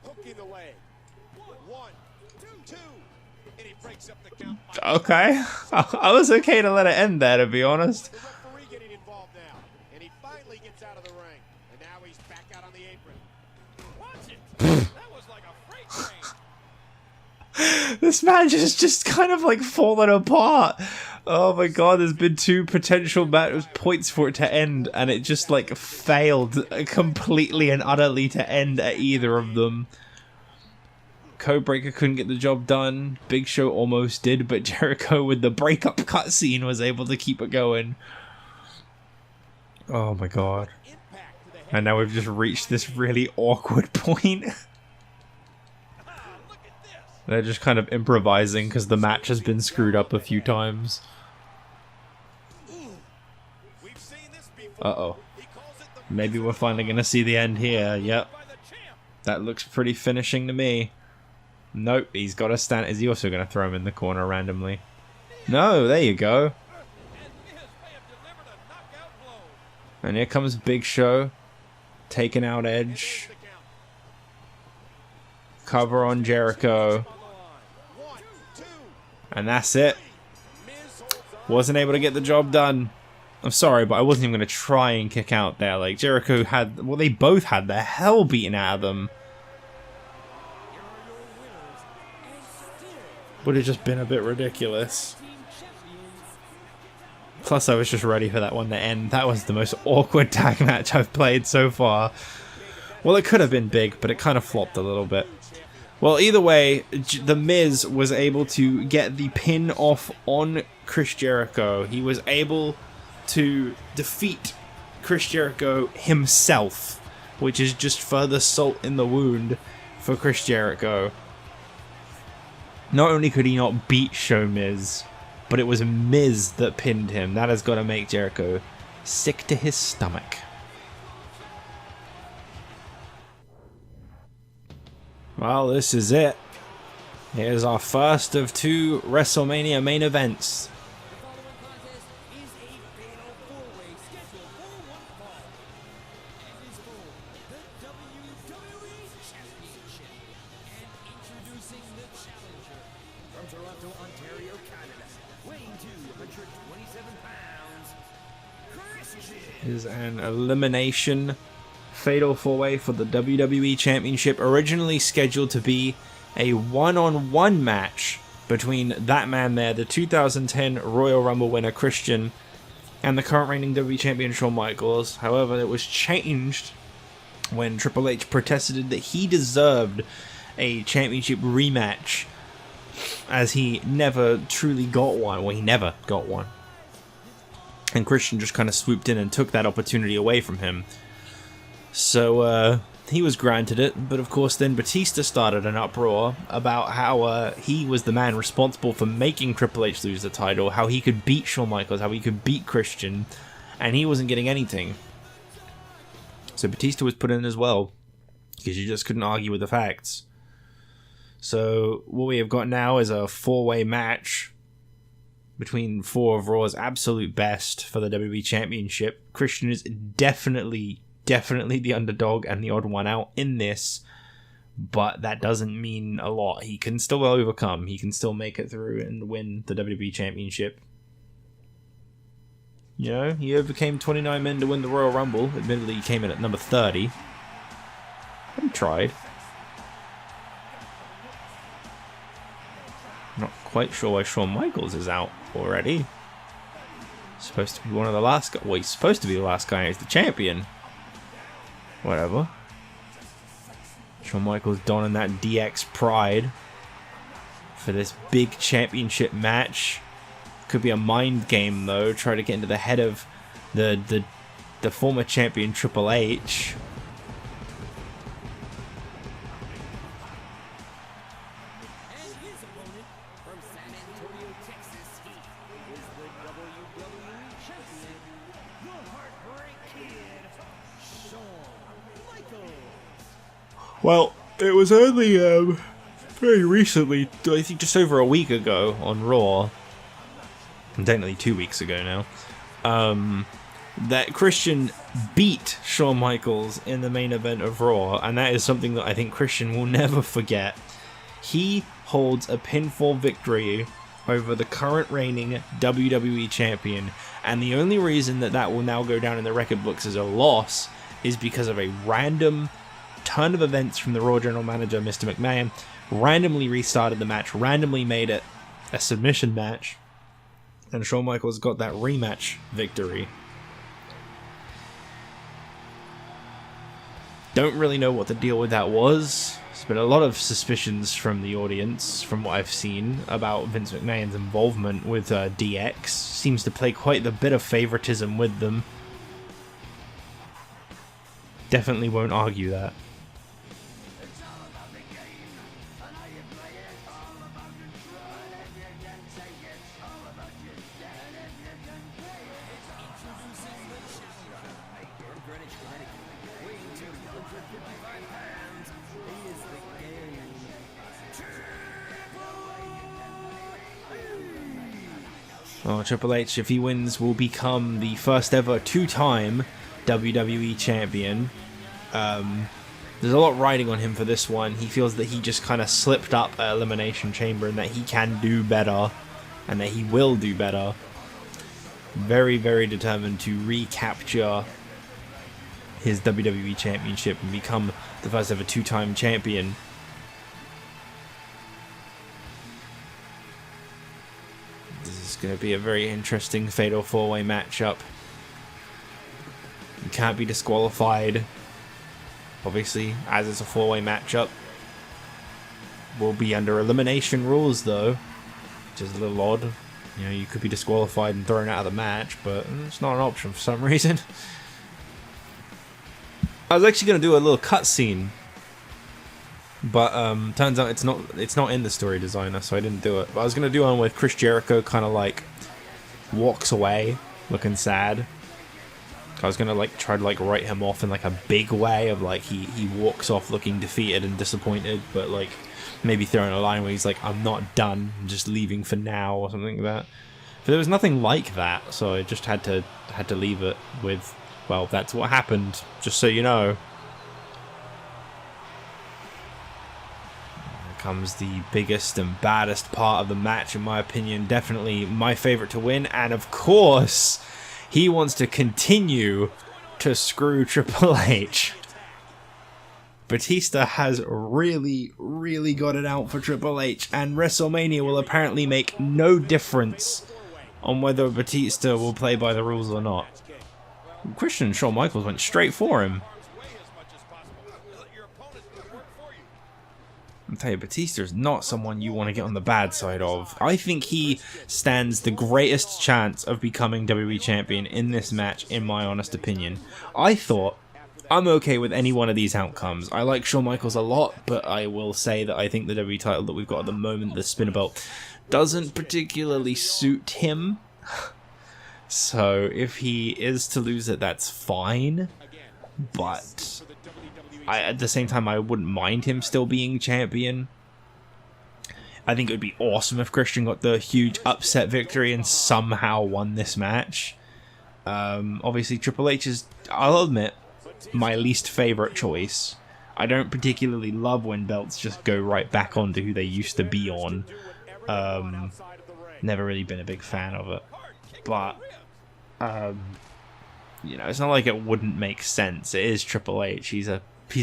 Hooking the leg. One, two. And he breaks up the count. by- Okay. I was okay to let it end there, to be honest. The referee getting involved now. And he finally gets out of the ring. And now he's back out on the apron. watch it. That was like a freight train. This match is just kind of like falling apart. Oh my god, there's been two potential points for it to end, and it just like failed completely and utterly to end at either of them. Codebreaker couldn't get the job done. Big Show almost did, but Jericho with the breakup cutscene was able to keep it going. Oh my god. Impact to the And now we've just reached this really awkward point. They're just kind of improvising because the match has been screwed up a few times. Uh-oh. Maybe we're finally going to see the end here. Yep. That looks pretty finishing to me. Nope, he's got to stand. Is he also going to throw him in the corner randomly? No, there you go. And here comes Big Show. Taking out Edge. Cover on Jericho. And that's it. Wasn't able to get the job done. I'm sorry, but I wasn't even going to try and kick out there. Like, Jericho had... Well, they both had the hell beaten out of them. Would have just been a bit ridiculous. Plus, I was just ready for that one to end. That was the most awkward tag match I've played so far. Well, it could have been big, but it kind of flopped a little bit. Well, either way, The Miz was able to get the pin off on Chris Jericho. He was able to defeat Chris Jericho himself, which is just further salt in the wound for Chris Jericho. Not only could he not beat Show Miz, but it was Miz that pinned him. That has got to make Jericho sick to his stomach. Well, this is it. Here's our first of 2 WrestleMania main events. Is an elimination fatal 4-way for the WWE Championship, originally scheduled to be a one-on-one match between that man there, the 2010 Royal Rumble winner Christian, and the current reigning WWE Champion Shawn Michaels. However, it was changed when Triple H protested that he deserved a championship rematch, as he never truly got one. Well, he never got one. And Christian just kind of swooped in and took that opportunity away from him. So, he was granted it, but of course then Batista started an uproar about how he was the man responsible for making Triple H lose the title, how he could beat Shawn Michaels, how he could beat Christian, and he wasn't getting anything. So Batista was put in as well, because you just couldn't argue with the facts. So what we have got now is a 4-way match between 4 of Raw's absolute best for the WWE Championship. Christian is definitely the underdog and the odd one out in this, but that doesn't mean a lot. He can still overcome. He can still make it through and win the WWE Championship. You know, he overcame 29 men to win the Royal Rumble. Admittedly, he came in at number 30. He tried. Not quite sure why Shawn Michaels is out already. Supposed to be one of the last guys. Well, he's supposed to be the last guy as the champion. Whatever. Shawn Michaels donning that DX pride for this big championship match. Could be a mind game though. Try to get into the head of the former champion Triple H. Well, it was only very recently, I think just over a week ago on Raw, and technically 2 weeks ago now, that Christian beat Shawn Michaels in the main event of Raw, and that is something that I think Christian will never forget. He holds a pinfall victory over the current reigning WWE Champion, and the only reason that will now go down in the record books as a loss is because of a random turn of events from the Raw General Manager, Mr. McMahon, randomly restarted the match, randomly made it a submission match, and Shawn Michaels got that rematch victory. Don't really know what the deal with that was. There's been a lot of suspicions from the audience, from what I've seen, about Vince McMahon's involvement with DX. Seems to play quite the bit of favoritism with them. definitely won't argue that. Well, Triple H, if he wins, will become the first ever two-time WWE champion. There's a lot riding on him for this one. He feels that he just kind of slipped up at Elimination Chamber and that he can do better and that he will do better. Very, very determined to recapture his WWE Championship and become the first ever two-time champion. This is going to be a very interesting Fatal 4-Way matchup. You can't be disqualified. Obviously, as it's a 4-way matchup. Will be under elimination rules, though, which is a little odd. You know, you could be disqualified and thrown out of the match, but it's not an option for some reason. I was actually going to do a little cutscene, but turns out it's not in the story designer, so I didn't do it. But I was going to do one with Chris Jericho kind of like walks away looking sad. I was gonna like try to like write him off in like a big way of like he walks off looking defeated and disappointed, but like maybe throwing a line where he's like, I'm not done, I'm just leaving for now or something like that. But there was nothing like that, so I just had to leave it with, well, that's what happened, just so you know. Here comes the biggest and baddest part of the match, in my opinion. Definitely my favorite to win, and of course he wants to continue to screw Triple H. Batista has really, really got it out for Triple H, and WrestleMania will apparently make no difference on whether Batista will play by the rules or not. Christian and Shawn Michaels went straight for him. I'll tell you, Batista is not someone you want to get on the bad side of. I think he stands the greatest chance of becoming WWE Champion in this match, in my honest opinion. I thought, I'm okay with any one of these outcomes. I like Shawn Michaels a lot, but I will say that I think the WWE title that we've got at the moment, the spinner belt, doesn't particularly suit him. So if he is to lose it, that's fine. But at the same time, I wouldn't mind him still being champion. I think it would be awesome if Christian got the huge upset victory and somehow won this match. Obviously, Triple H is, I'll admit, my least favorite choice. I don't particularly love when belts just go right back onto who they used to be on. Never really been a big fan of it. But, you know, it's not like it wouldn't make sense. It is Triple H. He's a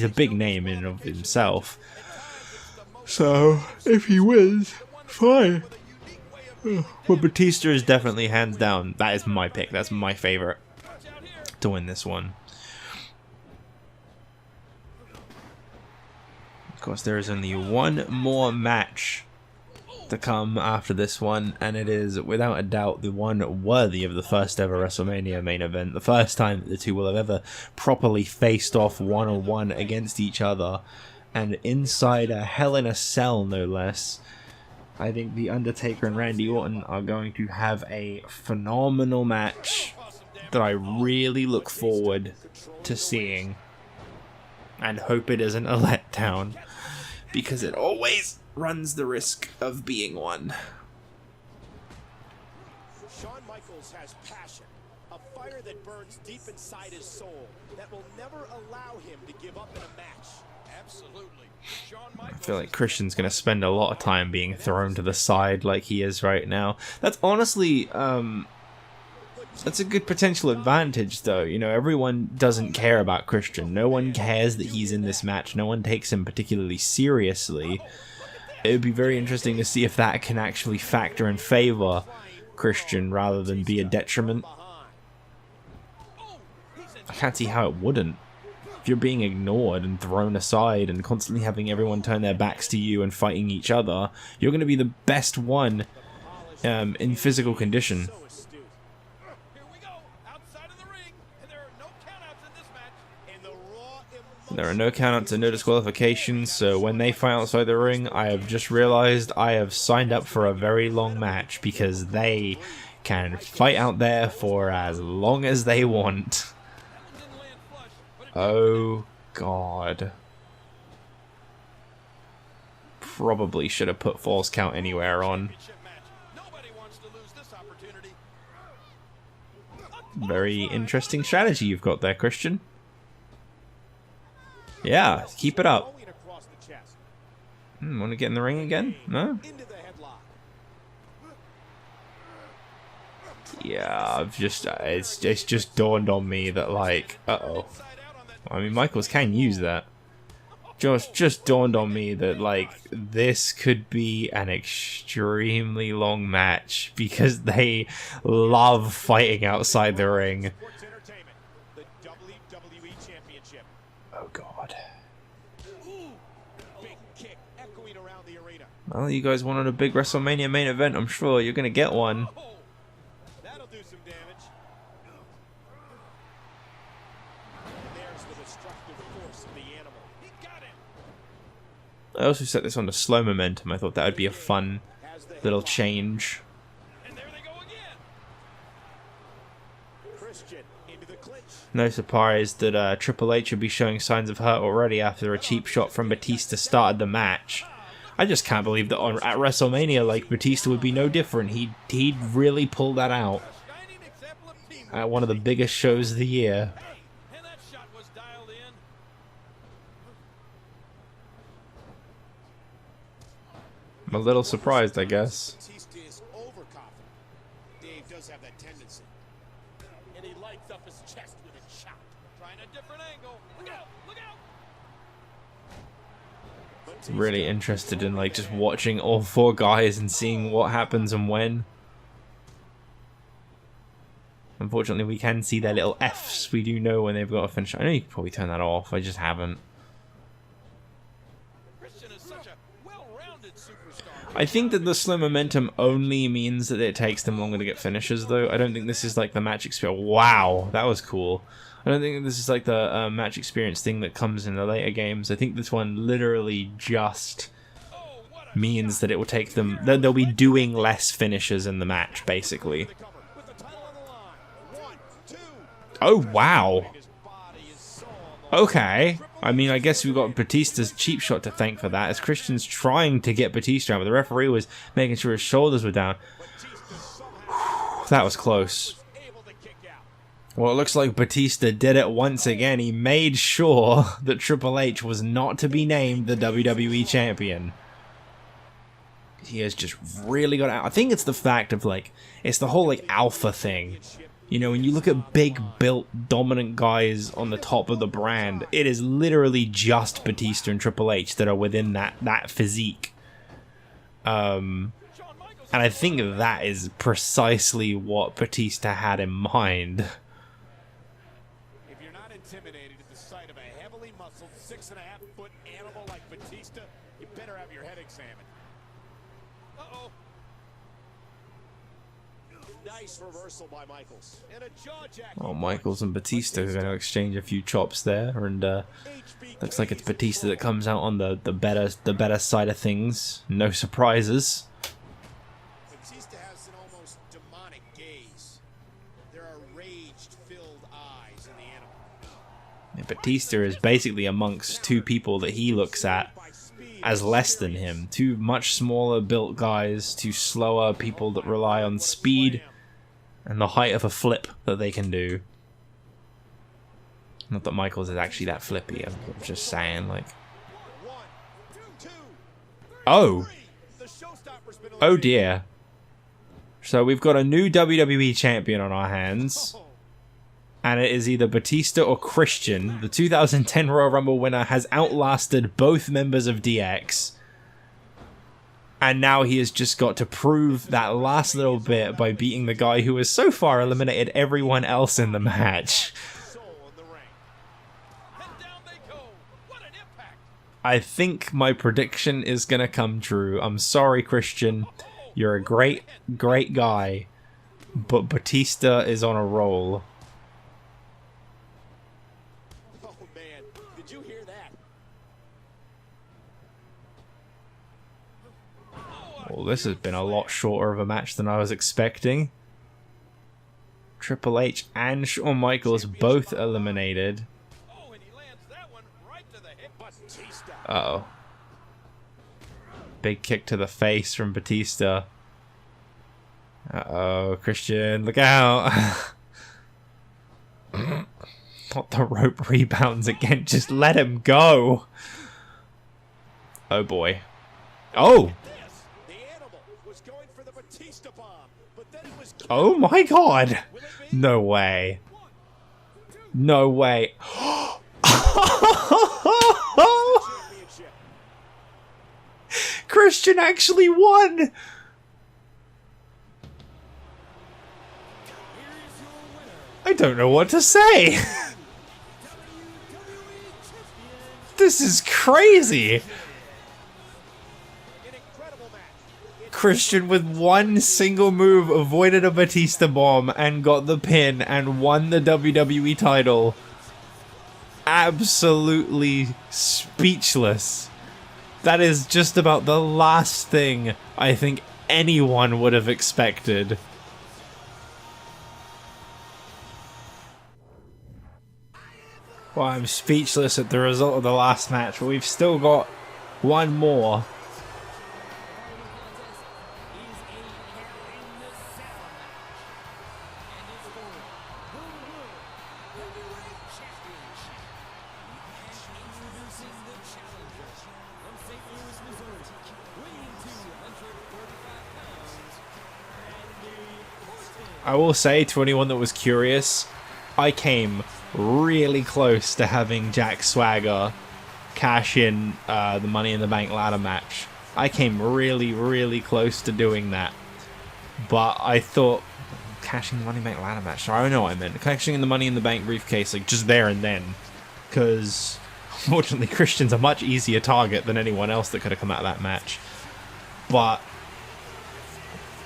big name in and of himself. So, if he wins, fine. But Batista is definitely hands down. That is my pick. That's my favorite to win this one. Of course, there is only one more match to come after this one, and it is without a doubt the one worthy of the first ever WrestleMania main event. The first time that the two will have ever properly faced off one-on-one against each other, and inside a Hell in a Cell, no less. I think the Undertaker and Randy Orton are going to have a phenomenal match that I really look forward to seeing, and hope it isn't a letdown, because it always runs the risk of being one. Shawn Michaels has passion, a fire that burns deep inside his soul that will never allow him to give up in a match. Absolutely. I feel like Christian's going to spend a lot of time being thrown to the side like he is right now. That's honestly, that's a good potential advantage, though. You know, everyone doesn't care about Christian. No one cares that he's in this match. No one takes him particularly seriously. It would be very interesting to see if that can actually factor in favor Christian rather than be a detriment. I can't see how it wouldn't. If you're being ignored and thrown aside and constantly having everyone turn their backs to you and fighting each other, you're going to be the best one in physical condition. Here we go, outside of the ring, and there are no countouts in this match. In the Raw There are no countouts and no disqualifications, so when they fight outside the ring, I have just realized I have signed up for a very long match because they can fight out there for as long as they want. Oh God. Probably should have put Falls Count Anywhere on. Very interesting strategy you've got there, Christian. Yeah, keep it up. Want to get in the ring again? No? Yeah, it's just dawned on me that, like, uh-oh. I mean, Michaels can use that. Just dawned on me that, like, this could be an extremely long match because they love fighting outside the ring. Oh God. Well, you guys wanted a big WrestleMania main event. I'm sure you're gonna get one. That'll do some damage. There's the destructive force of the animal. He got him. I also set this on the slow momentum. I thought that would be a fun little change. And there they go again. Christian into the clinch. No surprise that Triple H would be showing signs of hurt already after a cheap shot from Batista started the match. I just can't believe that at WrestleMania, like, Batista would be no different. He'd really pull that out at one of the biggest shows of the year. And that shot was dialed in. I'm a little surprised, I guess. Batista is overconfident. Dave does have that tendency. And he lights up his chest with a chop. Trying a different angle. Look out! Look out! Really interested in, like, just watching all four guys and seeing what happens and when. Unfortunately, we can see their little Fs. We do know when they've got a finish. I know you could probably turn that off. I just haven't. Christian is such a well-rounded superstar. I think that the slow momentum only means that it takes them longer to get finishes, though. I don't think this is like the match experience. Wow, that was cool. I don't think this is like the match experience thing that comes in the later games. I think this one literally just means that it will take them... They'll be doing less finishes in the match, basically. Oh, wow. Okay. I mean, I guess we've got Batista's cheap shot to thank for that, as Christian's trying to get Batista out, but the referee was making sure his shoulders were down. That was close. Well, it looks like Batista did it once again. He made sure that Triple H was not to be named the WWE Champion. He has just really got out. I think it's the fact of, like, it's the whole, like, alpha thing. You know, when you look at big, built, dominant guys on the top of the brand, it is literally just Batista and Triple H that are within that physique. And I think that is precisely what Batista had in mind. If you're not intimidated at the sight of a heavily muscled 6.5-foot animal like Batista, you better have your head examined. Uh-oh. Nice reversal by Michaels. And a jaw jack. Oh, Michaels and Batista are going to exchange a few chops there, and looks like it's Batista that comes out on the better side of things. No surprises. Batista has an almost demonic gaze. There are rage-filled eyes in the animal. And Batista is basically amongst two people that he looks at as less than him. Two much smaller built guys, two slower people that rely on speed and the height of a flip that they can do. Not that Michaels is actually that flippy, I'm just saying, like... Oh! Oh dear. So we've got a new WWE champion on our hands. And it is either Batista or Christian. The 2010 Royal Rumble winner has outlasted both members of DX. And now he has just got to prove that last little bit by beating the guy who has so far eliminated everyone else in the match. I think my prediction is going to come true. I'm sorry, Christian. You're a great, great guy. But Batista is on a roll. Oh, man. Did you hear that? Well, this has been a lot shorter of a match than I was expecting. Triple H and Shawn Michaels both eliminated. Oh, and he lands that one right to the hip. Batista. Uh-oh. Big kick to the face from Batista. Uh-oh, Christian, look out. Not the rope rebounds again, just let him go. Oh boy. Oh! The animal was going for the Batista bomb, but then it was Oh my god! No way. No way. championship. Christian actually won! I don't know what to say. This is crazy. An incredible match. Christian with one single move avoided a Batista bomb and got the pin and won the WWE title. Absolutely speechless. That is just about the last thing I think anyone would have expected. Well, I'm speechless at the result of the last match, but we've still got one more. I will say to anyone that was curious, I came really close to having Jack Swagger cash in the Money in the Bank ladder match. I came really, really close to doing that. But I thought, cashing the Money in the Bank ladder match? Sorry, I know what I meant. Cashing in the Money in the Bank briefcase, like, just there and then. Because, unfortunately, Christian's a much easier target than anyone else that could have come out of that match. But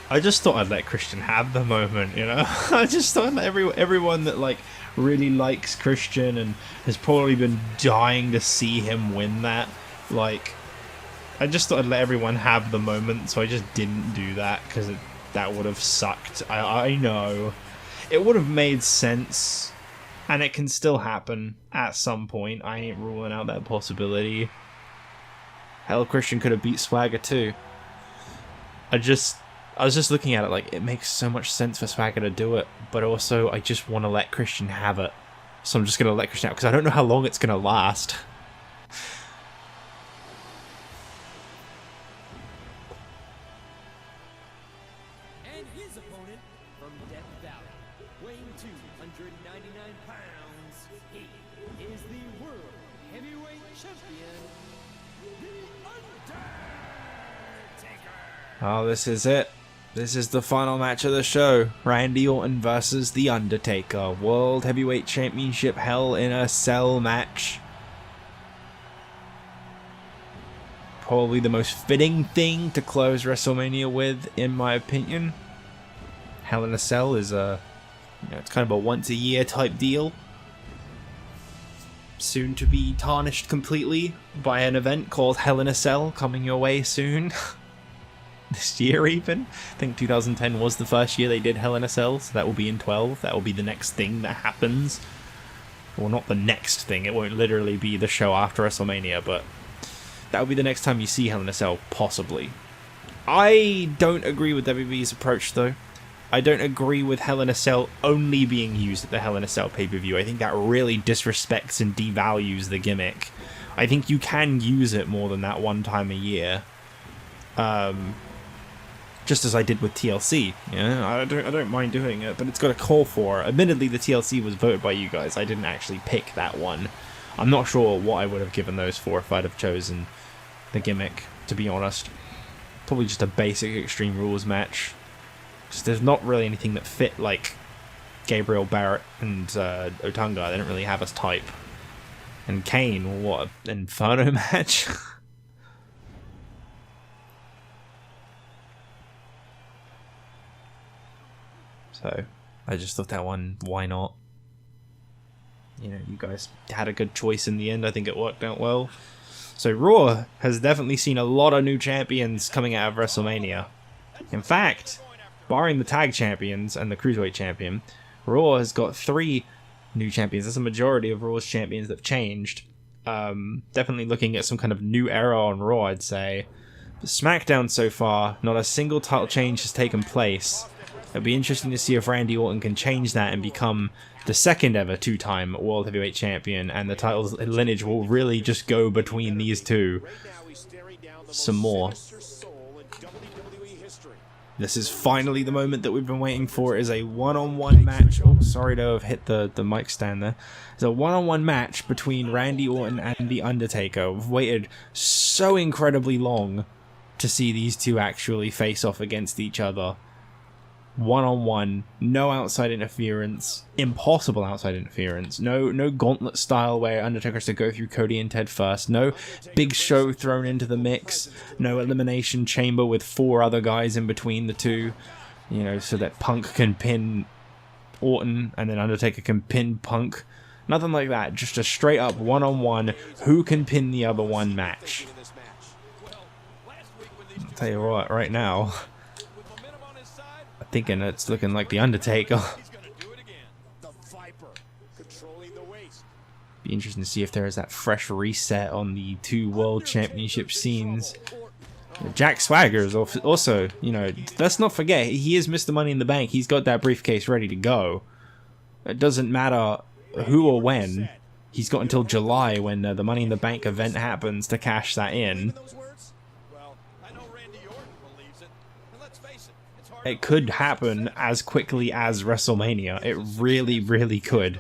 I just thought I'd let Christian have the moment, you know? I just thought I'd let everyone that, like, really likes Christian and has probably been dying to see him win that, like, I just thought I'd let everyone have the moment, so I just didn't do that, because that would have sucked. I know. It would have made sense, and it can still happen at some point. I ain't ruling out that possibility. Hell, Christian could have beat Swagger too. I was just looking at it like, it makes so much sense for Swagger to do it, but also I just want to let Christian have it. So I'm just going to let Christian have it, because I don't know how long it's going to last. And his opponent from Death Valley, weighing 299 pounds, he is the World Heavyweight Champion, The Undertaker. Oh, this is it. This is the final match of the show. Randy Orton versus The Undertaker. World Heavyweight Championship Hell in a Cell match. Probably the most fitting thing to close WrestleMania with, in my opinion. Hell in a Cell is it's kind of a once-a-year type deal. Soon to be tarnished completely by an event called Hell in a Cell coming your way soon. This year even. I think 2010 was the first year they did Hell in a Cell, so that will be in 12. That will be the next thing that happens. Well, not the next thing, it won't literally be the show after WrestleMania, but that will be the next time you see Hell in a Cell, possibly. I don't agree with WWE's approach, though. I don't agree with Hell in a Cell only being used at the Hell in a Cell pay-per-view. I think that really disrespects and devalues the gimmick. I think you can use it more than that one time a year. Just as I did with TLC. Yeah, I don't mind doing it, but it's got a call for it. Admittedly, the TLC was voted by you guys. I didn't actually pick that one. I'm not sure what I would have given those for if I'd have chosen the gimmick, to be honest. Probably just a basic Extreme Rules match. Because there's not really anything that fit, like Gabriel Barrett and Otunga. They don't really have us type. And Kane, what, an Inferno match? So, I just thought that one, why not? You know, you guys had a good choice in the end. I think it worked out well. So Raw has definitely seen a lot of new champions coming out of WrestleMania. In fact, barring the tag champions and the Cruiserweight champion, Raw has got 3 new champions. That's a majority of Raw's champions that have changed. Definitely looking at some kind of new era on Raw, I'd say. But SmackDown so far, not a single title change has taken place. It'll be interesting to see if Randy Orton can change that and become the second ever 2-time World Heavyweight Champion, and the title's lineage will really just go between these two some more. This is finally the moment that we've been waiting for. It is a one-on-one match. Oh, sorry to have hit the mic stand there. It's a one-on-one match between Randy Orton and The Undertaker. We've waited so incredibly long to see these two actually face off against each other. One-on-one, no outside interference, impossible outside interference, no gauntlet style where Undertaker has to go through Cody and Ted first, no Big Show thrown into the mix, no elimination chamber with 4 other guys in between the two, you know, so that Punk can pin Orton and then Undertaker can pin Punk. Nothing like that, just a straight up one-on-one, who can pin the other one match. I'll tell you what, right now, thinking it's looking like The Undertaker. Be interesting to see if there is that fresh reset on the 2 World Championship scenes. Jack Swagger is also, you know, let's not forget, he is Mr. Money in the Bank. He's got that briefcase ready to go. It doesn't matter who or when. He's got until July when the Money in the Bank event happens to cash that in. It could happen as quickly as WrestleMania. It really, really could.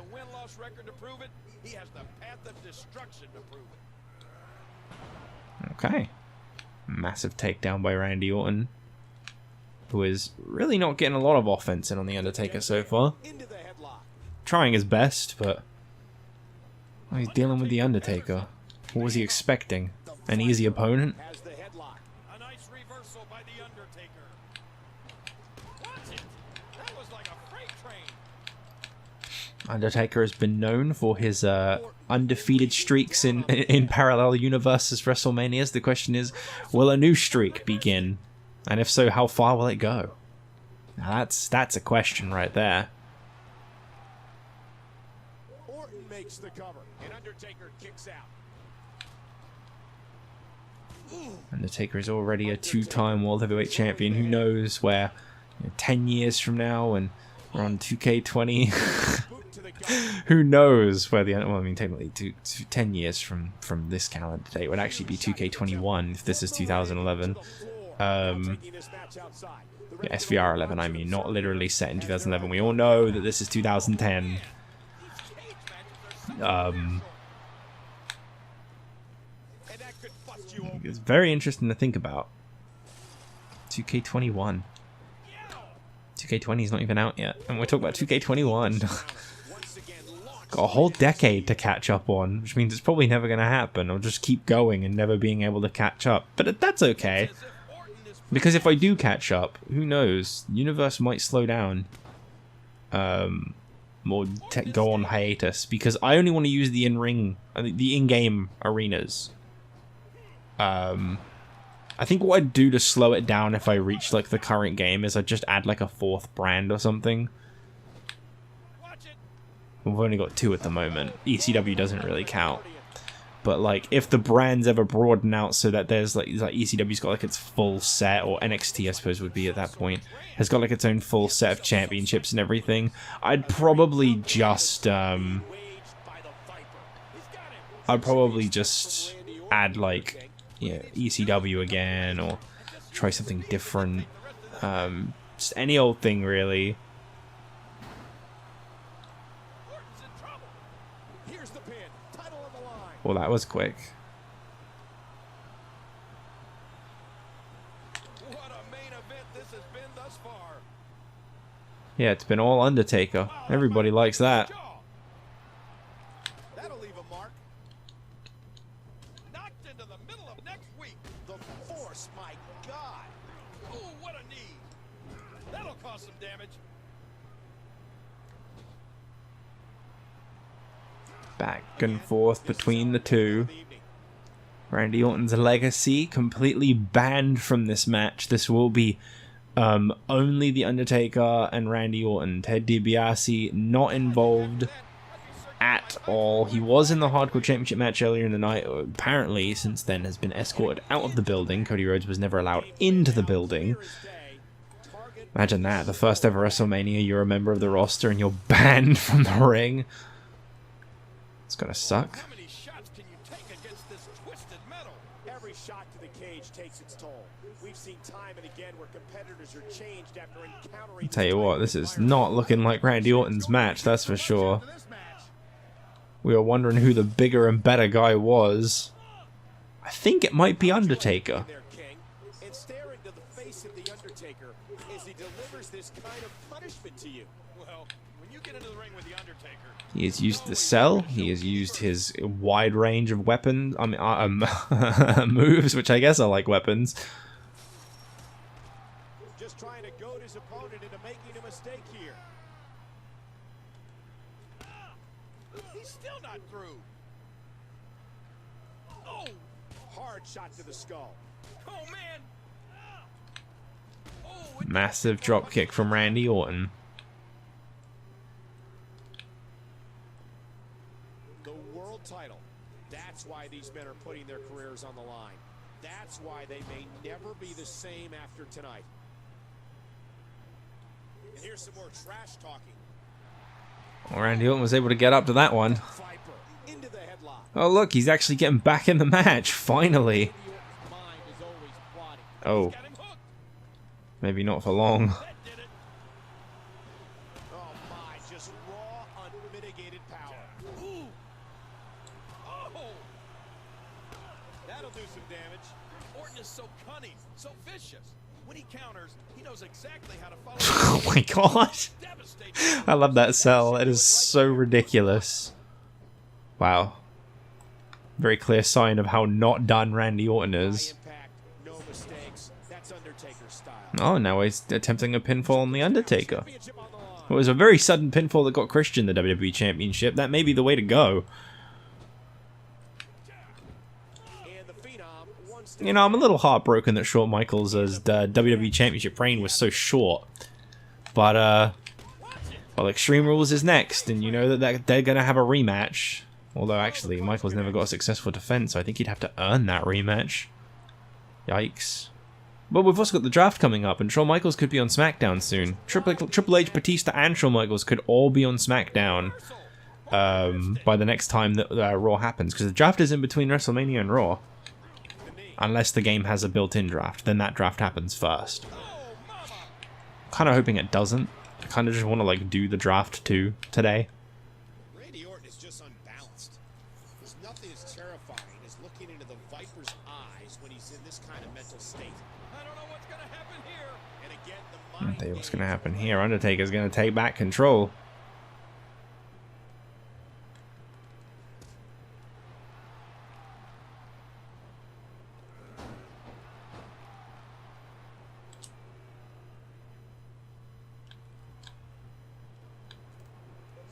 Okay. Massive takedown by Randy Orton, who is really not getting a lot of offense in on The Undertaker so far. Trying his best, but he's dealing with The Undertaker. What was he expecting? An easy opponent? Undertaker has been known for his undefeated streaks in parallel universes WrestleManias. The question is, will a new streak begin? And if so, how far will it go? Now that's a question right there. Orton makes the cover, and Undertaker kicks out. Undertaker is already a 2-time World Heavyweight Champion. Who knows where, 10 years from now, and we're on 2K20. Who knows where well, I mean, technically, 10 years from this calendar date would actually be 2K21 if this is 2011. SVR 11, I mean, not literally set in 2011. We all know that this is 2010. It's very interesting to think about. 2K21. 2K20 is not even out yet, and we're talking about 2K21. Got a whole decade to catch up on, which means it's probably never going to happen. I'll just keep going and never being able to catch up. But that's okay, because if I do catch up, who knows? The universe might slow down, or go on hiatus, because I only want to use the in-game arenas. I think what I'd do to slow it down if I reach like the current game is I'd just add like a 4th brand or something. We've only got 2 at the moment. ECW doesn't really count. But like if the brands ever broaden out so that there's like ECW's got like its full set, or NXT I suppose would be at that point, has got like its own full set of championships and everything, I'd probably just add like, ECW again, or try something different. Just any old thing really. Well, that was quick. What a main event this has been thus far. Yeah, it's been all Undertaker. Everybody likes that. That'll leave a mark. Knocked into the middle of next week. The force, my God. Ooh, what a knee. That'll cause some damage. Back and forth between the two. Randy Orton's legacy completely banned from this match. This will be only The Undertaker and Randy Orton. Ted DiBiase not involved at all. He was in the Hardcore Championship match earlier in the night. Apparently, since then, has been escorted out of the building. Cody Rhodes was never allowed into the building. Imagine that. The first ever WrestleMania, you're a member of the roster and you're banned from the ring. It's gonna suck. How many shots can you take against this twisted metal? Every shot to the cage takes its toll. We've seen time and again where competitors are changed after encountering. Tell you what, this is not looking like Randy Orton's match, that's for sure. We were wondering who the bigger and better guy was. I think it might be Undertaker. And staring to the face of the Undertaker as he delivers this kind of punishment to you. Well, when you get into the ring with the Undertaker, He has used the cell. He has used his wide range of weapons. Moves, which I guess are like weapons. Just trying to goad his opponent into making a mistake here. he's still not through. Oh, Hard shot to the skull. oh man. Oh, Massive drop kick from Randy Orton. The world title. That's why these men are putting their careers on the line. That's why they may never be the same after tonight. And here's some more trash talking. Well, Randy Orton was able to get up to that one. Viper into the headlock. Oh look, he's actually getting back in the match, finally. Mind is always plotting. Oh, got him hooked. maybe not for long. That did it. Oh my, just raw, unmitigated power. Ooh. Oh. That'll do some damage. Orton is so cunning, so vicious. When he counters, he knows exactly how to follow. Oh my god. Devastating. I love that cell. It is so ridiculous. Wow. Very clear sign of how not done Randy Orton is. High impact, no mistakes. That's Undertaker style. Oh, now he's attempting a pinfall on The Undertaker. Championship on the line. It was a very sudden pinfall that got Christian the WWE Championship. That may be the way to go. And the Phenom, one step You know, I'm a little heartbroken that Shawn Michaels' WWE Championship reign was so short. But, well, Extreme Rules is next, and you know that they're going to have a rematch. Although, actually, Michaels never got a successful defense, so I think he'd have to earn that rematch. Yikes. But we've also got the draft coming up, and Shawn Michaels could be on SmackDown soon. Triple H, Batista, and Shawn Michaels could all be on SmackDown by the next time that Raw happens, because the draft is in between WrestleMania and Raw. Unless the game has a built-in draft, then that draft happens first. Kind of hoping it doesn't. I kind of just want to like do the draft too today. Randy Orton is just unbalanced. There's nothing as terrifying as looking into the Viper's eyes when he's in this kind of mental state. I don't know what's gonna happen here. And again, the I'll mind tell you what's game. going to happen here. Undertaker's going to take back control.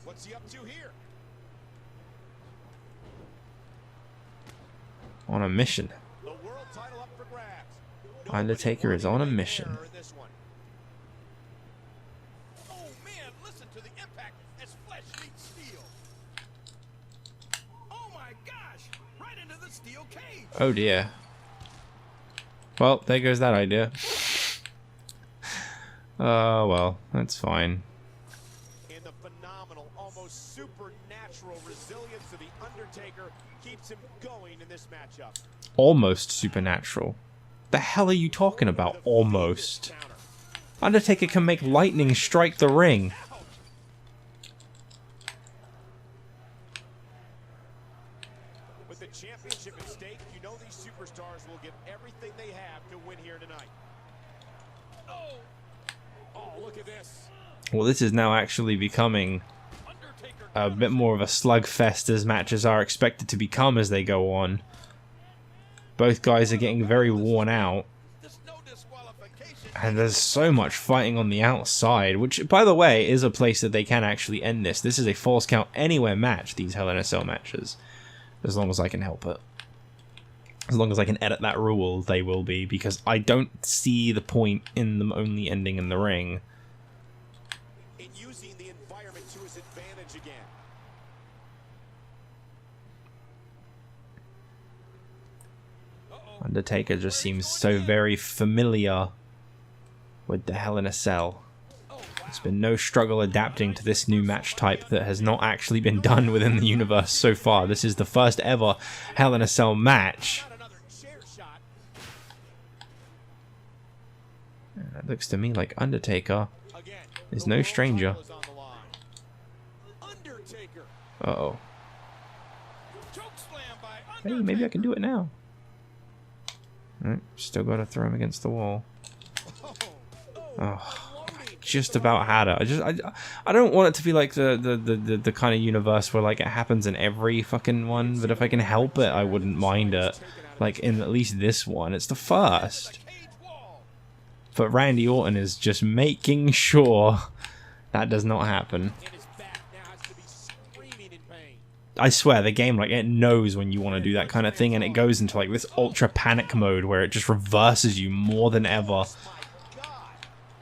What's he up to here? On a mission. The world title up for grabs. Undertaker is on a Nobody mission. error in this one. Oh man, listen to the impact as flesh meets steel. Oh my gosh, right into the steel cage. Oh dear. Well, there goes that idea. Well, that's fine. And the phenomenal, almost supernatural resilience of the Undertaker keeps him going in this matchup. Almost supernatural. The hell are you talking about, almost? Counter. Undertaker can make lightning strike the ring. With the championship at stake, you know these superstars will give everything they have to win here tonight. Oh, look at this. Well, this is now actually becoming Undertaker a bit more of a slugfest as matches are expected to become as they go on. Both guys are getting very worn out, There's no disqualification. and there's so much fighting on the outside, which, by the way, is a place that they can actually end this. This is a Falls Count Anywhere match, these Hell in a Cell matches, as long as I can help it. As long as I can edit that rule, they will be, because I don't see the point in them only ending in the ring. In using the environment to his advantage again. Undertaker just seems so very familiar with the Hell in a Cell. There's been no struggle adapting to this new match type that has not actually been done within the universe so far. This is the first ever Hell in a Cell match. It looks to me like Undertaker is no stranger. Uh-oh. Hey, maybe I can do it now. Right, still got to throw him against the wall. Oh, I just about had it. I don't want it to be like the kind of universe where like it happens in every fucking one, but if I can help it, I wouldn't mind it. Like in at least this one, it's the first. But Randy Orton is just making sure that does not happen. I swear, the game, like, it knows when you want to do that kind of thing, and it goes into, like, this ultra panic mode where it just reverses you more than ever.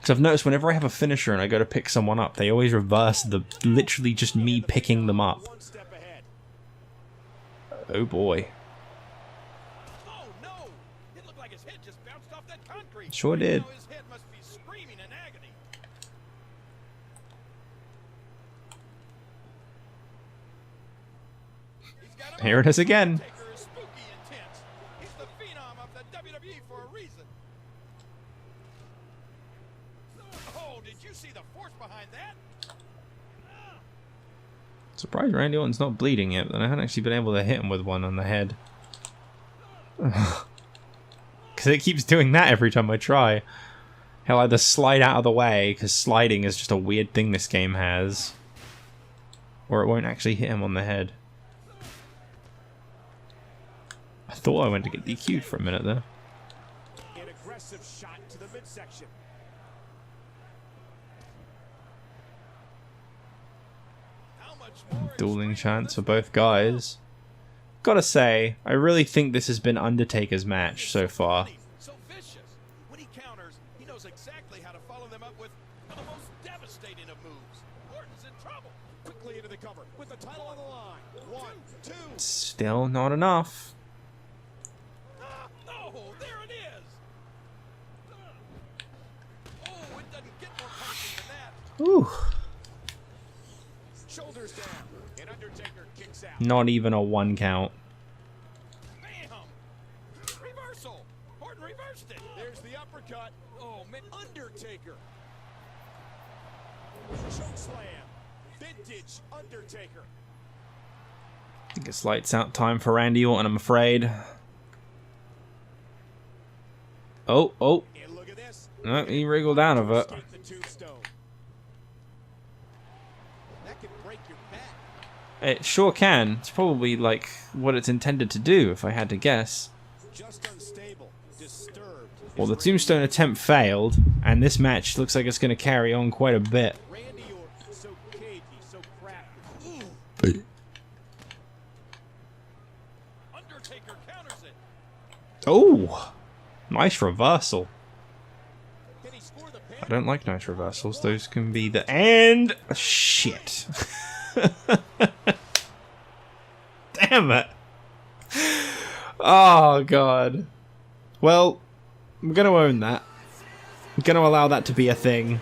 So I've noticed whenever I have a finisher and I go to pick someone up, they always reverse the, literally just me picking them up. Oh boy. Sure did. Here it is again. Surprised Randy Orton's not bleeding yet, but I haven't actually been able to hit him with one on the head. Because it keeps doing that every time I try. He'll either slide out of the way, because sliding is just a weird thing this game has, or it won't actually hit him on the head. I thought I went to get DQ'd for a minute there. An aggressive shot to the midsection. Dueling chants for both guys. Gotta say, I really think this has been Undertaker's match so far. So vicious. When he counters, he knows exactly how to follow them up with the most devastating of moves. Orton's in trouble. Quickly into the cover with the title on the line. 1, 2. Still not enough. No, there it is. Oh, it doesn't get more punishing than that. Ooh. Shoulders down. And Undertaker kicks out. Not even a 1 count. Bam! Reversal. Orton reversed it. There's the uppercut. Oh, man. Undertaker. Choke slam. Vintage Undertaker. I think it's lights out time for Randy Orton, I'm afraid. Oh, oh. And look at this. No, he wriggled out of it. Escape the tombstone. That could break your back. It sure can. It's probably like what it's intended to do, if I had to guess. Just unstable. Disturbed. Well, the tombstone attempt failed, and this match looks like it's going to carry on quite a bit. Randy Orton, so cagey, so crafty. Undertaker counters it. Oh! Nice reversal. Can he score the pin? I don't like nice reversals. Those can be the... And... Shit. Damn it. Oh, God. Well, I'm going to own that. I'm going to allow that to be a thing.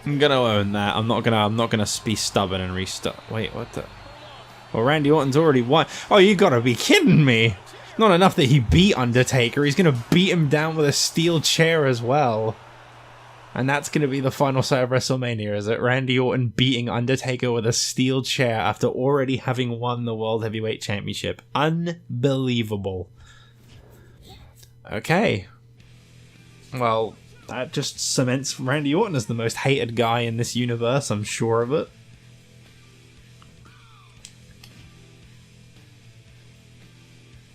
I'm gonna own that. I'm not gonna be stubborn and restart. Wait, what the? Well, Randy Orton's already won. Oh, you gotta be kidding me! Not enough that he beat Undertaker. He's gonna beat him down with a steel chair as well. And that's gonna be the final sight of WrestleMania, is it? Randy Orton beating Undertaker with a steel chair after already having won the World Heavyweight Championship. Unbelievable. Okay. Well, that just cements Randy Orton as the most hated guy in this universe, I'm sure of it.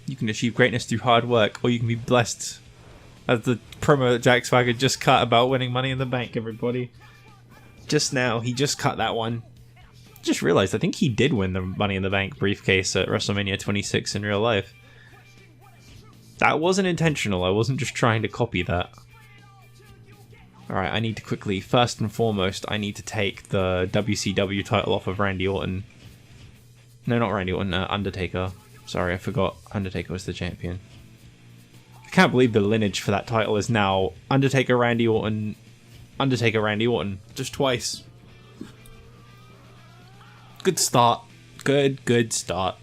You can achieve greatness through hard work, or you can be blessed. As the promo that Jack Swagger just cut about winning Money in the Bank, everybody. just now. He just cut that one. Just realized, I think he did win the Money in the Bank briefcase at WrestleMania 26 in real life. That wasn't intentional. I wasn't just trying to copy that. Alright, I need to quickly, first and foremost, I need to take the WCW title off of Randy Orton. No, not Randy Orton, Undertaker. Sorry, I forgot Undertaker was the champion. I can't believe the lineage for that title is now Undertaker, Randy Orton, Undertaker, Randy Orton. Just twice. Good start. Good start.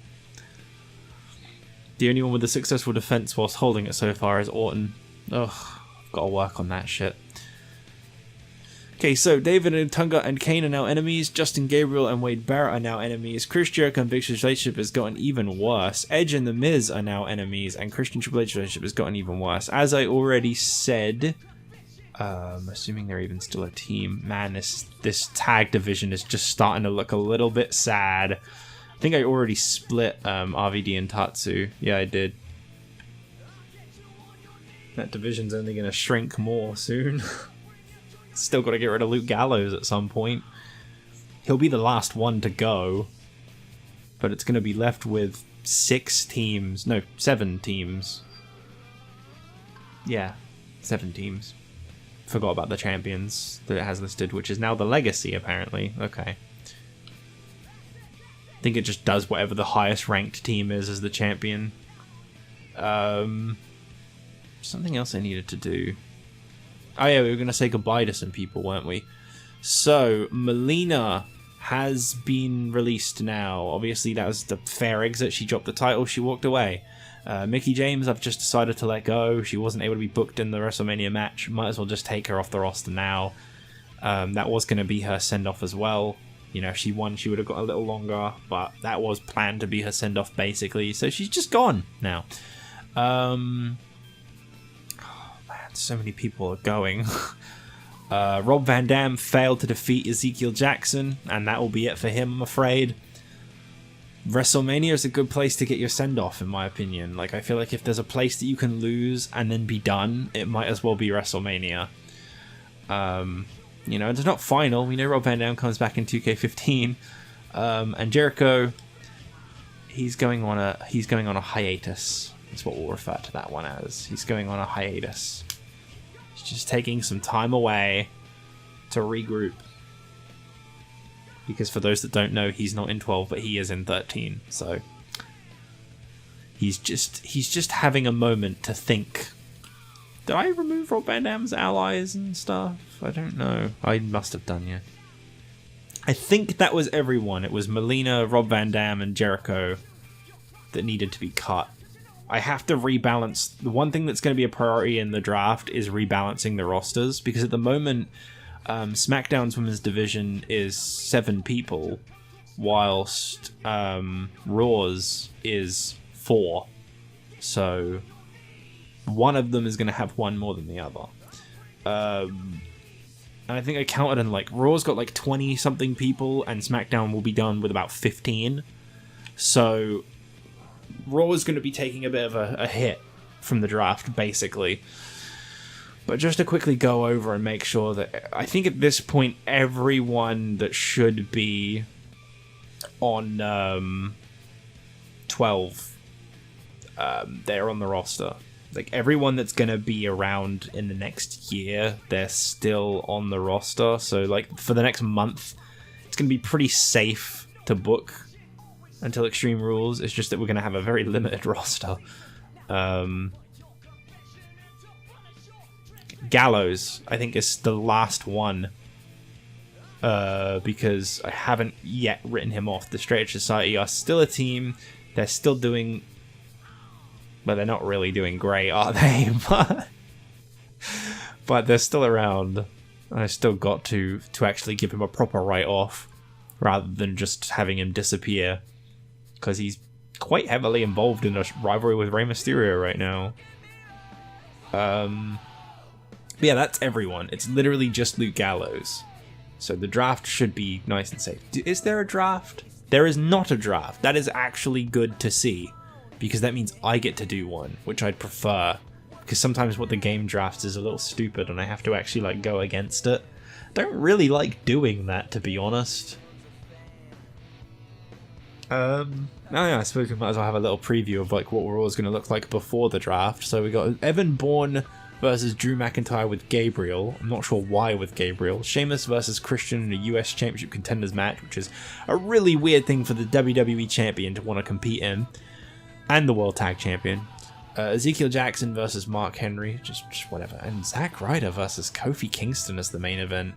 The only one with a successful defense whilst holding it so far is Orton. Ugh, I've got to work on that shit. Okay, so David and Tunga and Kane are now enemies. Justin Gabriel and Wade Barrett are now enemies. Chris Jericho and Big Show's relationship has gotten even worse. Edge and The Miz are now enemies, and Christian Triple H's relationship has gotten even worse. As I already said, assuming they're even still a team, man, this tag division is just starting to look a little bit sad. I think I already split RVD and Tatsu. Yeah, I did. That division's only going to shrink more soon. Still got to get rid of Luke Gallows at some point. He'll be the last one to go. But it's going to be left with 7 teams. Yeah, 7 teams. Forgot about the champions that it has listed, which is now the Legacy, apparently. Okay. I think it just does whatever the highest ranked team is as the champion. Something else I needed to do. Oh yeah, we were going to say goodbye to some people, weren't we? So, Melina has been released now. Obviously, that was the fair exit. She dropped the title, she walked away. Mickie James, I've just decided to let go. She wasn't able to be booked in the WrestleMania match. Might as well just take her off the roster now. That was going to be her send-off as well. You know, if she won, she would have got a little longer, but that was planned to be her send-off, basically. So she's just gone now. So many people are going. Rob Van Dam failed to defeat Ezekiel Jackson, and that will be it for him, I'm afraid. WrestleMania is a good place to get your send-off, in my opinion. Like, I feel like if there's a place that you can lose and then be done, it might as well be WrestleMania. You know, it's not final. We know Rob Van Dam comes back in 2K15, and Jericho, he's going on a hiatus. That's what we'll refer to that one as. He's going on a hiatus. He's just taking some time away to regroup. Because for those that don't know, he's not in 12, but he is in 13. So he's just having a moment to think. Did I remove Rob Van Dam's allies and stuff? I don't know. I must have done, yeah. I think that was everyone. It was Melina, Rob Van Dam, and Jericho that needed to be cut. I have to rebalance. The one thing that's going to be a priority in the draft is rebalancing the rosters, because at the moment, SmackDown's women's division is 7 people, whilst Raw's is 4. So one of them is going to have one more than the other. And I think I counted, and like Raw's got like 20 something people, and SmackDown will be done with about 15. So Raw is going to be taking a bit of a hit from the draft, basically. But just to quickly go over and make sure that I think at this point everyone that should be on 12, they're on the roster. Like everyone that's going to be around in the next year, they're still on the roster. So like for the next month, it's going to be pretty safe to book until Extreme Rules. It's just that we're going to have a very limited roster. Gallows, I think, is the last one. Because I haven't yet written him off. The Straight Edge Society are still a team. They're still doing... Well, they're not really doing great, are they? But they're still around. I still got to actually give him a proper write-off, rather than just having him disappear. Because he's quite heavily involved in a rivalry with Rey Mysterio right now. But yeah, that's everyone. It's literally just Luke Gallows. So the draft should be nice and safe. Is there a draft? There is not a draft. That is actually good to see. Because that means I get to do one, which I'd prefer. Because sometimes what the game drafts is a little stupid and I have to actually like go against it. don't really like doing that, to be honest. Oh yeah, I suppose we might as well have a little preview of like what we're always going to look like before the draft. So we got Evan Bourne versus Drew McIntyre with Gabriel. I'm not sure why with Gabriel. Sheamus versus Christian in a US Championship Contenders match, which is a really weird thing for the WWE Champion to want to compete in, and the World Tag Champion. Ezekiel Jackson versus Mark Henry, just whatever. And Zack Ryder versus Kofi Kingston as the main event.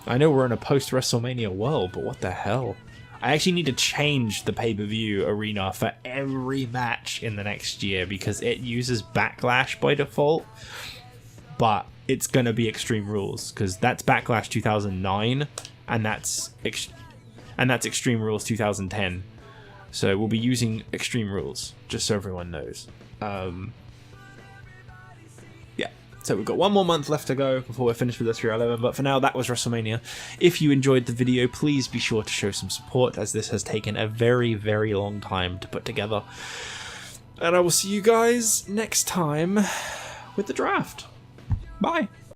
I know we're in a post-WrestleMania world, but what the hell? I actually need to change the pay-per-view arena for every match in the next year because it uses Backlash by default, but it's going to be Extreme Rules because that's Backlash 2009 and that's Extreme Rules 2010. So we'll be using Extreme Rules, just so everyone knows. Yeah, so we've got one more month left to go before we're finished with this year 11, but for now, that was WrestleMania. If you enjoyed the video, please be sure to show some support, as this has taken a very, very long time to put together. And I will see you guys next time with the draft. Bye!